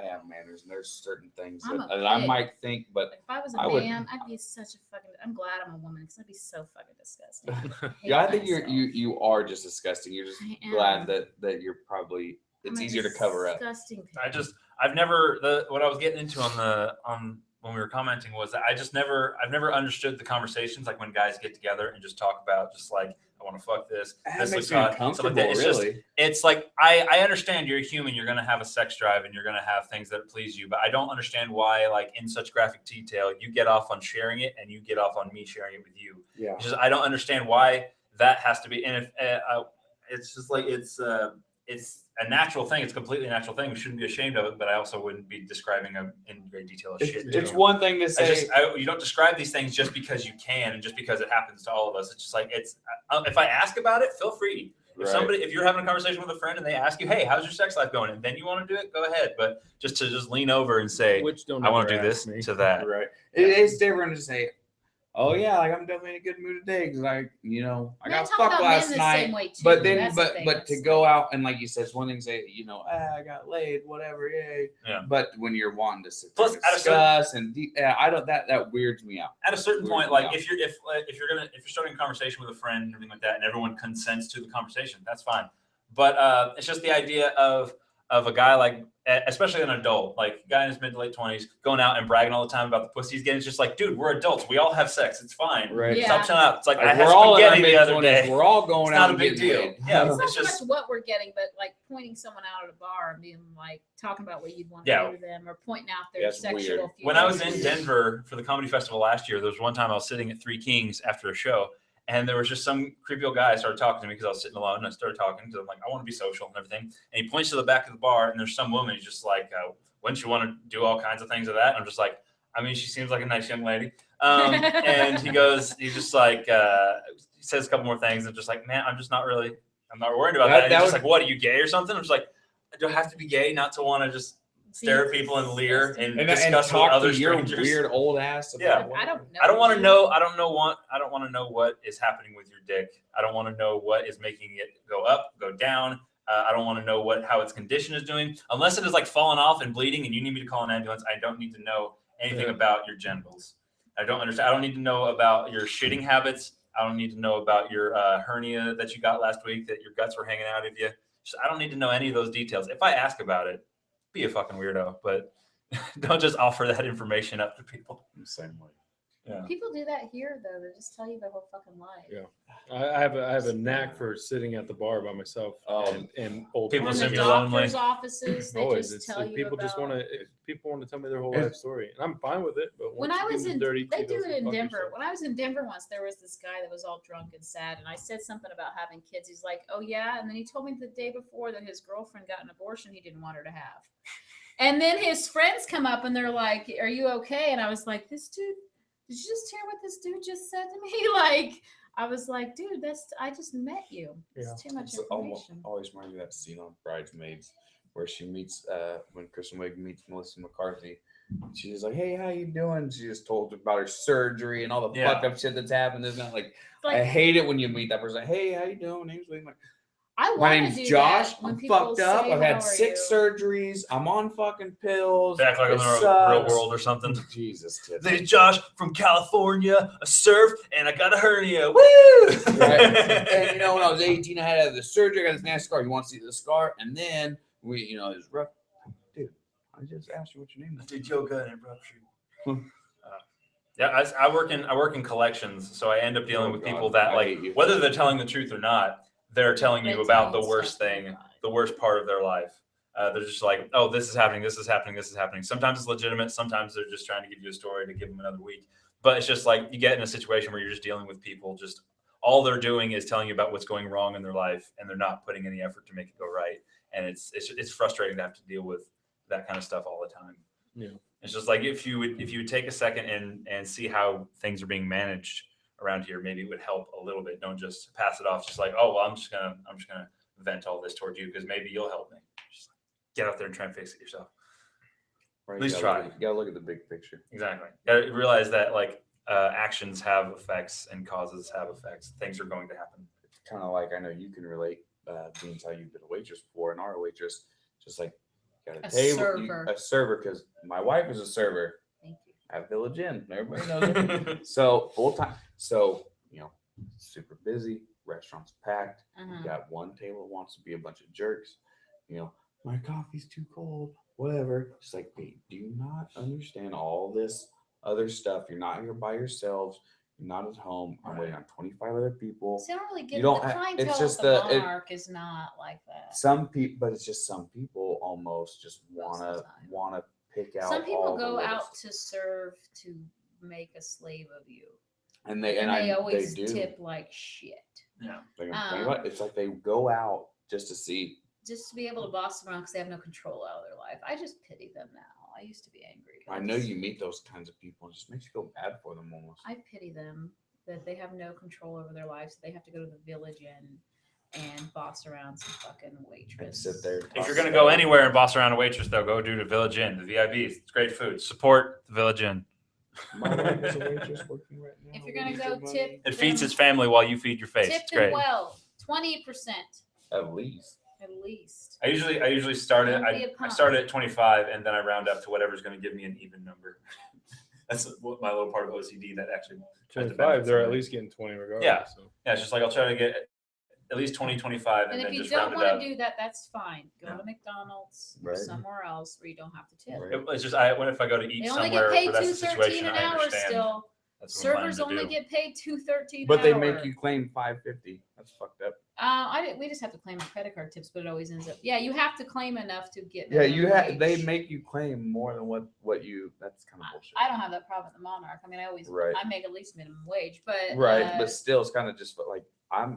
have manners, and there's certain things I'm that, a that I pig. might think, but If I was a I would- man, I'd be such a fucking. I'm glad I'm a woman because I'd be so fucking disgusting. yeah, I think myself. you are just disgusting. You're just I am. glad that you're probably I'm it's a easier to cover up. disgusting pig. I've never what I was getting into on when we were commenting was that I've never understood the conversations like when guys get together and just talk about just like I want to fuck this. That This makes looks me hot. uncomfortable, Stuff like that. really. It's like I understand you're a human. You're gonna have a sex drive and you're gonna have things that please you, but I don't understand why like in such graphic detail you get off on sharing it and you get off on me sharing it with you. Yeah. It's just I don't understand why that has to be. And if it's just like it's a natural thing. It's a completely natural thing. We shouldn't be ashamed of it, but I also wouldn't be describing them in great detail as shit. It's one thing to say. You don't describe these things just because you can and just because it happens to all of us. It's just like if I ask about it, feel free. If you're having a conversation with a friend and they ask you, "Hey, how's your sex life going?" and then you want to do it, go ahead. But just lean over and say, "I want to do this to that." Right. It's different to say, "Oh yeah, like I'm definitely in a good mood today because I got fucked last night." But then, but to go out and like you said, it's one thing to say, I got laid, whatever, yay. Yeah. But when you're wanting to sit Plus, there and discuss I don't that weirds me out. At a certain point, like if you're starting a conversation with a friend and everything like that, and everyone consents to the conversation, that's fine. But it's just the idea of a guy like, especially an adult, like a guy in his mid to late 20s, going out and bragging all the time about the pussy he's getting. It's just like, dude, we're adults. We all have sex. It's fine. Right. Yeah. Stop chilling out. It's like I had we're all in our spaghetti the other mid-20s. day. We're all going It's out. not a and big getting deal. laid. Yeah. It's not It's so just much what we're getting, but like pointing someone out at a bar and being like talking about what you'd want to Yeah. do to them, or pointing out their That's sexual weird. future. when I was in Denver for the comedy festival last year, there was one time I was sitting at Three Kings after a show, and there was just some creepy old guy started talking to me because I was sitting alone, and I started talking because I'm like, I want to be social and everything. And he points to the back of the bar, and there's some woman. He's just like, wouldn't you want to do all kinds of things of that? And I'm just like, I mean, she seems like a nice young lady. And he just like, he says a couple more things, and just like, man, I'm not worried about that. And he's just like, what, are you gay or something? I'm just like, do I have to be gay not to want to just stare at people and leer and discuss talk with other to your strangers? weird old ass. Yeah. I don't know. I don't want to know. I don't want to know what is happening with your dick. I don't want to know what is making it go up, go down. I don't want to know how its condition is doing, unless it is like falling off and bleeding, and you need me to call an ambulance. I don't need to know anything about your genitals. I don't understand. I don't need to know about your shitting habits. I don't need to know about your hernia that you got last week that your guts were hanging out of you. I don't need to know any of those details. If I ask about it, be a fucking weirdo, but don't just offer that information up to people. The same way. Yeah. People do that here though. They just tell you their whole fucking life. Yeah. I have a knack for sitting at the bar by myself and old People Or in seem the to be lonely. doctor's offices, they always. just tell you People about. just want to tell me their whole life story, and I'm fine with it. But When once I you was get in, dirty, they you do go it in fuck Denver. yourself. When I was in Denver once, there was this guy that was all drunk and sad, and I said something about having kids. He's like, "Oh yeah," and then he told me the day before that his girlfriend got an abortion he didn't want her to have. And then his friends come up and they're like, "Are you okay?" And I was like, "This dude, did you just hear what this dude just said to me?" Like, I was like, "Dude, I just met you. It's too much It's almost information." always reminds me of that scene on Bridesmaids where she meets when Kristen Wiig meets Melissa McCarthy. She's like, "Hey, how you doing?" She just told about her surgery and all the fucked up shit that's happened. There's not like I hate it when you meet that person. Like, "Hey, how you doing?" Name's William. Like, my name's Josh. I'm fucked up. I've had 6 surgeries. I'm on fucking pills. Back like in the real world or something. Jesus, tits. This is Josh from California. I surfed and I got a hernia. Woo! Right. And when I was 18, I had the surgery. I got this nasty scar. You want to see the scar? And then it was rough. Dude, I just asked you what your name I was. did yoga and it ruptured. Yeah, I work in collections, so I end up dealing with people that like whether they're telling the truth or not, they're telling you about the worst thing, the worst part of their life. They're just like, "Oh, this is happening, this is happening, this is happening." Sometimes it's legitimate. Sometimes they're just trying to give you a story to give them another week. But it's just like you get in a situation where you're just dealing with people. Just all they're doing is telling you about what's going wrong in their life, and they're not putting any effort to make it go right. And it's frustrating to have to deal with that kind of stuff all the time. Yeah. It's just like if you would take a second and see how things are being managed around here, maybe it would help a little bit. Don't just pass it off just like, "Oh, well, I'm just gonna vent all this towards you because maybe you'll help me." Just get out there and try and fix it yourself. Right, At least you try. gotta look at the big picture. Exactly. Gotta realize that like actions have effects and causes have effects. Things are going to happen. It's kind of like I know you can relate, being how you've been a waitress before and are a waitress. Just like got a table, server. a server, because my wife is a server Thank you. at Village Inn. Everybody knows it. So full time. So super busy. Restaurant's packed. You got one table that wants to be a bunch of jerks. My coffee's too cold. whatever. It's like, wait, do you not understand all this other stuff? You're not here by yourselves. You're not at home. I'm waiting on 25 other people. So I don't really You get don't the ha- clientele it's with just the the- it- Monarch is not like that. Some people, but it's just some people almost just Most of the wanna time. pick out. Some people all the go little out stuff. to serve to make a slave of you. and They they always do. tip like shit. They're gonna complain about it. It's like they go out just to see. Just to be able to boss them around because they have no control out of their life. I just pity them now. I used to be angry. I know you meet those kinds of people. It just makes you feel bad for them almost. I pity them that they have no control over their lives. They have to go to the Village Inn and boss around some fucking And waitress. sit there. If you're gonna go anywhere and boss around a waitress, though, go do the Village Inn, the VIPs. It's great food. Support the Village Inn. My wife is a waitress working right now. If you're gonna Where's go your money? tip, It feeds his family while you feed your face. tip It's them great. well. 20% At least. at least. I usually start it. Don't be a I punk. start at 25 and then I round up to whatever's going to give me an even number. That's what my little part of OCD that actually. has the 25, benefits they're of at it. least getting 20 regardless. Yeah. So. Yeah, it's just like I'll try to get at least 20, 25, and And if then you just don't round it want up. to do that, that's fine. Go Yeah. to McDonald's or Right. somewhere else where you don't have to tip. Right. It's just what if I go to eat They only somewhere get paid where that's the $2.13 situation? an I hour understand. still. That's what I'm planning Servers to only do. get paid $2.13 But an they hour. make you claim $5.50. That's fucked up. We just have to claim our credit card tips, but it always ends up. Yeah, you have to claim enough to get. Yeah, you minimum they wage. make you claim more than what you. That's kind of bullshit. I don't have that problem at the Monarch. I mean, Right. I make at least minimum wage, but Right, but still, it's kind of just like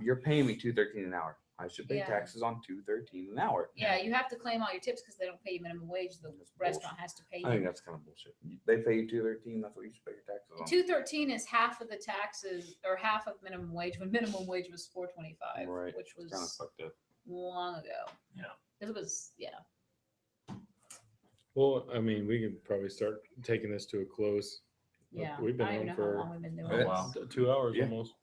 you're paying me $2.13 an hour. I should pay Yeah. taxes on $2.13 an hour. yeah, you have to claim all your tips because they don't pay you minimum wage. The That's restaurant has to pay I think you. that's kind of bullshit. They pay you $2.13. That's what you should pay your taxes on. $2.13 is half of the taxes or half of minimum wage when minimum wage was $4.25, Right. which was Kind of fucked up. long ago. Yeah. It was Well, I mean, we can probably start taking this to a close. yeah. We've been I don't on even know how for long we've been doing Oh, this. wow. 2 hours Yeah. almost.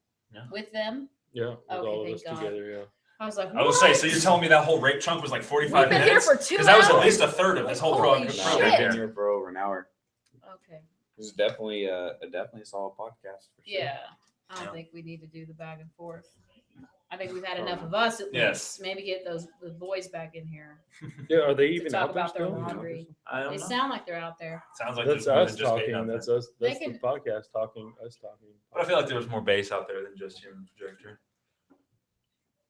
With them. Yeah, with Okay, all of thank us God. together. Yeah. I was like, I will say, so "What? you're telling me that whole rape chunk was like 45 We've been here minutes? for 2 Because that was at hours? least a third of this whole Holy program. shit. I've right been there. here for over an hour. Okay. This is definitely a solid podcast. For sure. Yeah. I don't Yeah. think we need to do the back and forth. I think we've had Oh, enough no. of us at Yes. least. Maybe get the boys back in here Yeah, are they to even talk out there about their still? laundry. I don't They know. sound like they're out there. Sounds like That's there's more us than just Kate talking. out That's there. us. That's They the podcast talking. Us talking. But I feel like there was more bass out there than just you and the projector.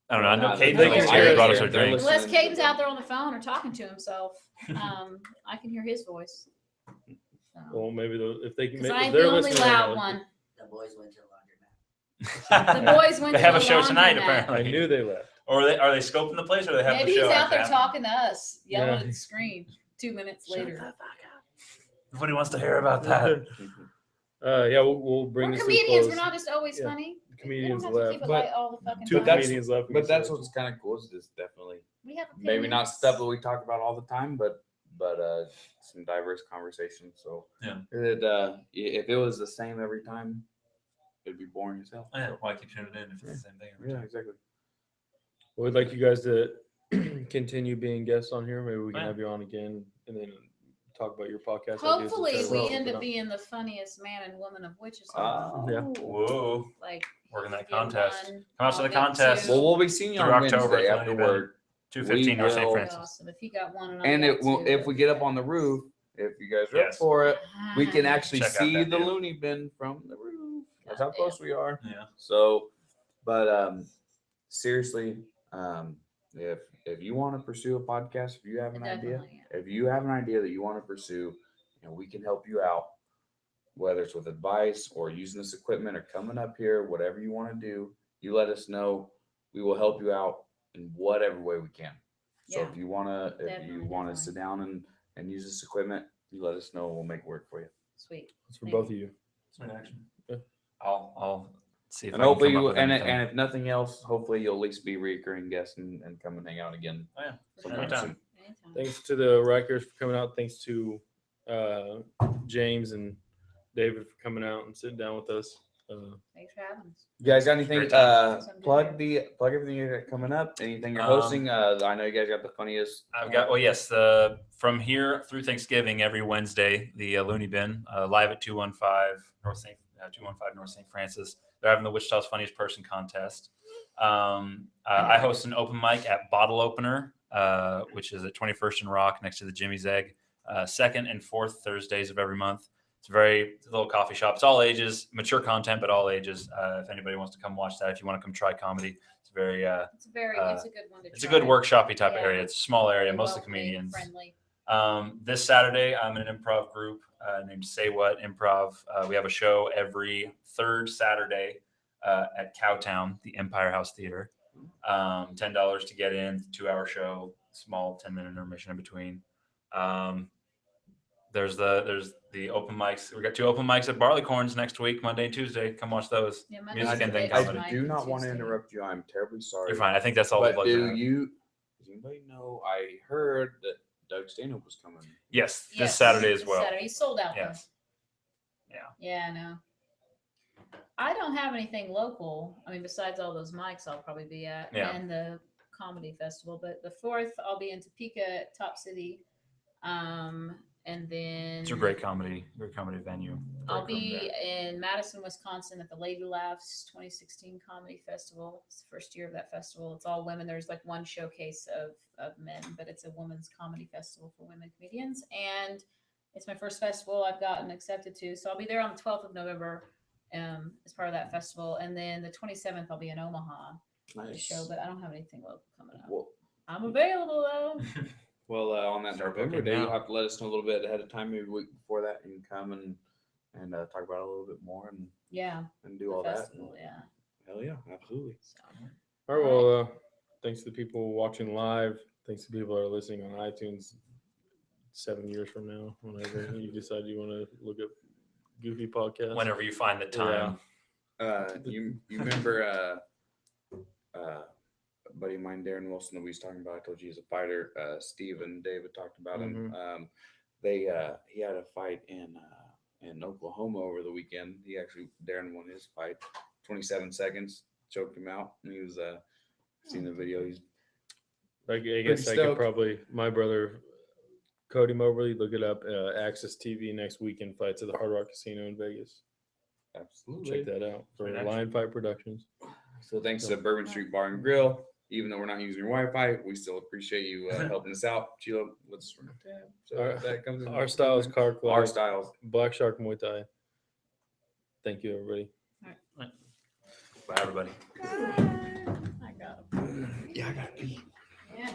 I don't know. I know Nah, Kate they was can here hear and brought us. us our They're drinks. listening. Unless Caden's out there on the phone or talking to himself, I can hear his voice. Well, maybe if they can. Because Make, I if ain't they're the only listening right loud now- one. The boys went to the laundromat. The boys went They to have the a show tonight, laundromat. apparently. I knew they left. Or are they scoping the place, or they have Maybe the show? he's out there happening? talking to us, yelling Yeah. at the screen. 2 minutes later. Nobody wants to hear about that. Yeah, we'll bring We're this comedians. to We're a close. not just always Yeah. funny. Comedians we don't have to left. keep it But light all the fucking Two time. that's- comedians left. we But that's said. what's kind of cool is this definitely We have maybe not opinions. stuff that we talk about all the time, but some diverse conversations. So Yeah. if it was the same every time, it'd be boring as hell. Oh, yeah, why keep tuning in if it's the same thing? every Yeah, time? exactly. Well, we'd like you guys to continue being guests on here. Maybe we can Yeah. have you on again and then talk about your podcast. ideas and Hopefully, try to we roll end something up out. being the funniest man and woman of Wichitas. Yeah. Whoa. Like Working that get contest. one, Come out to I'll the get contest. two. Well, we'll be seeing you Through on October Wednesday at after Lonnie work. 215 North St. will- Francis. Awesome. If he got one, and, I And got it will, two, if we get up okay. on the roof, if you guys are up Yes. for it, we can actually Check out see that the view. loony bin from the roof. That's how Goddamn. close we are. Yeah. So, but seriously, if you want to pursue a podcast, if you have an idea, Definitely, yeah. if you have an idea that you want to pursue, we can help you out, whether it's with advice or using this equipment or coming up here, whatever you want to do, you let us know. We will help you out in whatever way we can. So Yeah. if you want to Definitely. sit down and use this equipment, you let us know. We'll make it work for you. Sweet. It's for Thank both you. of you. Sweet action. Yeah. I'll see if And I can hopefully, come up you, with and anything. if nothing else, hopefully you'll at least be a recurring guest and come and hang out again. Oh, yeah. sometime Anytime. soon. Anytime. Thanks to the Rikers for coming out. Thanks to James and David for coming out and sitting down with us. Thanks for having us. You guys got anything? Great time. Plug everything you got coming up. Anything you're hosting? I know you guys got the funniest. I've got, yes, from here through Thanksgiving every Wednesday, the Looney Bin, live at 215 North St. Francis. They're having the Wichita's Funniest Person contest. I host an open mic at Bottle Opener which is at 21st and Rock next to the Jimmy's Egg. Second and fourth Thursdays of every month. It's a little coffee shop. It's all ages, mature content, but all ages. If anybody wants to come watch that, if you want to come try comedy, it's very. It's a good one to It's a try. good workshopy type Yeah. area. It's a small area, Very mostly welcoming, comedians. friendly. This Saturday, I'm in an improv group named Say What Improv. We have a show every third Saturday at Cowtown, the Empire House Theater. $10 to get in, 2-hour show, small 10-minute intermission in between. There's the open mics. We got 2 open mics at Barleycorns next week, Monday and Tuesday. Come watch those. Yeah, Monday, Music and then Tuesday, comedy. I Mike do and not want to Tuesday. interrupt you. I'm terribly sorry. You're fine. I think that's all the But plugs I does have. anybody know? I heard that Doug Stanhope was coming. Yes, this Yes, Saturday as this well. Saturday. He's sold out. though. Yes. Yeah, I know. I don't have anything local. I mean, besides all those mics I'll probably be at Yeah. and the comedy festival. But the 4th I'll be in Topeka at Top City. And then It's a great comedy venue. I'll Great room be there. in Madison, Wisconsin at the Lady Laughs 2016 Comedy Festival. It's the first year of that festival. It's all women. There's like one showcase of men, but it's a women's comedy festival for women comedians. And it's my first festival I've gotten accepted to. So I'll be there on the 12th of November as part of that festival. And then the 27th, I'll be in Omaha to Nice. show, but I don't have anything local coming up. Well, I'm available though. on that Start November booking day, now. you'll have to let us know a little bit ahead of time, maybe a week before that, and come and talk about it a little bit more Yeah. and do The all festival, that. yeah. Hell yeah, absolutely. So, All right. Well, thanks to the people watching live. Thanks to people that are listening on iTunes 7 years from now, whenever you decide you want to look at Goofy Podcast. Whenever you find the time. You remember a buddy of mine, Darren Wilson, that we was talking about? I told you he's a fighter. Steve and David talked about him. He had a fight in Oklahoma over the weekend. Darren won his fight, 27 seconds, choked him out, and he was seen the video. He's I guess I could stoked. probably, my brother Cody Moberly, look it up. Access TV next weekend fights at the Hard Rock Casino in Vegas. absolutely. Check that out for Right next. Lion Fight Productions. So thanks to Bourbon Street Bar and Grill. Even though we're not using your Wi-Fi, we still appreciate you helping us out. Chilo, let's run a tab. So Our- that comes in. Our Styles Car Club. Our Styles. Black Shark Muay Thai. Thank you, everybody. Bye, everybody. I got him. Yeah, I got to pee. Yeah.